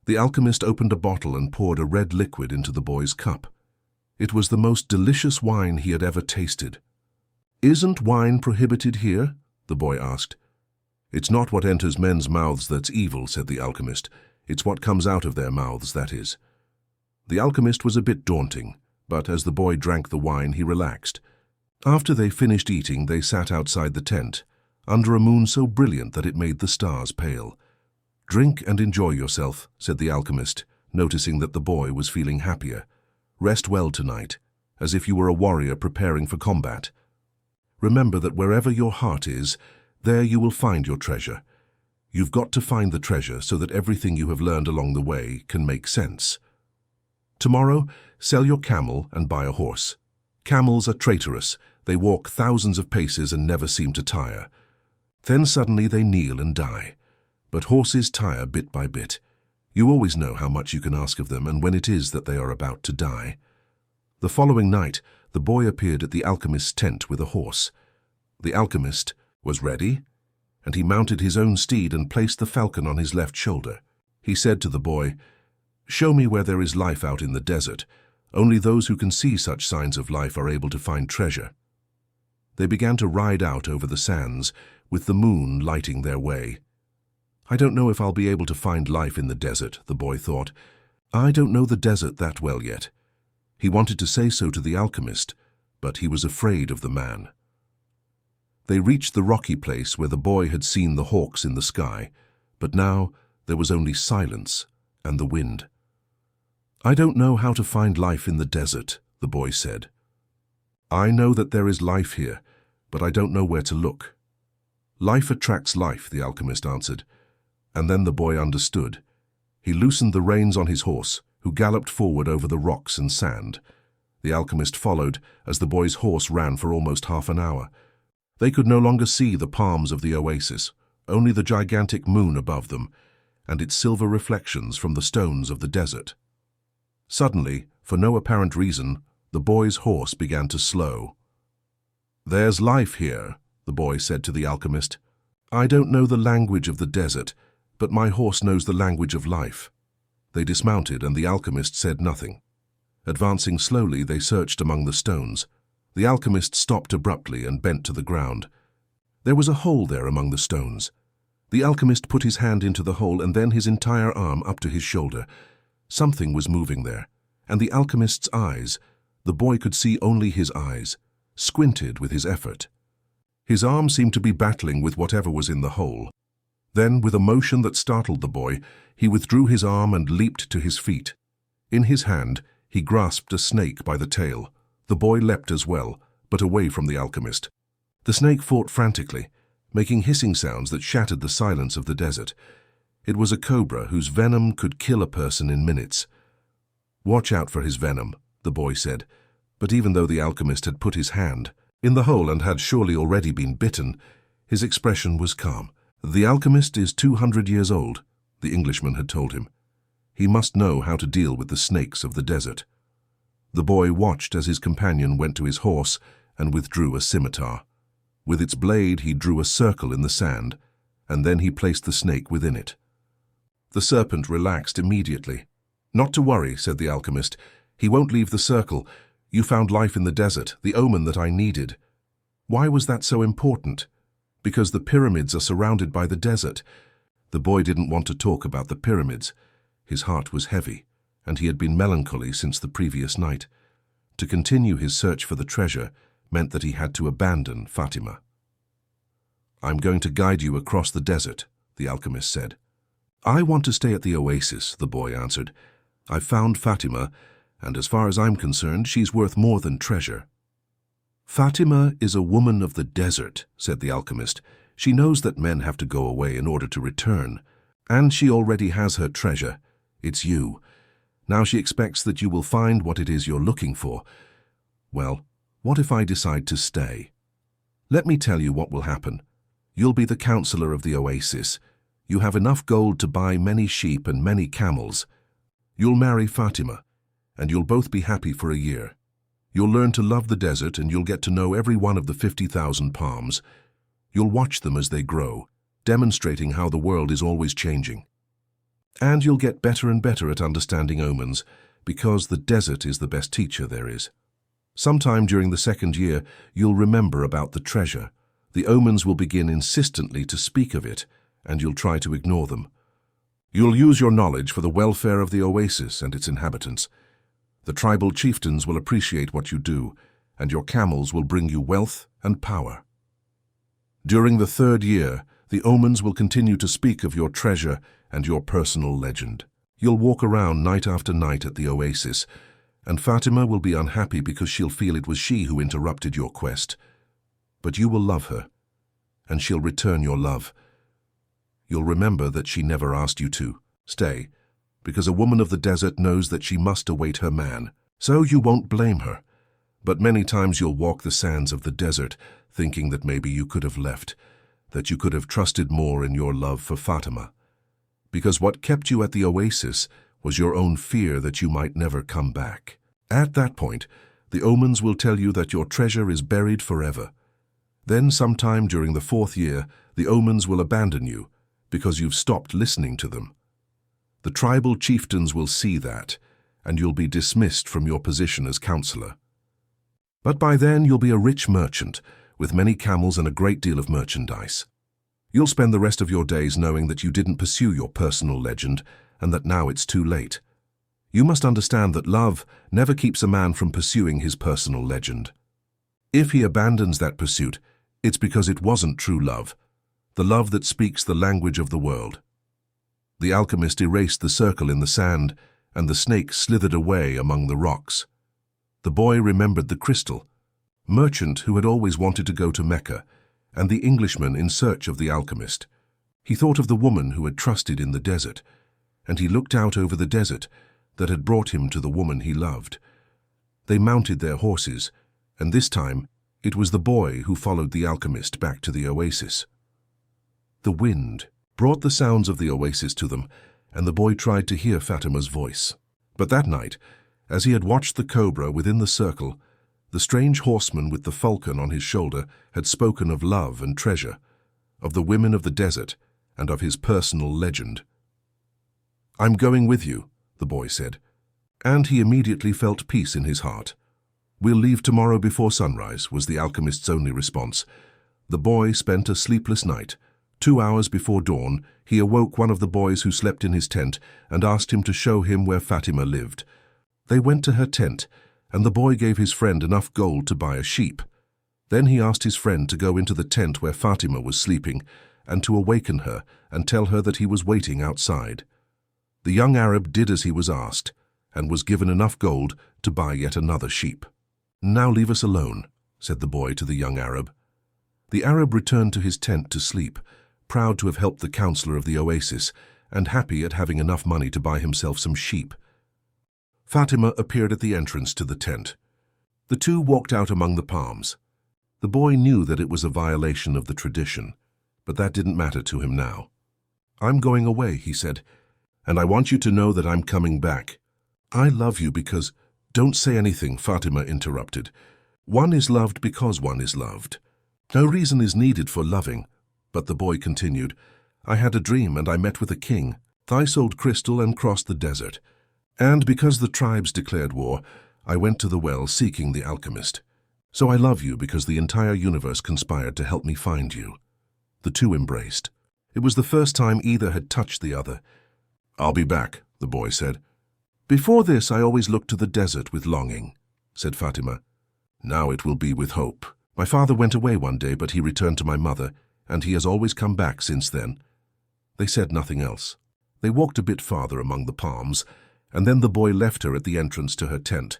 The alchemist opened a bottle and poured a red liquid into the boy's cup. It was the most delicious wine he had ever tasted. "Isn't wine prohibited here?" the boy asked. "It's not what enters men's mouths that's evil," said the alchemist. "It's what comes out of their mouths that is." The alchemist was a bit daunting, but as the boy drank the wine, he relaxed. After they finished eating, they sat outside the tent, under a moon so brilliant that it made the stars pale. "Drink and enjoy yourself," said the alchemist, noticing that the boy was feeling happier. "Rest well tonight, as if you were a warrior preparing for combat. Remember that wherever your heart is, there you will find your treasure. You've got to find the treasure so that everything you have learned along the way can make sense. Tomorrow, sell your camel and buy a horse. Camels are traitorous. They walk thousands of paces and never seem to tire. Then suddenly they kneel and die. But horses tire bit by bit. You always know how much you can ask of them and when it is that they are about to die." The following night, the boy appeared at the alchemist's tent with a horse. The alchemist was ready, and he mounted his own steed and placed the falcon on his left shoulder. He said to the boy, "Show me where there is life out in the desert. Only those who can see such signs of life are able to find treasure." They began to ride out over the sands, with the moon lighting their way. "I don't know if I'll be able to find life in the desert," the boy thought. "I don't know the desert that well yet." He wanted to say so to the alchemist, but he was afraid of the man. They reached the rocky place where the boy had seen the hawks in the sky, but now there was only silence and the wind. "I don't know how to find life in the desert," the boy said. "I know that there is life here, but I don't know where to look." Life attracts life, the alchemist answered. And then the boy understood. He loosened the reins on his horse, who galloped forward over the rocks and sand. The alchemist followed as the boy's horse ran for almost half an hour. They could no longer see the palms of the oasis, only the gigantic moon above them, and its silver reflections from the stones of the desert. Suddenly, for no apparent reason, the boy's horse began to slow. "There's life here," the boy said to the alchemist. "I don't know the language of the desert, but my horse knows the language of life." They dismounted, and the alchemist said nothing. Advancing slowly, they searched among the stones. The alchemist stopped abruptly and bent to the ground. There was a hole there among the stones. The alchemist put his hand into the hole and then his entire arm up to his shoulder. Something was moving there, and the alchemist's eyes, the boy could see only his eyes, squinted with his effort. His arm seemed to be battling with whatever was in the hole. Then, with a motion that startled the boy, he withdrew his arm and leaped to his feet. In his hand, he grasped a snake by the tail. The boy leapt as well, but away from the alchemist. The snake fought frantically, making hissing sounds that shattered the silence of the desert. It was a cobra whose venom could kill a person in minutes. "Watch out for his venom," the boy said. But even though the alchemist had put his hand in the hole and had surely already been bitten, his expression was calm. "The alchemist is 200 years old," the Englishman had told him. "He must know how to deal with the snakes of the desert." The boy watched as his companion went to his horse and withdrew a scimitar. With its blade he drew a circle in the sand, and then he placed the snake within it. The serpent relaxed immediately. "Not to worry," said the alchemist. "He won't leave the circle. You found life in the desert, the omen that I needed." Why was that so important? Because the pyramids are surrounded by the desert. The boy didn't want to talk about the pyramids. His heart was heavy, and he had been melancholy since the previous night. To continue his search for the treasure meant that he had to abandon Fatima. "I'm going to guide you across the desert," the alchemist said. "I want to stay at the oasis," the boy answered. "I've found Fatima, and as far as I'm concerned, she's worth more than treasure." "Fatima is a woman of the desert," said the alchemist. "She knows that men have to go away in order to return, and she already has her treasure. It's you. Now she expects that you will find what it is you're looking for. Well, what if I decide to stay? Let me tell you what will happen. You'll be the counselor of the oasis. You have enough gold to buy many sheep and many camels. You'll marry Fatima, and you'll both be happy for a year. You'll learn to love the desert, and you'll get to know every one of the 50,000 palms. You'll watch them as they grow, demonstrating how the world is always changing. And you'll get better and better at understanding omens, because the desert is the best teacher there is. Sometime during the second year, you'll remember about the treasure. The omens will begin insistently to speak of it, and you'll try to ignore them. You'll use your knowledge for the welfare of the oasis and its inhabitants. The tribal chieftains will appreciate what you do, and your camels will bring you wealth and power. During the third year, the omens will continue to speak of your treasure and your personal legend. You'll walk around night after night at the oasis, and Fatima will be unhappy because she'll feel it was she who interrupted your quest. But you will love her, and she'll return your love. You'll remember that she never asked you to stay, because a woman of the desert knows that she must await her man. So you won't blame her. But many times you'll walk the sands of the desert, thinking that maybe you could have left, that you could have trusted more in your love for Fatima. Because what kept you at the oasis was your own fear that you might never come back. At that point, the omens will tell you that your treasure is buried forever. Then sometime during the fourth year, the omens will abandon you because you've stopped listening to them. The tribal chieftains will see that, and you'll be dismissed from your position as counselor. But by then you'll be a rich merchant, with many camels and a great deal of merchandise. You'll spend the rest of your days knowing that you didn't pursue your personal legend, and that now it's too late. You must understand that love never keeps a man from pursuing his personal legend. If he abandons that pursuit, it's because it wasn't true love, the love that speaks the language of the world. The alchemist erased the circle in the sand, and the snake slithered away among the rocks. The boy remembered the crystal, merchant who had always wanted to go to Mecca, and the Englishman in search of the alchemist. He thought of the woman who had trusted in the desert, and he looked out over the desert that had brought him to the woman he loved. They mounted their horses, and this time it was the boy who followed the alchemist back to the oasis. The wind brought the sounds of the oasis to them, and the boy tried to hear Fatima's voice. But that night, as he had watched the cobra within the circle, the strange horseman with the falcon on his shoulder had spoken of love and treasure, of the women of the desert, and of his personal legend. "I'm going with you," the boy said, and he immediately felt peace in his heart. "We'll leave tomorrow before sunrise," was the alchemist's only response. The boy spent a sleepless night. 2 hours before dawn, he awoke one of the boys who slept in his tent and asked him to show him where Fatima lived. They went to her tent, and the boy gave his friend enough gold to buy a sheep. Then he asked his friend to go into the tent where Fatima was sleeping and to awaken her and tell her that he was waiting outside. The young Arab did as he was asked and was given enough gold to buy yet another sheep. "Now leave us alone," said the boy to the young Arab. The Arab returned to his tent to sleep, proud to have helped the counselor of the oasis and happy at having enough money to buy himself some sheep. Fatima appeared at the entrance to the tent. The two walked out among the palms. The boy knew that it was a violation of the tradition, but that didn't matter to him now. "I'm going away," he said, "and I want you to know that I'm coming back." "I love you because—" "Don't say anything," Fatima interrupted. "One is loved because one is loved. No reason is needed for loving." But the boy continued, "I had a dream and I met with a king. I sold crystal and crossed the desert. And because the tribes declared war, I went to the well seeking the alchemist. So I love you because the entire universe conspired to help me find you." The two embraced. It was the first time either had touched the other. "I'll be back," the boy said. "Before this, I always looked to the desert with longing," said Fatima. "Now it will be with hope. My father went away one day, but he returned to my mother, and he has always come back since then." They said nothing else. They walked a bit farther among the palms, and then the boy left her at the entrance to her tent.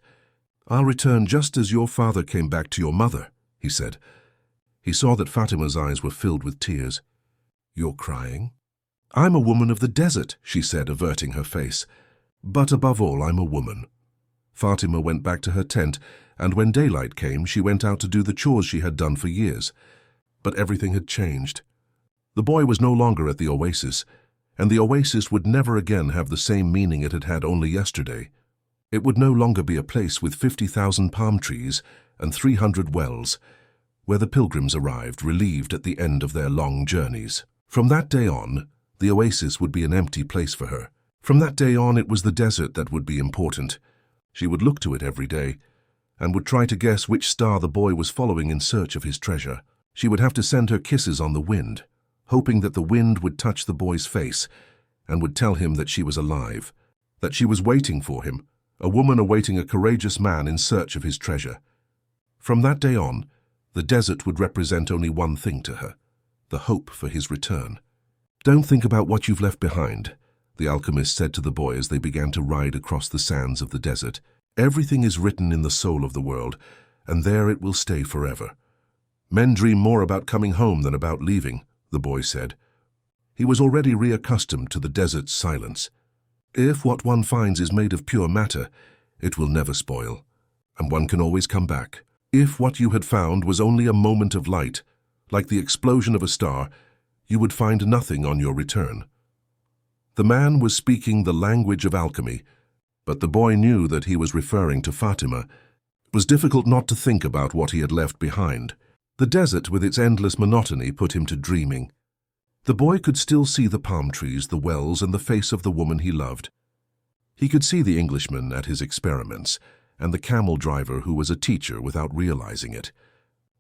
"I'll return just as your father came back to your mother," he said. He saw that Fatima's eyes were filled with tears. "You're crying?" "I'm a woman of the desert," she said, averting her face. "But above all, I'm a woman." Fatima went back to her tent, and when daylight came, she went out to do the chores she had done for years. But everything had changed. The boy was no longer at the oasis, and the oasis would never again have the same meaning it had had only yesterday. It would no longer be a place with 50,000 palm trees and 300 wells, where the pilgrims arrived relieved at the end of their long journeys. From that day on, the oasis would be an empty place for her. From that day on, it was the desert that would be important. She would look to it every day, and would try to guess which star the boy was following in search of his treasure. She would have to send her kisses on the wind, hoping that the wind would touch the boy's face and would tell him that she was alive, that she was waiting for him, a woman awaiting a courageous man in search of his treasure. From that day on, the desert would represent only one thing to her, the hope for his return. "Don't think about what you've left behind," the alchemist said to the boy as they began to ride across the sands of the desert. "Everything is written in the soul of the world, and there it will stay forever. Men dream more about coming home than about leaving," the boy said. He was already reaccustomed to the desert's silence. "If what one finds is made of pure matter, it will never spoil, and one can always come back. If what you had found was only a moment of light, like the explosion of a star, you would find nothing on your return." The man was speaking the language of alchemy, but the boy knew that he was referring to Fatima. It was difficult not to think about what he had left behind. The desert with its endless monotony put him to dreaming. The boy could still see the palm trees, the wells, and the face of the woman he loved. He could see the Englishman at his experiments, and the camel driver who was a teacher without realizing it.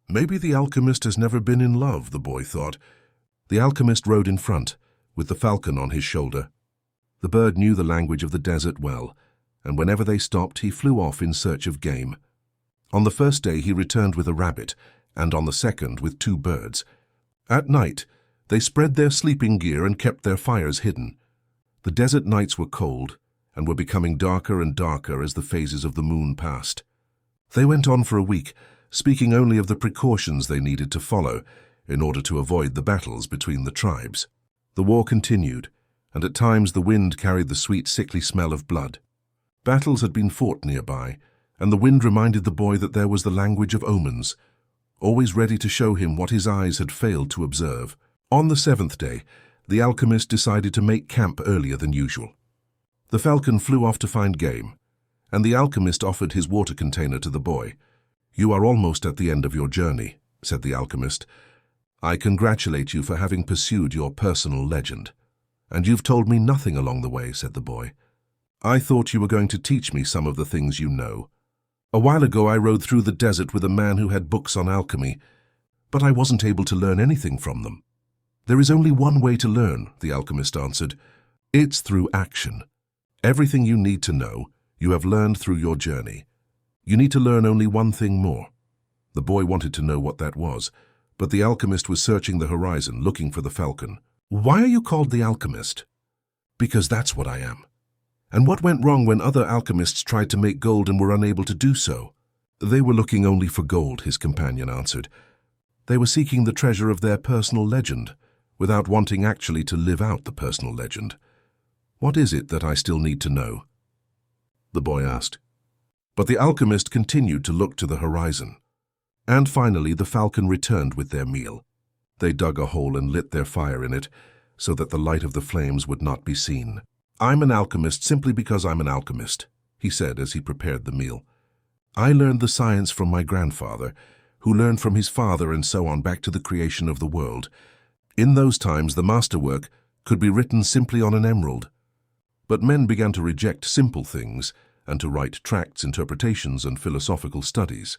Maybe the alchemist has never been in love, the boy thought. The alchemist rode in front, with the falcon on his shoulder. The bird knew the language of the desert well, and whenever they stopped, he flew off in search of game. On the first day, he returned with a rabbit, and on the second with 2 birds. At night, they spread their sleeping gear and kept their fires hidden. The desert nights were cold, and were becoming darker and darker as the phases of the moon passed. They went on for a week, speaking only of the precautions they needed to follow, in order to avoid the battles between the tribes. The war continued, and at times the wind carried the sweet, sickly smell of blood. Battles had been fought nearby, and the wind reminded the boy that there was the language of omens, always ready to show him what his eyes had failed to observe. On the 7th day, the alchemist decided to make camp earlier than usual. The falcon flew off to find game, and the alchemist offered his water container to the boy. "You are almost at the end of your journey," said the alchemist. "I congratulate you for having pursued your personal legend." "And you've told me nothing along the way," said the boy. "I thought you were going to teach me some of the things you know. A while ago I rode through the desert with a man who had books on alchemy, but I wasn't able to learn anything from them." "There is only one way to learn," the alchemist answered. "It's through action. Everything you need to know, you have learned through your journey. You need to learn only one thing more." The boy wanted to know what that was, but the alchemist was searching the horizon, looking for the falcon. "Why are you called the alchemist?" "Because that's what I am." "And what went wrong when other alchemists tried to make gold and were unable to do so?" "They were looking only for gold," his companion answered. "They were seeking the treasure of their personal legend, without wanting actually to live out the personal legend. What is it that I still need to know?" the boy asked. But the alchemist continued to look to the horizon. And finally the falcon returned with their meal. They dug a hole and lit their fire in it, so that the light of the flames would not be seen. "I'm an alchemist simply because I'm an alchemist," he said as he prepared the meal. "I learned the science from my grandfather, who learned from his father, and so on back to the creation of the world. In those times the masterwork could be written simply on an emerald. But men began to reject simple things and to write tracts, interpretations, and philosophical studies.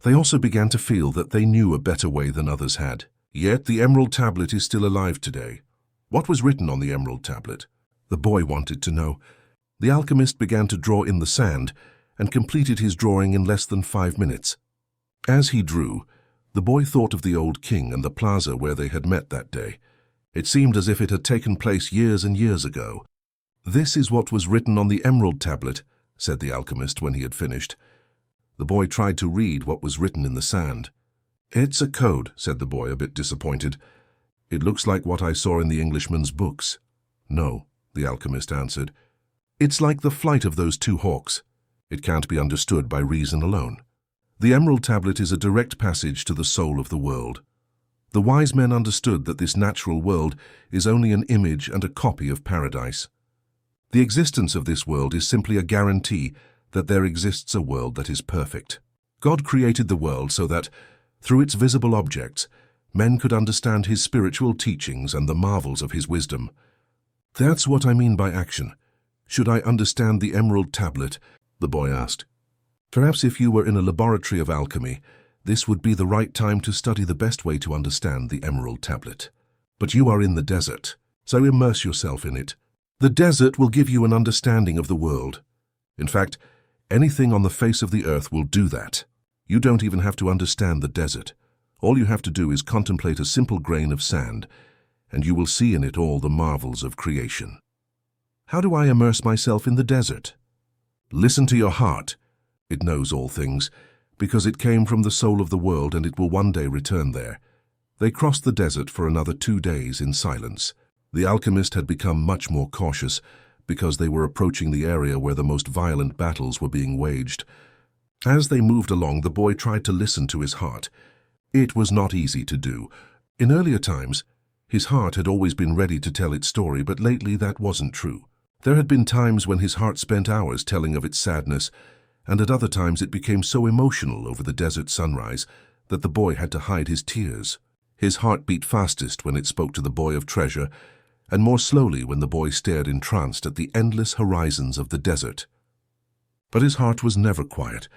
They also began to feel that they knew a better way than others had. Yet the emerald tablet is still alive today. What was written on the emerald tablet?" the boy wanted to know. The alchemist began to draw in the sand and completed his drawing in less than 5 minutes. As he drew, the boy thought of the old king and the plaza where they had met that day. It seemed as if it had taken place years and years ago. "This is what was written on the emerald tablet," said the alchemist when he had finished. The boy tried to read what was written in the sand. "It's a code," said the boy, a bit disappointed. "It looks like what I saw in the Englishman's books." "No," the alchemist answered. "It's like the flight of those 2 hawks. It can't be understood by reason alone. The emerald tablet is a direct passage to the soul of the world. The wise men understood that this natural world is only an image and a copy of paradise. The existence of this world is simply a guarantee that there exists a world that is perfect. God created the world so that, through its visible objects, men could understand his spiritual teachings and the marvels of his wisdom. That's what I mean by action. Should I understand the emerald tablet?" the boy asked. "Perhaps if you were in a laboratory of alchemy, this would be the right time to study the best way to understand the emerald tablet. But you are in the desert, so immerse yourself in it. The desert will give you an understanding of the world. In fact, anything on the face of the earth will do that. You don't even have to understand the desert. All you have to do is contemplate a simple grain of sand, and you will see in it all the marvels of creation." "How do I immerse myself in the desert?" "Listen to your heart. It knows all things, because it came from the soul of the world and it will one day return there." They crossed the desert for another 2 days in silence. The alchemist had become much more cautious because they were approaching the area where the most violent battles were being waged. As they moved along, the boy tried to listen to his heart. It was not easy to do. In earlier times, his heart had always been ready to tell its story, but lately that wasn't true. There had been times when his heart spent hours telling of its sadness, and at other times it became so emotional over the desert sunrise that the boy had to hide his tears. His heart beat fastest when it spoke to the boy of treasure, and more slowly when the boy stared entranced at the endless horizons of the desert. But his heart was never quiet,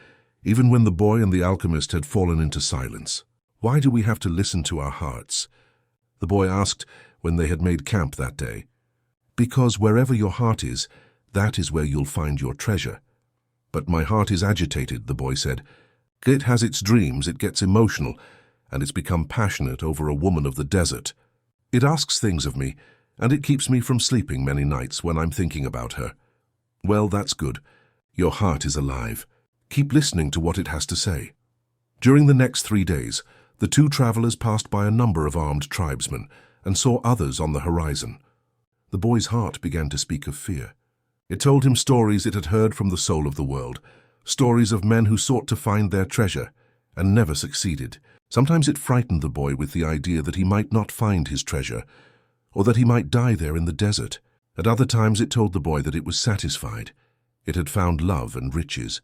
even when the boy and the alchemist had fallen into silence. "Why do we have to listen to our hearts?" the boy asked when they had made camp that day. "Because wherever your heart is, that is where you'll find your treasure." "But my heart is agitated," the boy said. "It has its dreams, it gets emotional, and it's become passionate over a woman of the desert. It asks things of me, and it keeps me from sleeping many nights when I'm thinking about her." "Well, that's good. Your heart is alive. Keep listening to what it has to say." During the next 3 days, The two travelers passed by a number of armed tribesmen and saw others on the horizon. The boy's heart began to speak of fear. It told him stories it had heard from the soul of the world, stories of men who sought to find their treasure and never succeeded. Sometimes it frightened the boy with the idea that he might not find his treasure, or that he might die there in the desert. At other times it told the boy that it was satisfied. It had found love and riches.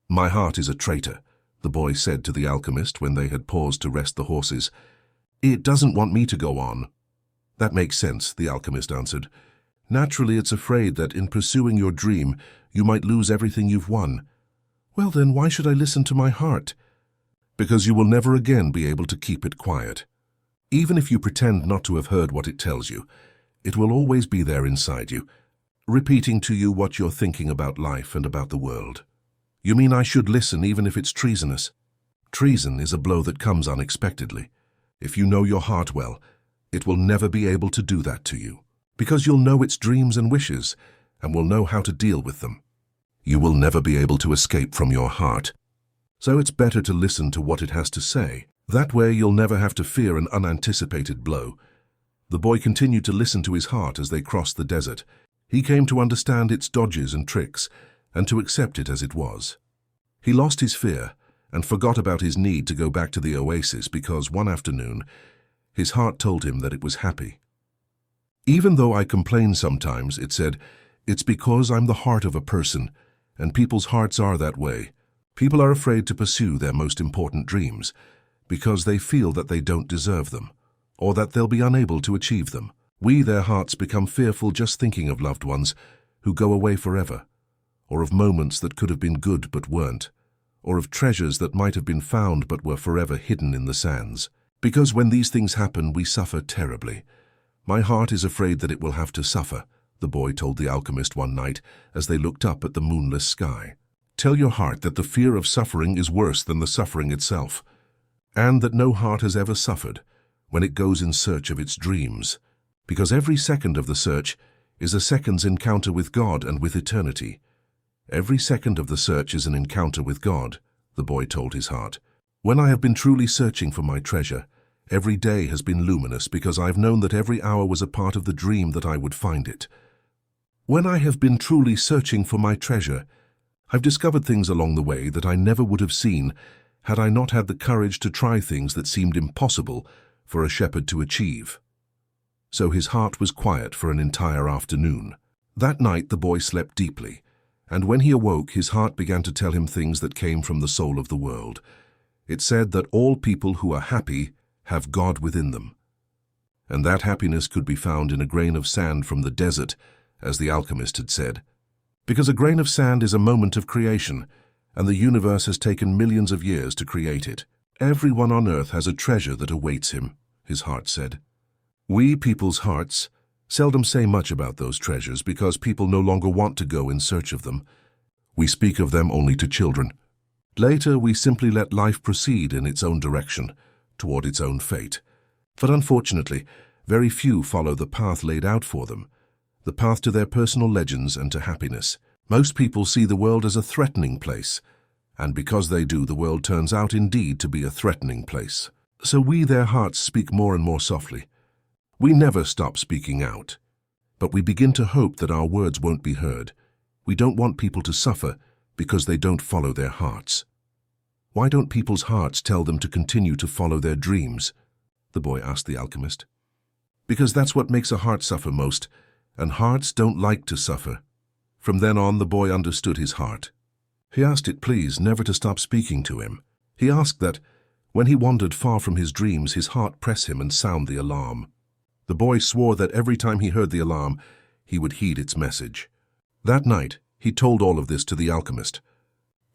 "My heart is a traitor," the boy said to the alchemist when they had paused to rest the horses. "It doesn't want me to go on." "That makes sense," the alchemist answered. "Naturally, it's afraid that in pursuing your dream, you might lose everything you've won." "Well then, why should I listen to my heart?" "Because you will never again be able to keep it quiet. Even if you pretend not to have heard what it tells you, it will always be there inside you, repeating to you what you're thinking about life and about the world." "You mean I should listen even if it's treasonous?" "Treason is a blow that comes unexpectedly. If you know your heart well, it will never be able to do that to you, because you'll know its dreams and wishes and will know how to deal with them. You will never be able to escape from your heart. So it's better to listen to what it has to say. That way you'll never have to fear an unanticipated blow." The boy continued to listen to his heart as they crossed the desert. He came to understand its dodges and tricks, and to accept it as it was. He lost his fear and forgot about his need to go back to the oasis because one afternoon his heart told him that it was happy. "Even though I complain sometimes," it said, "it's because I'm the heart of a person, and people's hearts are that way. People are afraid to pursue their most important dreams because they feel that they don't deserve them, or that they'll be unable to achieve them. Their hearts become fearful just thinking of loved ones who go away forever, or of moments that could have been good but weren't, or of treasures that might have been found but were forever hidden in the sands. Because when these things happen, we suffer terribly. My heart is afraid that it will have to suffer," the boy told the alchemist one night as they looked up at the moonless sky. "Tell your heart that the fear of suffering is worse than the suffering itself, and that no heart has ever suffered when it goes in search of its dreams, because every second of the search is a second's encounter with God and with eternity. Every second of the search is an encounter with God," the boy told his heart. "When I have been truly searching for my treasure, every day has been luminous because I've known that every hour was a part of the dream that I would find it. When I have been truly searching for my treasure, I've discovered things along the way that I never would have seen had I not had the courage to try things that seemed impossible for a shepherd to achieve." So his heart was quiet for an entire afternoon. That night the boy slept deeply, and when he awoke, his heart began to tell him things that came from the soul of the world. It said that all people who are happy have God within them, and that happiness could be found in a grain of sand from the desert, as the alchemist had said. Because a grain of sand is a moment of creation, and the universe has taken millions of years to create it. Everyone on earth has a treasure that awaits him, his heart said. We people's hearts seldom say much about those treasures because people no longer want to go in search of them. We speak of them only to children. Later, we simply let life proceed in its own direction, toward its own fate. But unfortunately, very few follow the path laid out for them, the path to their personal legends and to happiness. Most people see the world as a threatening place, and because they do, the world turns out indeed to be a threatening place. So their hearts, speak more and more softly. We never stop speaking out, but we begin to hope that our words won't be heard. We don't want people to suffer because they don't follow their hearts. Why don't people's hearts tell them to continue to follow their dreams? The boy asked the alchemist. Because that's what makes a heart suffer most, and hearts don't like to suffer. From then on, the boy understood his heart. He asked it please never to stop speaking to him. He asked that, when he wandered far from his dreams, his heart press him and sound the alarm. The boy swore that every time he heard the alarm, he would heed its message. That night, he told all of this to the alchemist.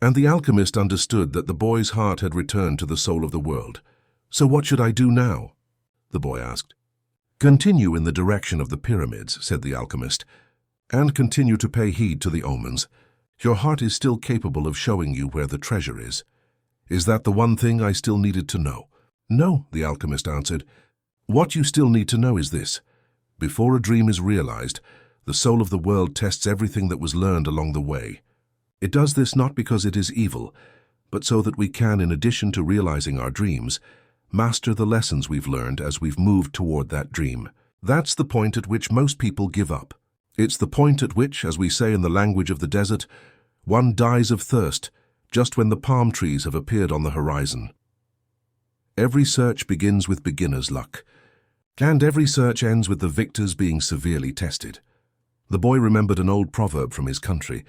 And the alchemist understood that the boy's heart had returned to the soul of the world. So what should I do now? The boy asked. Continue in the direction of the pyramids, said the alchemist, and continue to pay heed to the omens. Your heart is still capable of showing you where the treasure is. Is that the one thing I still needed to know? No, the alchemist answered. What you still need to know is this. Before a dream is realized, the soul of the world tests everything that was learned along the way. It does this not because it is evil, but so that we can, in addition to realizing our dreams, master the lessons we've learned as we've moved toward that dream. That's the point at which most people give up. It's the point at which, as we say in the language of the desert, one dies of thirst just when the palm trees have appeared on the horizon. Every search begins with beginner's luck, and every search ends with the victors being severely tested. The boy remembered an old proverb from his country.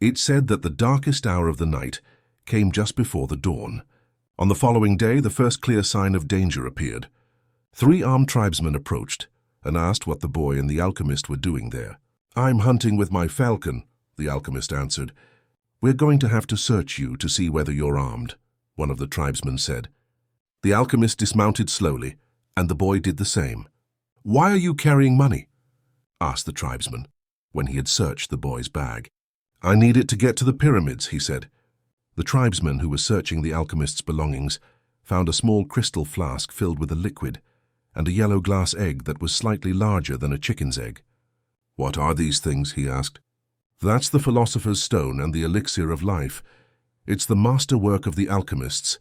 It said that the darkest hour of the night came just before the dawn. On the following day, the first clear sign of danger appeared. 3 armed tribesmen approached and asked what the boy and the alchemist were doing there. "I'm hunting with my falcon," the alchemist answered. "We're going to have to search you to see whether you're armed," one of the tribesmen said. The alchemist dismounted slowly, and the boy did the same. "Why are you carrying money?" asked the tribesman, when he had searched the boy's bag. "I need it to get to the pyramids," he said. The tribesman who was searching the alchemist's belongings found a small crystal flask filled with a liquid and a yellow glass egg that was slightly larger than a chicken's egg. "What are these things?" he asked. "That's the philosopher's stone and the elixir of life. It's the masterwork of the alchemists.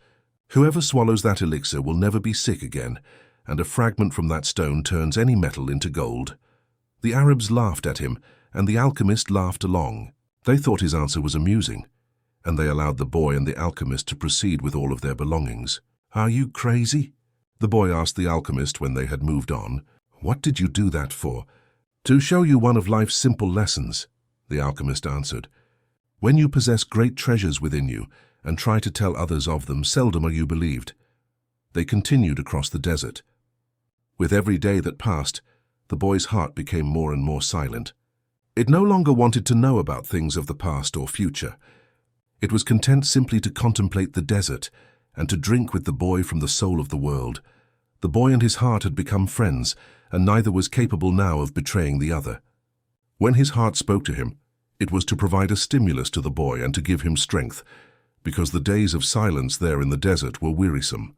Whoever swallows that elixir will never be sick again, and a fragment from that stone turns any metal into gold." The Arabs laughed at him, and the alchemist laughed along. They thought his answer was amusing, and they allowed the boy and the alchemist to proceed with all of their belongings. "Are you crazy?" the boy asked the alchemist when they had moved on. "What did you do that for?" "To show you one of life's simple lessons," the alchemist answered. "When you possess great treasures within you and try to tell others of them, seldom are you believed." They continued across the desert. With every day that passed, the boy's heart became more and more silent. It no longer wanted to know about things of the past or future. It was content simply to contemplate the desert and to drink with the boy from the soul of the world. The boy and his heart had become friends, and neither was capable now of betraying the other. When his heart spoke to him, it was to provide a stimulus to the boy and to give him strength, because the days of silence there in the desert were wearisome.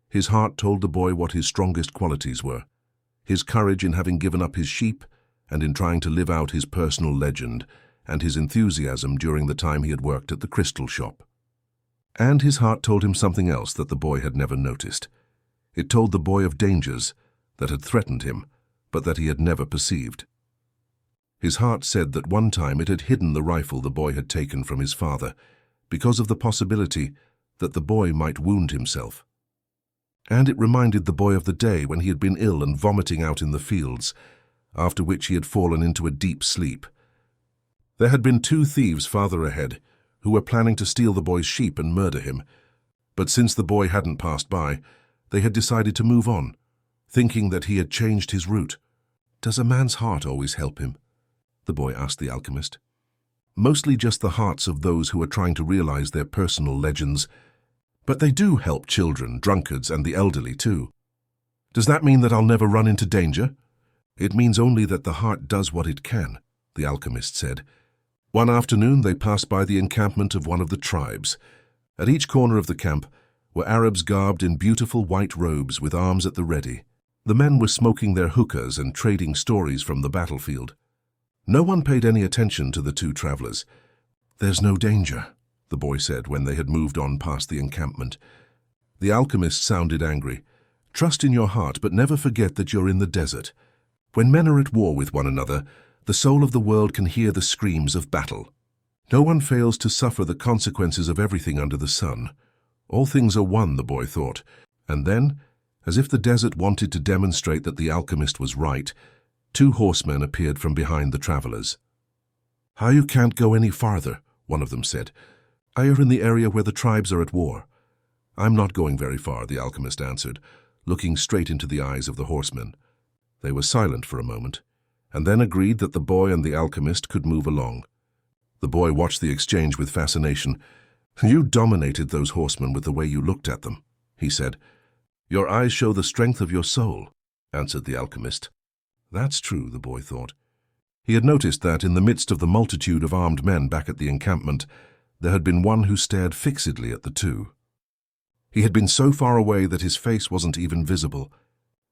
His heart told the boy what his strongest qualities were: his courage in having given up his sheep and in trying to live out his personal legend, and his enthusiasm during the time he had worked at the crystal shop. And his heart told him something else that the boy had never noticed. It told the boy of dangers that had threatened him, but that he had never perceived. His heart said that one time it had hidden the rifle the boy had taken from his father, because of the possibility that the boy might wound himself. And it reminded the boy of the day when he had been ill and vomiting out in the fields, after which he had fallen into a deep sleep. There had been 2 thieves farther ahead who were planning to steal the boy's sheep and murder him, but since the boy hadn't passed by, they had decided to move on, thinking that he had changed his route. "Does a man's heart always help him?" the boy asked the alchemist. "Mostly just the hearts of those who are trying to realize their personal legends, but they do help children, drunkards, and the elderly too." "Does that mean that I'll never run into danger?" "It means only that the heart does what it can," the alchemist said. One afternoon they passed by the encampment of one of the tribes. At each corner of the camp were Arabs garbed in beautiful white robes with arms at the ready. The men were smoking their hookahs and trading stories from the battlefield. No one paid any attention to the 2 travelers. "There's no danger," the boy said when they had moved on past the encampment. The alchemist sounded angry. "Trust in your heart, but never forget that you're in the desert. When men are at war with one another, the soul of the world can hear the screams of battle. No one fails to suffer the consequences of everything under the sun. All things are one," the boy thought, and then, as if the desert wanted to demonstrate that the alchemist was right, 2 horsemen appeared from behind the travelers. "How you can't go any farther," one of them said. "I are in the area where the tribes are at war." "I'm not going very far," the alchemist answered, looking straight into the eyes of the horsemen. They were silent for a moment, and then agreed that the boy and the alchemist could move along. The boy watched the exchange with fascination. "You dominated those horsemen with the way you looked at them," he said. "Your eyes show the strength of your soul," answered the alchemist. That's true, the boy thought. He had noticed that in the midst of the multitude of armed men back at the encampment, there had been one who stared fixedly at the 2. He had been so far away that his face wasn't even visible,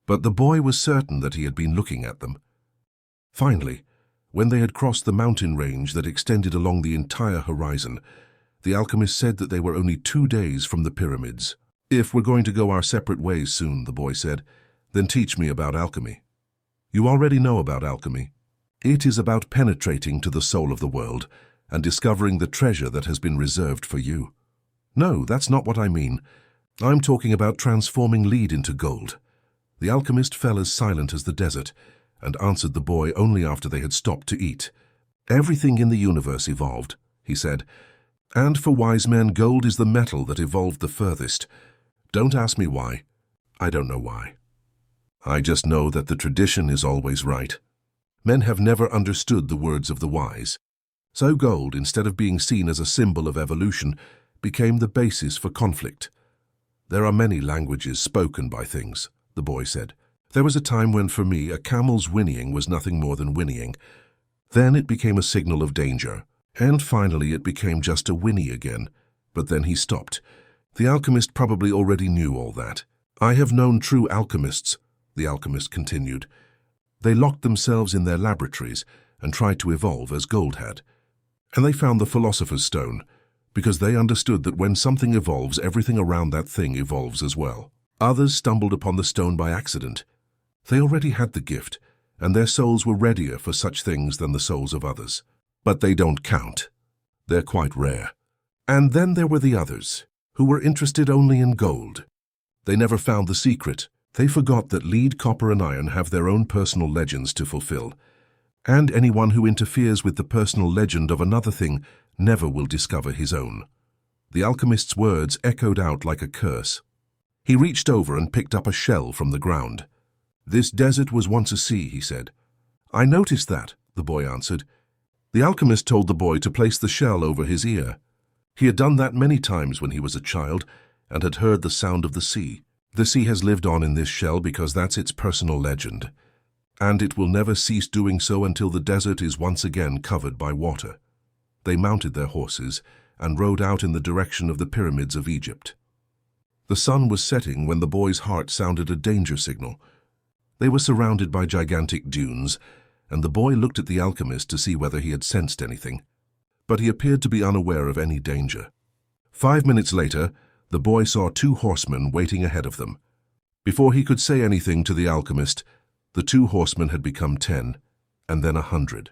but the boy was certain that he had been looking at them. Finally, when they had crossed the mountain range that extended along the entire horizon, The alchemist said that they were only 2 days from the pyramids. "If we're going to go our separate ways soon," the boy said, "then teach me about alchemy." "You already know about alchemy. It is about penetrating to the soul of the world and discovering the treasure that has been reserved for you." "No, that's not what I mean. I'm talking about transforming lead into gold." The alchemist fell as silent as the desert and answered the boy only after they had stopped to eat. "Everything in the universe evolved," he said, "and for wise men, gold is the metal that evolved the furthest. Don't ask me why. I don't know why. I just know that the tradition is always right. Men have never understood the words of the wise. So gold, instead of being seen as a symbol of evolution, became the basis for conflict. There are many languages spoken by things," the boy said. "There was a time when, for me, a camel's whinnying was nothing more than whinnying. Then it became a signal of danger, and finally it became just a whinny again. But then he stopped. The alchemist probably already knew all that. I have known true alchemists," the alchemist continued. "They locked themselves in their laboratories and tried to evolve as gold had. And they found the philosopher's stone, because they understood that when something evolves, everything around that thing evolves as well. Others stumbled upon the stone by accident. They already had the gift, and their souls were readier for such things than the souls of others. But they don't count. They're quite rare. And then there were the others, who were interested only in gold. They never found the secret. They forgot that lead, copper, and iron have their own personal legends to fulfill. And anyone who interferes with the personal legend of another thing never will discover his own." The alchemist's words echoed out like a curse. He reached over and picked up a shell from the ground. "This desert was once a sea," he said. "I noticed that," the boy answered. The alchemist told the boy to place the shell over his ear. He had done that many times when he was a child and had heard the sound of the sea. The sea has lived on in this shell because that's its personal legend, and it will never cease doing so until the desert is once again covered by water. They mounted their horses and rode out in the direction of the pyramids of Egypt. The sun was setting when the boy's heart sounded a danger signal. They were surrounded by gigantic dunes, and the boy looked at the alchemist to see whether he had sensed anything. But he appeared to be unaware of any danger. 5 minutes later, the boy saw 2 horsemen waiting ahead of them. Before he could say anything to the alchemist, the 2 horsemen had become 10, and then 100.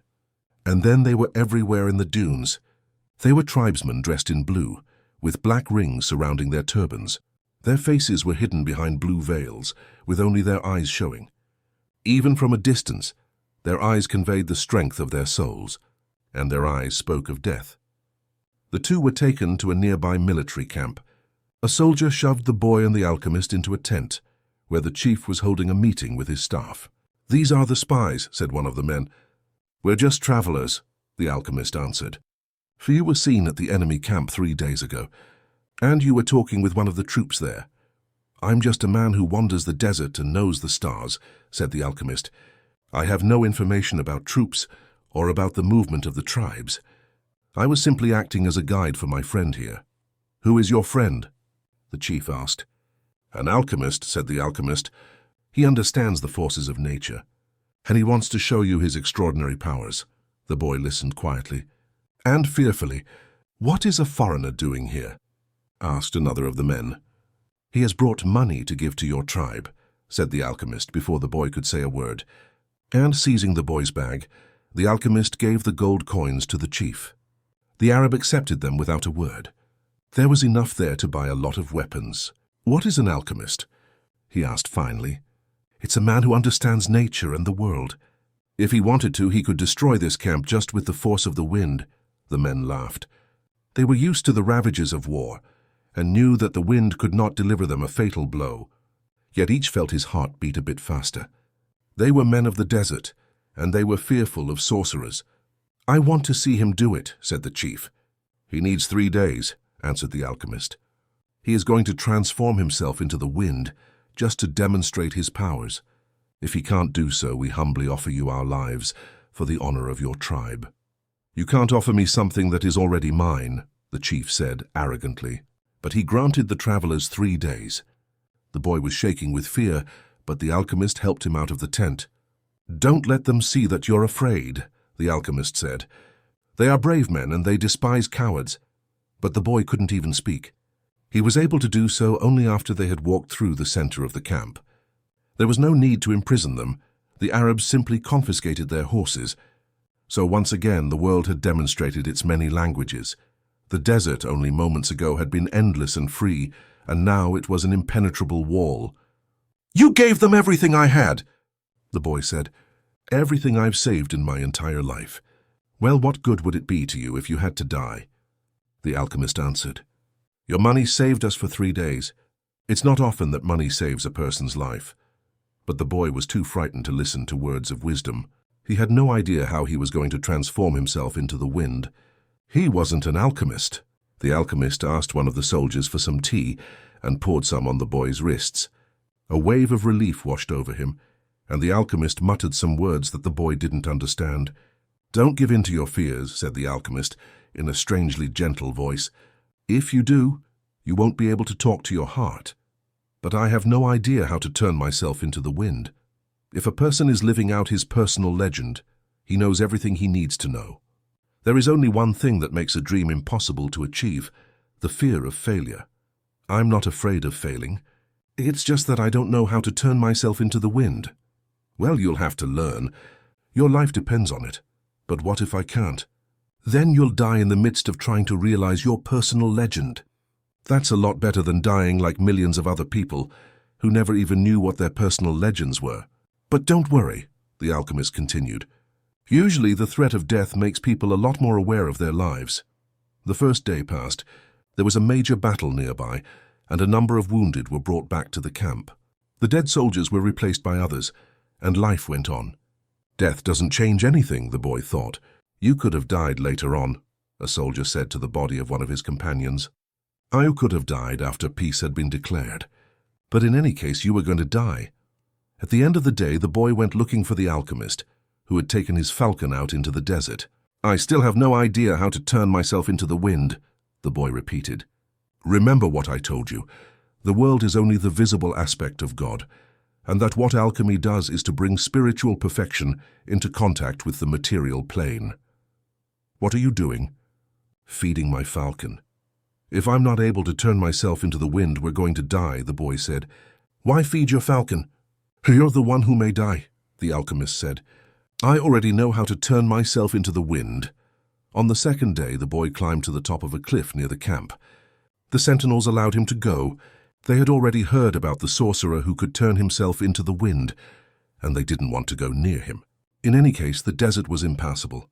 And then they were everywhere in the dunes. They were tribesmen dressed in blue, with black rings surrounding their turbans. Their faces were hidden behind blue veils, with only their eyes showing. Even from a distance, their eyes conveyed the strength of their souls, and their eyes spoke of death. The 2 were taken to a nearby military camp. A soldier shoved the boy and the alchemist into a tent, where the chief was holding a meeting with his staff. "These are the spies," said one of the men. "We're just travelers," the alchemist answered. "For you were seen at the enemy camp 3 days ago, and you were talking with one of the troops there." "I'm just a man who wanders the desert and knows the stars," said the alchemist. "I have no information about troops or about the movement of the tribes. I was simply acting as a guide for my friend here." "Who is your friend?" the chief asked. "An alchemist," said the alchemist. "He understands the forces of nature, and he wants to show you his extraordinary powers." The boy listened quietly and fearfully. "What is a foreigner doing here?" asked another of the men. "He has brought money to give to your tribe," said the alchemist before the boy could say a word. And seizing the boy's bag, the alchemist gave the gold coins to the chief. The Arab accepted them without a word. There was enough there to buy a lot of weapons. "What is an alchemist?" he asked finally. "It's a man who understands nature and the world. If he wanted to, he could destroy this camp just with the force of the wind." The men laughed. They were used to the ravages of war and knew that the wind could not deliver them a fatal blow. Yet each felt his heart beat a bit faster. They were men of the desert, and they were fearful of sorcerers. "I want to see him do it," said the chief. "He needs 3 days," answered the alchemist. "He is going to transform himself into the wind, just to demonstrate his powers. If he can't do so, we humbly offer you our lives for the honor of your tribe." "You can't offer me something that is already mine," the chief said arrogantly. But he granted the travelers 3 days. The boy was shaking with fear, but the alchemist helped him out of the tent. "Don't let them see that you're afraid," the alchemist said. "They are brave men and they despise cowards. But the boy couldn't even speak. He was able to do so only after they had walked through the center of the camp. There was no need to imprison them. The Arabs simply confiscated their horses. So once again, the world had demonstrated its many languages. The desert only moments ago had been endless and free, and now it was an impenetrable wall. "You gave them everything I had," the boy said. "Everything I've saved in my entire life." "Well, what good would it be to you if you had to die?" The alchemist answered. "Your money saved us for 3 days. It's not often that money saves a person's life." But the boy was too frightened to listen to words of wisdom. He had no idea how he was going to transform himself into the wind. He wasn't an alchemist. The alchemist asked one of the soldiers for some tea and poured some on the boy's wrists. A wave of relief washed over him, and the alchemist muttered some words that the boy didn't understand. "Don't give in to your fears," said the alchemist, in a strangely gentle voice. "If you do, you won't be able to talk to your heart. But I have no idea how to turn myself into the wind. If a person is living out his personal legend, he knows everything he needs to know. There is only one thing that makes a dream impossible to achieve: the fear of failure. I'm not afraid of failing. It's just that I don't know how to turn myself into the wind." "Well, you'll have to learn. Your life depends on it. But what if I can't? Then you'll die in the midst of trying to realize your personal legend. That's a lot better than dying like millions of other people who never even knew what their personal legends were. But don't worry," the alchemist continued. "Usually the threat of death makes people a lot more aware of their lives." The first day passed. There was a major battle nearby, and a number of wounded were brought back to the camp. The dead soldiers were replaced by others, and life went on. "Death doesn't change anything," the boy thought. "You could have died later on," a soldier said to the body of one of his companions. "I could have died after peace had been declared. But in any case, you were going to die." At the end of the day, the boy went looking for the alchemist, who had taken his falcon out into the desert. "I still have no idea how to turn myself into the wind," the boy repeated. "Remember what I told you. The world is only the visible aspect of God, and that what alchemy does is to bring spiritual perfection into contact with the material plane." "What are you doing?" "Feeding my falcon." "If I'm not able to turn myself into the wind, we're going to die," the boy said. "Why feed your falcon?" "You're the one who may die," the alchemist said. "I already know how to turn myself into the wind." On the second day, the boy climbed to the top of a cliff near the camp. The sentinels allowed him to go. They had already heard about the sorcerer who could turn himself into the wind, and they didn't want to go near him. In any case, the desert was impassable.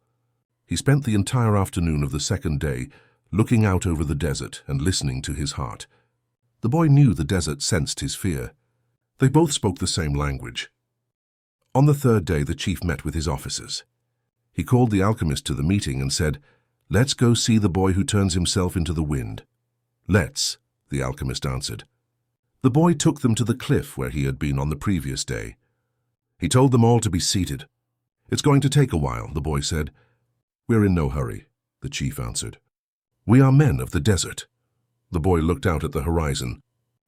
He spent the entire afternoon of the second day looking out over the desert and listening to his heart. The boy knew the desert sensed his fear. They both spoke the same language. On the third day, the chief met with his officers. He called the alchemist to the meeting and said, "Let's go see the boy who turns himself into the wind." "Let's," the alchemist answered. The boy took them to the cliff where he had been on the previous day. He told them all to be seated. "It's going to take a while," the boy said. "We're in no hurry," the chief answered. "We are men of the desert." The boy looked out at the horizon.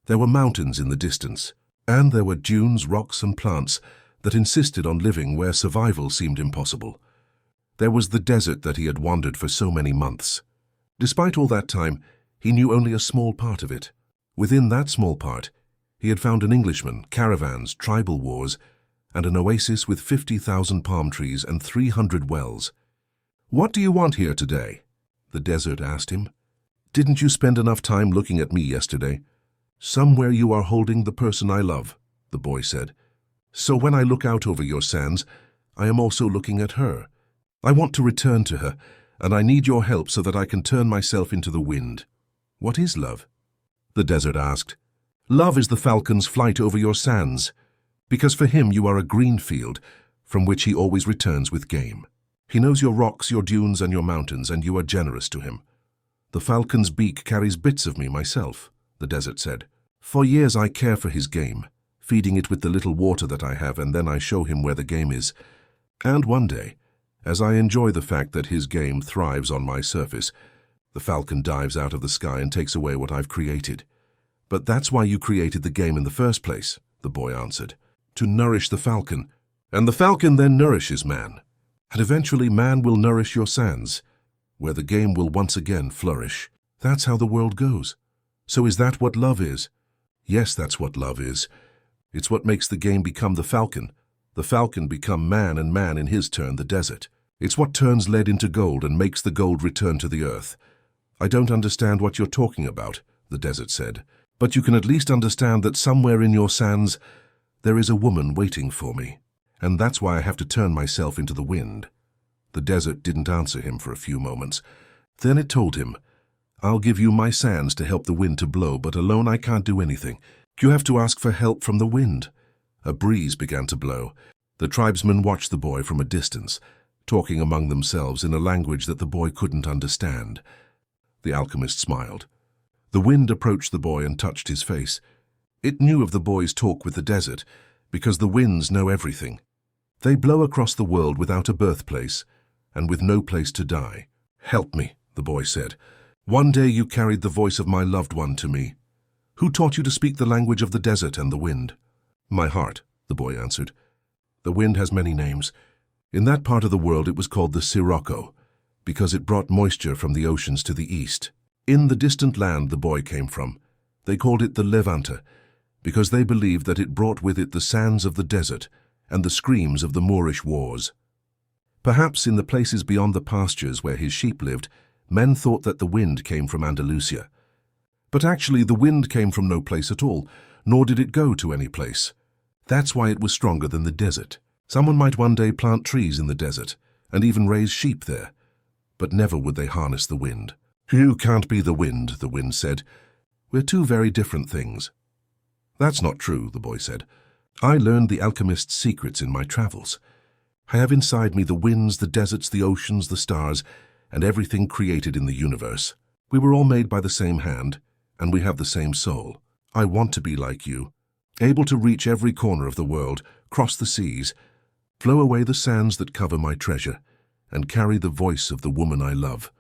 There were mountains in the distance, and there were dunes, rocks, and plants that insisted on living where survival seemed impossible. There was the desert that he had wandered for so many months. Despite all that time, he knew only a small part of it. Within that small part, he had found an Englishman, caravans, tribal wars, and an oasis with 50,000 palm trees and 300 wells. "What do you want here today?" the desert asked him. "Didn't you spend enough time looking at me yesterday?" "Somewhere you are holding the person I love," the boy said. "So when I look out over your sands, I am also looking at her. I want to return to her, and I need your help so that I can turn myself into the wind." "What is love?" the desert asked. "Love is the falcon's flight over your sands, because for him you are a green field from which he always returns with game. He knows your rocks, your dunes, and your mountains, and you are generous to him." "The falcon's beak carries bits of me myself," the desert said. "For years I care for his game, feeding it with the little water that I have, and then I show him where the game is. And one day, as I enjoy the fact that his game thrives on my surface, the falcon dives out of the sky and takes away what I've created." "But that's why you created the game in the first place," the boy answered. "To nourish the falcon, and the falcon then nourishes man. And eventually man will nourish your sands, where the game will once again flourish." That's how the world goes. So is that what love is? Yes, that's what love is. It's what makes the game become the falcon become man, and man in his turn the desert. It's what turns lead into gold and makes the gold return to the earth. I don't understand what you're talking about, the desert said, but you can at least understand that somewhere in your sands there is a woman waiting for me, and that's why I have to turn myself into the wind. The desert didn't answer him for a few moments. Then it told him, I'll give you my sands to help the wind to blow, but alone I can't do anything. You have to ask for help from the wind. A breeze began to blow. The tribesmen watched the boy from a distance, talking among themselves in a language that the boy couldn't understand. The alchemist smiled. The wind approached the boy and touched his face. It knew of the boy's talk with the desert, because the winds know everything. They blow across the world without a birthplace, and with no place to die. Help me, the boy said. One day you carried the voice of my loved one to me. Who taught you to speak the language of the desert and the wind? My heart, the boy answered. The wind has many names. In that part of the world it was called the Sirocco, because it brought moisture from the oceans to the east. In the distant land the boy came from, they called it the Levante, because they believed that it brought with it the sands of the desert and the screams of the Moorish wars. Perhaps in the places beyond the pastures where his sheep lived, men thought that the wind came from Andalusia. But actually the wind came from no place at all, nor did it go to any place. That's why it was stronger than the desert. Someone might one day plant trees in the desert, and even raise sheep there, but never would they harness the wind. You can't be the wind said. We're two very different things. That's not true, the boy said. I learned the alchemist's secrets in my travels. I have inside me the winds, the deserts, the oceans, the stars, and everything created in the universe. We were all made by the same hand, and we have the same soul. I want to be like you, able to reach every corner of the world, cross the seas, blow away the sands that cover my treasure, and carry the voice of the woman I love.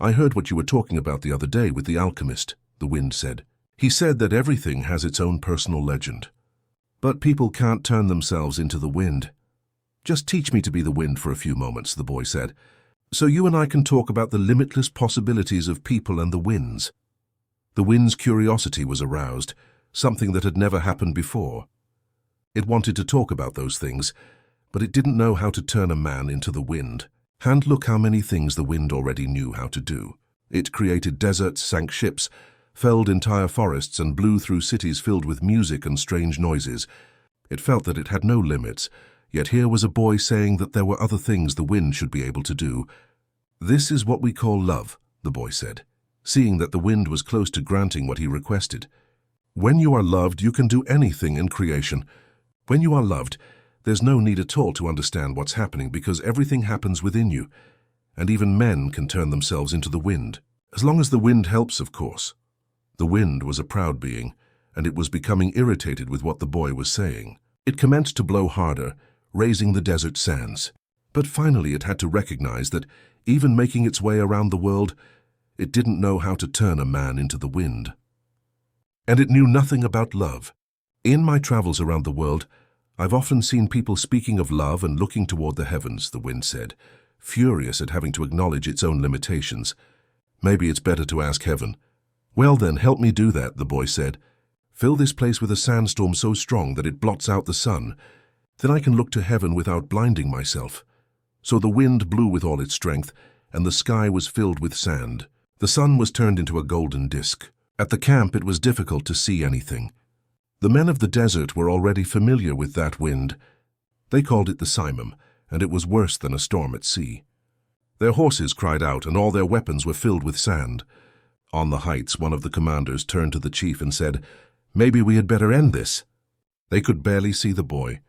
I heard what you were talking about the other day with the alchemist, the wind said. He said that everything has its own personal legend. But people can't turn themselves into the wind. Just teach me to be the wind for a few moments, the boy said, so you and I can talk about the limitless possibilities of people and the winds. The wind's curiosity was aroused, something that had never happened before. It wanted to talk about those things, but it didn't know how to turn a man into the wind. And look how many things the wind already knew how to do. It created deserts, sank ships, felled entire forests, and blew through cities filled with music and strange noises. It felt that it had no limits, yet here was a boy saying that there were other things the wind should be able to do. This is what we call love, the boy said, seeing that the wind was close to granting what he requested. When you are loved, you can do anything in creation. When you are loved, there's no need at all to understand what's happening because everything happens within you, and even men can turn themselves into the wind, as long as the wind helps, of course. The wind was a proud being, and it was becoming irritated with what the boy was saying. It commenced to blow harder, raising the desert sands. But finally it had to recognize that, even making its way around the world, it didn't know how to turn a man into the wind. And it knew nothing about love. In my travels around the world, I've often seen people speaking of love and looking toward the heavens, the wind said, furious at having to acknowledge its own limitations. Maybe it's better to ask heaven. Well then, help me do that, the boy said. Fill this place with a sandstorm so strong that it blots out the sun. Then I can look to heaven without blinding myself. So the wind blew with all its strength, and the sky was filled with sand. The sun was turned into a golden disk. At the camp it was difficult to see anything. The men of the desert were already familiar with that wind. They called it the Simum, and it was worse than a storm at sea. Their horses cried out, and all their weapons were filled with sand. On the heights, one of the commanders turned to the chief and said, "Maybe we had better end this." They could barely see the boy.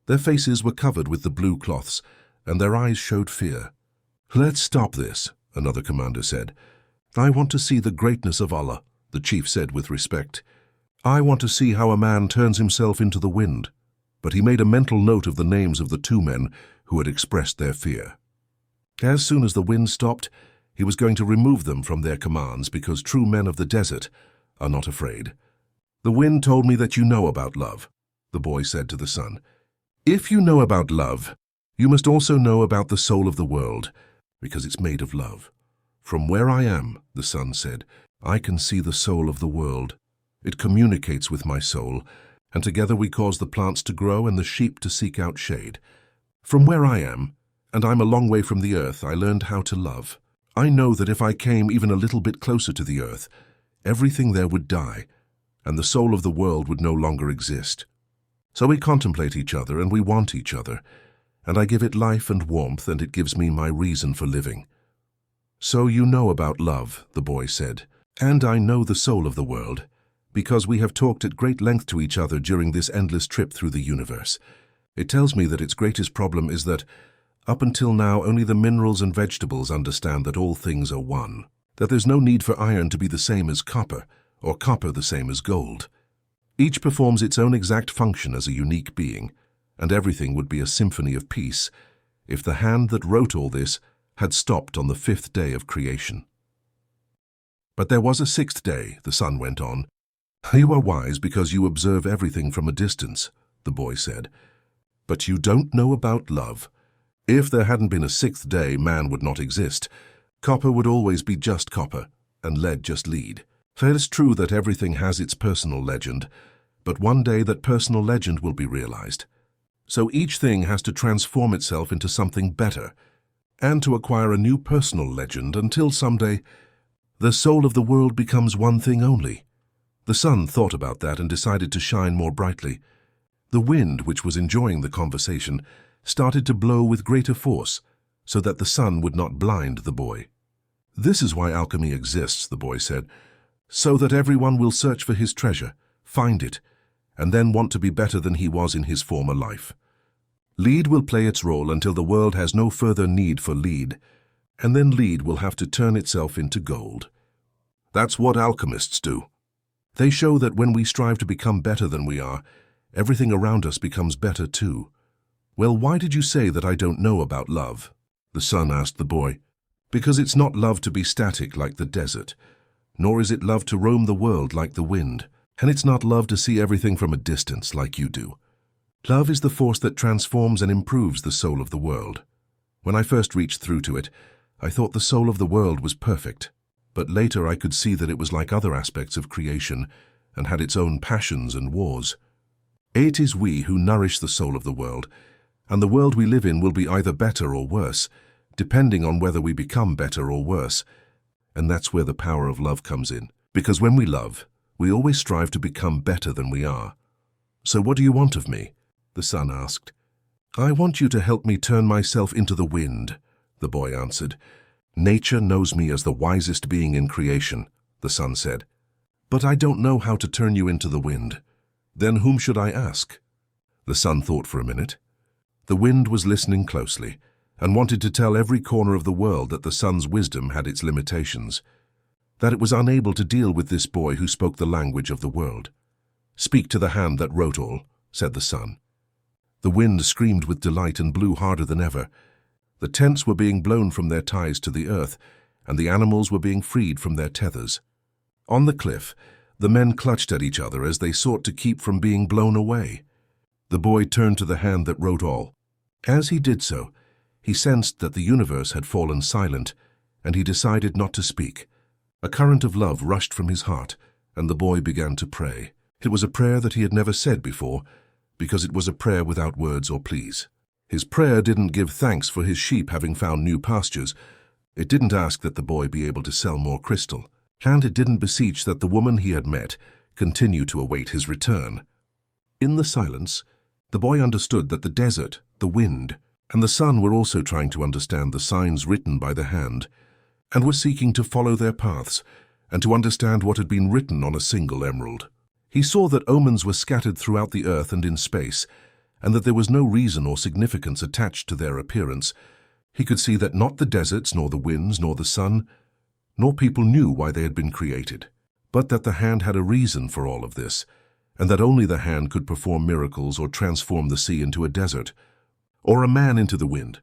Their faces were covered with the blue cloths, and their eyes showed fear. "Let's stop this," another commander said. "I want to see the greatness of Allah," the chief said with respect. "I want to see how a man turns himself into the wind." But he made a mental note of the names of the two men who had expressed their fear. As soon as the wind stopped, he was going to remove them from their commands because true men of the desert are not afraid. "The wind told me that you know about love," the boy said to the sun. "If you know about love, you must also know about the soul of the world, because it's made of love. "From where I am," the sun said, "I can see the soul of the world. It communicates with my soul, and together we cause the plants to grow and the sheep to seek out shade. From where I am, and I'm a long way from the earth, I learned how to love. I know that if I came even a little bit closer to the earth, everything there would die, and the soul of the world would no longer exist. So we contemplate each other and we want each other, and I give it life and warmth, and it gives me my reason for living." "So you know about love," the boy said. "And I know the soul of the world, because we have talked at great length to each other during this endless trip through the universe. It tells me that its greatest problem is that, up until now, only the minerals and vegetables understand that all things are one, that there's no need for iron to be the same as copper, or copper the same as gold. Each performs its own exact function as a unique being, and everything would be a symphony of peace if the hand that wrote all this had stopped on the 5th day of creation." "But there was a 6th day," the sun went on. "You are wise because you observe everything from a distance," the boy said. "But you don't know about love. If there hadn't been a 6th day, man would not exist. Copper would always be just copper, and lead just lead. It is true that everything has its personal legend, but one day that personal legend will be realized. So each thing has to transform itself into something better, and to acquire a new personal legend until someday the soul of the world becomes one thing only." The sun thought about that and decided to shine more brightly. The wind, which was enjoying the conversation, started to blow with greater force, so that the sun would not blind the boy. "This is why alchemy exists," the boy said, "so that everyone will search for his treasure, find it, and then want to be better than he was in his former life. Lead will play its role until the world has no further need for lead, and then lead will have to turn itself into gold. That's what alchemists do. They show that when we strive to become better than we are, everything around us becomes better too." "Well, why did you say that I don't know about love?" the sun asked the boy. "Because it's not love to be static like the desert, nor is it love to roam the world like the wind, and it's not love to see everything from a distance like you do. Love is the force that transforms and improves the soul of the world. When I first reached through to it, I thought the soul of the world was perfect, but later I could see that it was like other aspects of creation and had its own passions and wars. It is we who nourish the soul of the world, and the world we live in will be either better or worse, depending on whether we become better or worse. And that's where the power of love comes in, because when we love, we always strive to become better than we are." "So what do you want of me?" the sun asked. "I want you to help me turn myself into the wind," the boy answered. "Nature knows me as the wisest being in creation," the sun said. "But I don't know how to turn you into the wind. Then whom should I ask?" The sun thought for a minute. The wind was listening closely and wanted to tell every corner of the world that the sun's wisdom had its limitations, that it was unable to deal with this boy who spoke the language of the world. "Speak to the hand that wrote all," said the sun. The wind screamed with delight and blew harder than ever. The tents were being blown from their ties to the earth, and the animals were being freed from their tethers. On the cliff, the men clutched at each other as they sought to keep from being blown away. The boy turned to the hand that wrote all. As he did so, he sensed that the universe had fallen silent, and he decided not to speak. A current of love rushed from his heart, and the boy began to pray. It was a prayer that he had never said before, because it was a prayer without words or pleas. His prayer didn't give thanks for his sheep having found new pastures. It didn't ask that the boy be able to sell more crystal. And it didn't beseech that the woman he had met continue to await his return. In the silence, the boy understood that the desert, the wind, and the sun were also trying to understand the signs written by the hand, and were seeking to follow their paths and to understand what had been written on a single emerald. He saw that omens were scattered throughout the earth and in space, and that there was no reason or significance attached to their appearance. He could see that not the deserts, nor the winds, nor the sun, nor people knew why they had been created, but that the hand had a reason for all of this, and that only the hand could perform miracles or transform the sea into a desert, or a man into the wind,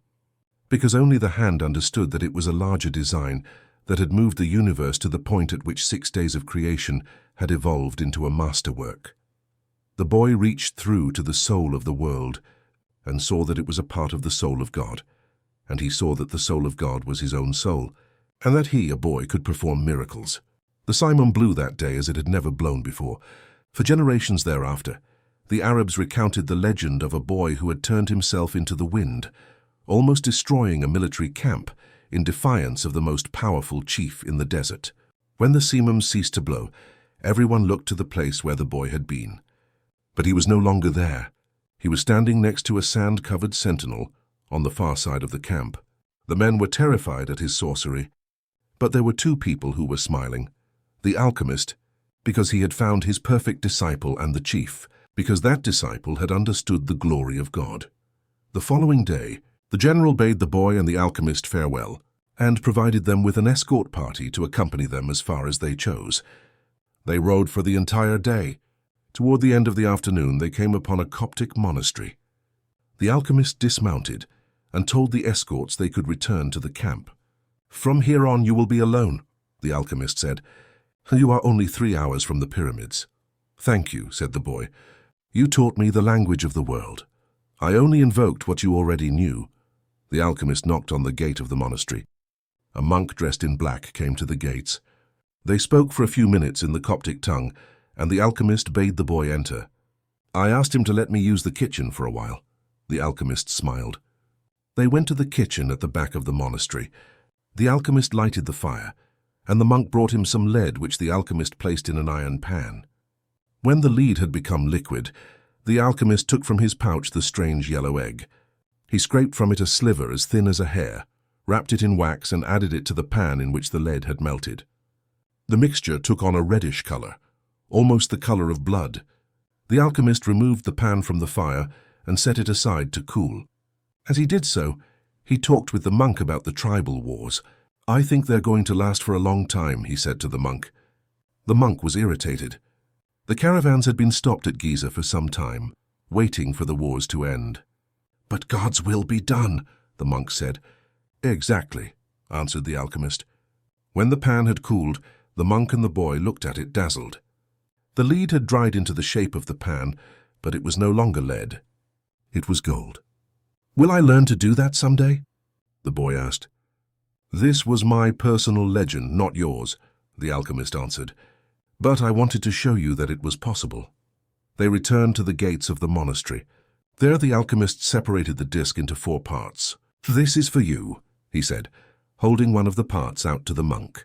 because only the hand understood that it was a larger design that had moved the universe to the point at which 6 days of creation had evolved into a masterwork. The boy reached through to the soul of the world and saw that it was a part of the soul of God, and he saw that the soul of God was his own soul, and that he, a boy, could perform miracles. The simum blew that day as it had never blown before. For generations thereafter, the Arabs recounted the legend of a boy who had turned himself into the wind, almost destroying a military camp in defiance of the most powerful chief in the desert. When the simum ceased to blow, everyone looked to the place where the boy had been. But he was no longer there. He was standing next to a sand-covered sentinel on the far side of the camp. The men were terrified at his sorcery, but there were two people who were smiling. The alchemist, because he had found his perfect disciple, and the chief, because that disciple had understood the glory of God. The following day, the general bade the boy and the alchemist farewell, and provided them with an escort party to accompany them as far as they chose. They rode for the entire day. Toward the end of the afternoon, they came upon a Coptic monastery. The alchemist dismounted and told the escorts they could return to the camp. "From here on you will be alone," the alchemist said. "You are only 3 hours from the pyramids." "Thank you," said the boy. "You taught me the language of the world. I only invoked what you already knew." The alchemist knocked on the gate of the monastery. A monk dressed in black came to the gates. They spoke for a few minutes in the Coptic tongue, and the alchemist bade the boy enter. "I asked him to let me use the kitchen for a while." The alchemist smiled. They went to the kitchen at the back of the monastery. The alchemist lighted the fire, and the monk brought him some lead which the alchemist placed in an iron pan. When the lead had become liquid, the alchemist took from his pouch the strange yellow egg. He scraped from it a sliver as thin as a hair, wrapped it in wax, and added it to the pan in which the lead had melted. The mixture took on a reddish color, almost the color of blood. The alchemist removed the pan from the fire and set it aside to cool. As he did so, he talked with the monk about the tribal wars. "I think they're going to last for a long time," he said to the monk. The monk was irritated. The caravans had been stopped at Giza for some time, waiting for the wars to end. "But God's will be done," the monk said. "Exactly," answered the alchemist. When the pan had cooled, the monk and the boy looked at it dazzled. The lead had dried into the shape of the pan, but it was no longer lead. It was gold. "Will I learn to do that someday?" the boy asked. "This was my personal legend, not yours," the alchemist answered. "But I wanted to show you that it was possible." They returned to the gates of the monastery. There the alchemist separated the disc into 4 parts. "This is for you," he said, holding one of the parts out to the monk.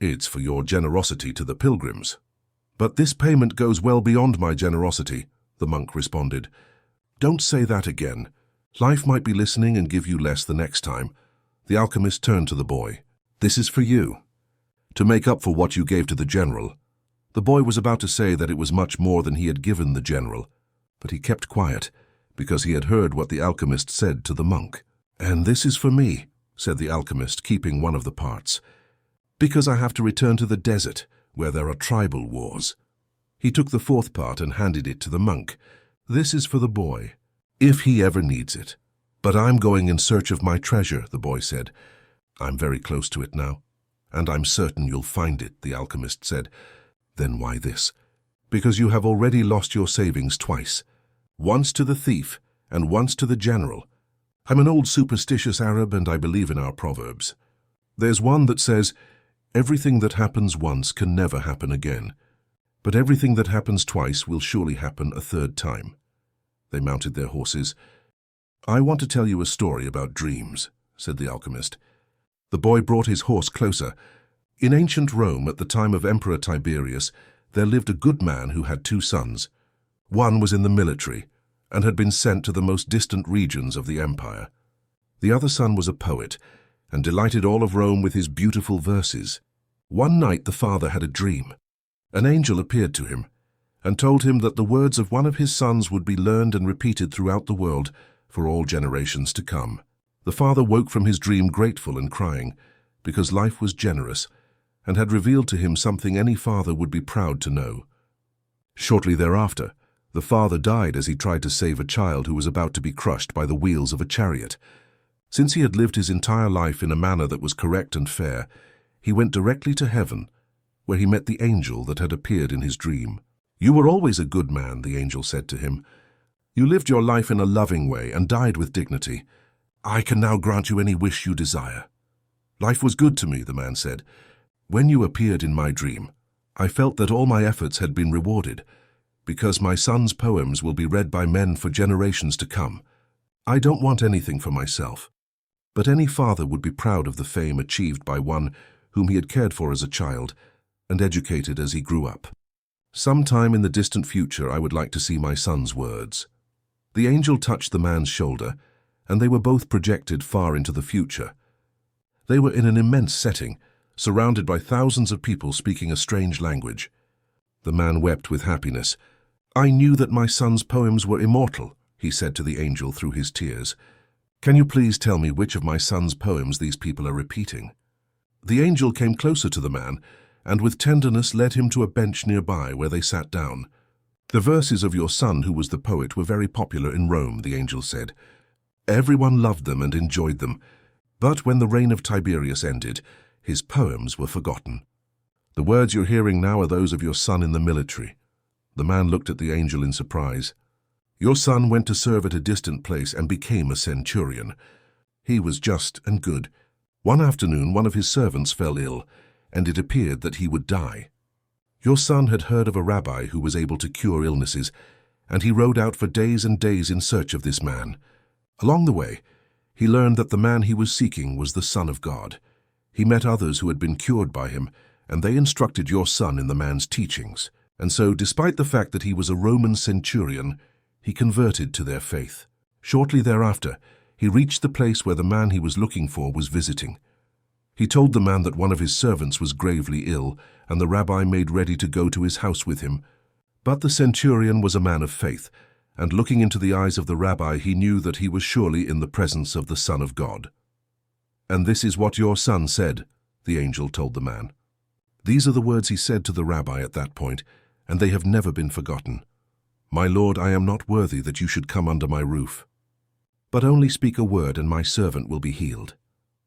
"It's for your generosity to the pilgrims." "But this payment goes well beyond my generosity," the monk responded. "Don't say that again. Life might be listening and give you less the next time." The alchemist turned to the boy. "This is for you, to make up for what you gave to the general." The boy was about to say that it was much more than he had given the general, but he kept quiet because he had heard what the alchemist said to the monk. "And this is for me," said the alchemist, keeping one of the parts, "because I have to return to the desert where there are tribal wars." He took the 4th part and handed it to the monk. "This is for the boy, if he ever needs it." "But I'm going in search of my treasure," the boy said. "I'm very close to it now, and I'm certain you'll find it," the alchemist said. "Then why this?" "Because you have already lost your savings twice, once to the thief and once to the general. I'm an old superstitious Arab, and I believe in our proverbs. There's one that says, 'Everything that happens once can never happen again, but everything that happens twice will surely happen a 3rd time.'" They mounted their horses. "I want to tell you a story about dreams," said the alchemist. The boy brought his horse closer. "In ancient Rome, at the time of Emperor Tiberius, there lived a good man who had 2 sons. One was in the military and had been sent to the most distant regions of the empire. The other son was a poet and delighted all of Rome with his beautiful verses. One night the father had a dream. An angel appeared to him and told him that the words of one of his sons would be learned and repeated throughout the world for all generations to come. The father woke from his dream grateful and crying, because life was generous and had revealed to him something any father would be proud to know. Shortly thereafter, the father died as he tried to save a child who was about to be crushed by the wheels of a chariot. Since he had lived his entire life in a manner that was correct and fair, he went directly to heaven, where he met the angel that had appeared in his dream. "You were always a good man," the angel said to him. "You lived your life in a loving way and died with dignity. I can now grant you any wish you desire." "Life was good to me," the man said. "When you appeared in my dream, I felt that all my efforts had been rewarded, because my son's poems will be read by men for generations to come. I don't want anything for myself, but any father would be proud of the fame achieved by one whom he had cared for as a child and educated as he grew up. Sometime in the distant future, I would like to see my son's words." The angel touched the man's shoulder, and they were both projected far into the future. They were in an immense setting, surrounded by thousands of people speaking a strange language. The man wept with happiness. "I knew that my son's poems were immortal," he said to the angel through his tears. "Can you please tell me which of my son's poems these people are repeating?" The angel came closer to the man, and with tenderness led him to a bench nearby where they sat down. "The verses of your son, who was the poet, were very popular in Rome," the angel said. "Everyone loved them and enjoyed them, but when the reign of Tiberius ended, his poems were forgotten. The words you're hearing now are those of your son in the military." The man looked at the angel in surprise. "Your son went to serve at a distant place and became a centurion. He was just and good. One afternoon, one of his servants fell ill, and it appeared that he would die. Your son had heard of a rabbi who was able to cure illnesses, and he rode out for days and days in search of this man. Along the way, he learned that the man he was seeking was the Son of God. He met others who had been cured by him, and they instructed your son in the man's teachings. And so, despite the fact that he was a Roman centurion, he converted to their faith. Shortly thereafter, he reached the place where the man he was looking for was visiting. He told the man that one of his servants was gravely ill, and the rabbi made ready to go to his house with him. But the centurion was a man of faith, and looking into the eyes of the rabbi, he knew that he was surely in the presence of the Son of God. "And this is what your son said," the angel told the man. These are the words he said to the rabbi at that point, and they have never been forgotten. "My Lord, I am not worthy that you should come under my roof. But only speak a word and my servant will be healed."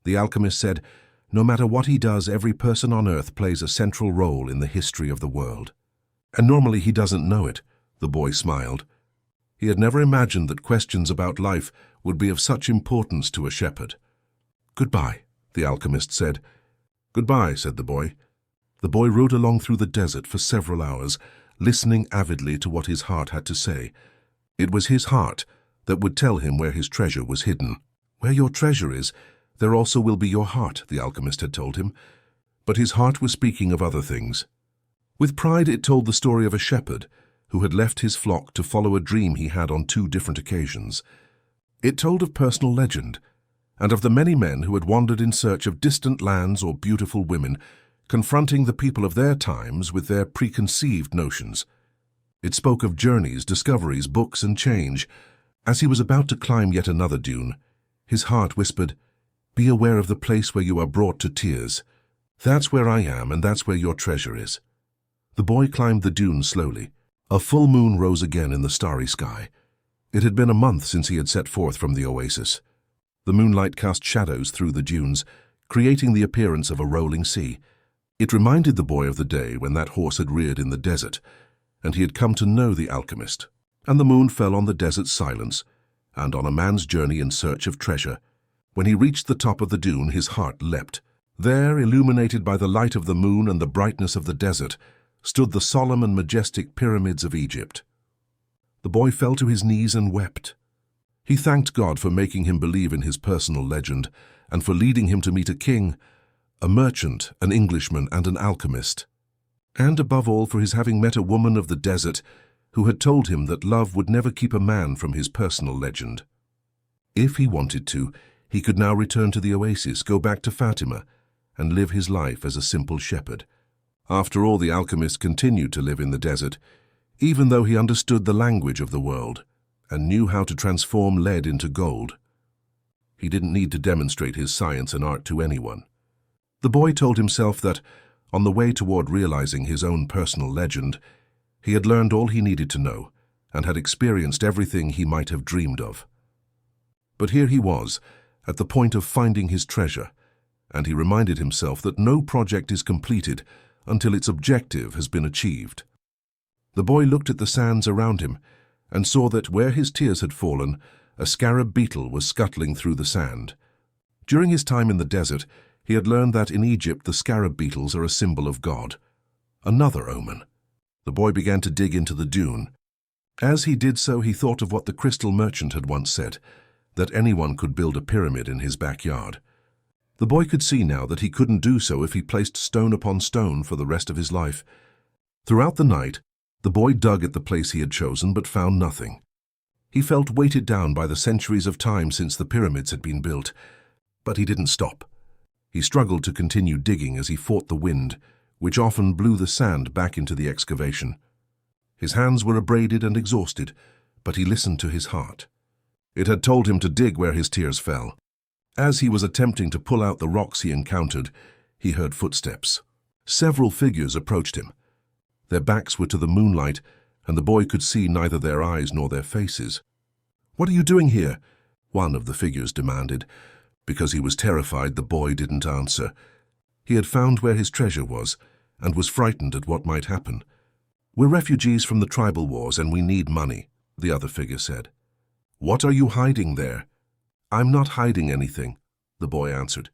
The alchemist said, "No matter what he does, every person on earth plays a central role in the history of the world. And normally he doesn't know it." The boy smiled. He had never imagined that questions about life would be of such importance to a shepherd. "Goodbye," the alchemist said. "Goodbye," said the boy. The boy rode along through the desert for several hours, listening avidly to what his heart had to say. It was his heart that would tell him where his treasure was hidden. "Where your treasure is, there also will be your heart," the alchemist had told him. But his heart was speaking of other things. With pride, it told the story of a shepherd who had left his flock to follow a dream he had on 2 different occasions. It told of personal legend, and of the many men who had wandered in search of distant lands or beautiful women, confronting the people of their times with their preconceived notions. It spoke of journeys, discoveries, books, and change. As he was about to climb yet another dune, his heart whispered, "Be aware of the place where you are brought to tears. That's where I am, and that's where your treasure is." The boy climbed the dune slowly. A full moon rose again in the starry sky. It had been a month since he had set forth from the oasis. The moonlight cast shadows through the dunes, creating the appearance of a rolling sea. It reminded the boy of the day when that horse had reared in the desert, and he had come to know the alchemist. And the moon fell on the desert's silence, and on a man's journey in search of treasure. When he reached the top of the dune, his heart leapt. There, illuminated by the light of the moon and the brightness of the desert, stood the solemn and majestic pyramids of Egypt. The boy fell to his knees and wept. He thanked God for making him believe in his personal legend, and for leading him to meet a king, a merchant, an Englishman, and an alchemist. And above all, for his having met a woman of the desert who had told him that love would never keep a man from his personal legend. If he wanted to, he could now return to the oasis, go back to Fatima, and live his life as a simple shepherd. After all, the alchemist continued to live in the desert, even though he understood the language of the world and knew how to transform lead into gold. He didn't need to demonstrate his science and art to anyone. The boy told himself that, on the way toward realizing his own personal legend, he had learned all he needed to know and had experienced everything he might have dreamed of. But here he was, at the point of finding his treasure, and he reminded himself that no project is completed until its objective has been achieved. The boy looked at the sands around him and saw that where his tears had fallen, a scarab beetle was scuttling through the sand. During his time in the desert, He had learned that in Egypt the scarab beetles are a symbol of God. Another omen. The boy began to dig into the dune. As he did so, he thought of what the crystal merchant had once said, that anyone could build a pyramid in his backyard. The boy could see now that he couldn't do so if he placed stone upon stone for the rest of his life. Throughout the night, the boy dug at the place he had chosen but found nothing. He felt weighted down by the centuries of time since the pyramids had been built, but he didn't stop. He struggled to continue digging as he fought the wind, which often blew the sand back into the excavation. His hands were abraded and exhausted, but he listened to his heart. It had told him to dig where his tears fell. As he was attempting to pull out the rocks he encountered, he heard footsteps. Several figures approached him. Their backs were to the moonlight, and the boy could see neither their eyes nor their faces. "What are you doing here?" one of the figures demanded. Because he was terrified, the boy didn't answer. He had found where his treasure was, and was frightened at what might happen. "We're refugees from the tribal wars, and we need money," the other figure said. "What are you hiding there?" "I'm not hiding anything," the boy answered.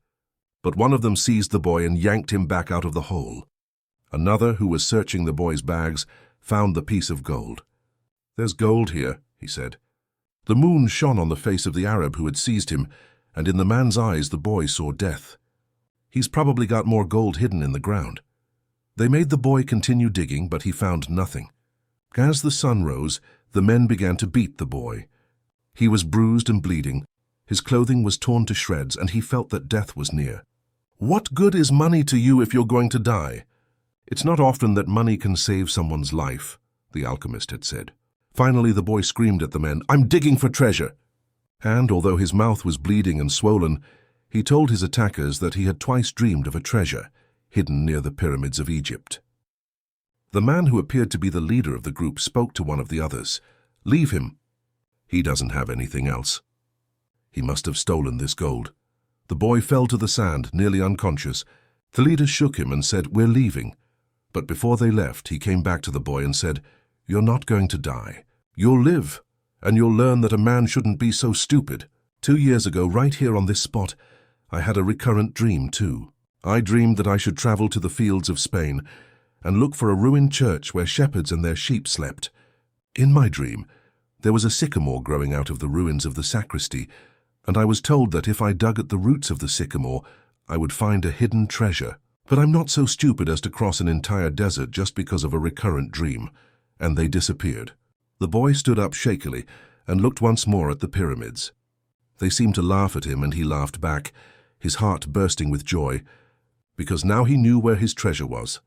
But one of them seized the boy and yanked him back out of the hole. Another, who was searching the boy's bags, found the piece of gold. "There's gold here," he said. The moon shone on the face of the Arab who had seized him, and in the man's eyes the boy saw death. "He's probably got more gold hidden in the ground." They made the boy continue digging, but he found nothing. As the sun rose, the men began to beat the boy. He was bruised and bleeding. His clothing was torn to shreds, and he felt that death was near. "What good is money to you if you're going to die?" "It's not often that money can save someone's life," the alchemist had said. Finally, the boy screamed at the men, "I'm digging for treasure!" And, although his mouth was bleeding and swollen, he told his attackers that he had twice dreamed of a treasure hidden near the pyramids of Egypt. The man who appeared to be the leader of the group spoke to one of the others. "Leave him. He doesn't have anything else. He must have stolen this gold." The boy fell to the sand, nearly unconscious. The leader shook him and said, "We're leaving." But before they left, he came back to the boy and said, "You're not going to die. You'll live, and you'll learn that a man shouldn't be so stupid. 2 years ago, right here on this spot, I had a recurrent dream too. I dreamed that I should travel to the fields of Spain and look for a ruined church where shepherds and their sheep slept. In my dream, there was a sycamore growing out of the ruins of the sacristy, and I was told that if I dug at the roots of the sycamore, I would find a hidden treasure. But I'm not so stupid as to cross an entire desert just because of a recurrent dream." And they disappeared. The boy stood up shakily and looked once more at the pyramids. They seemed to laugh at him, and he laughed back, his heart bursting with joy, because now he knew where his treasure was.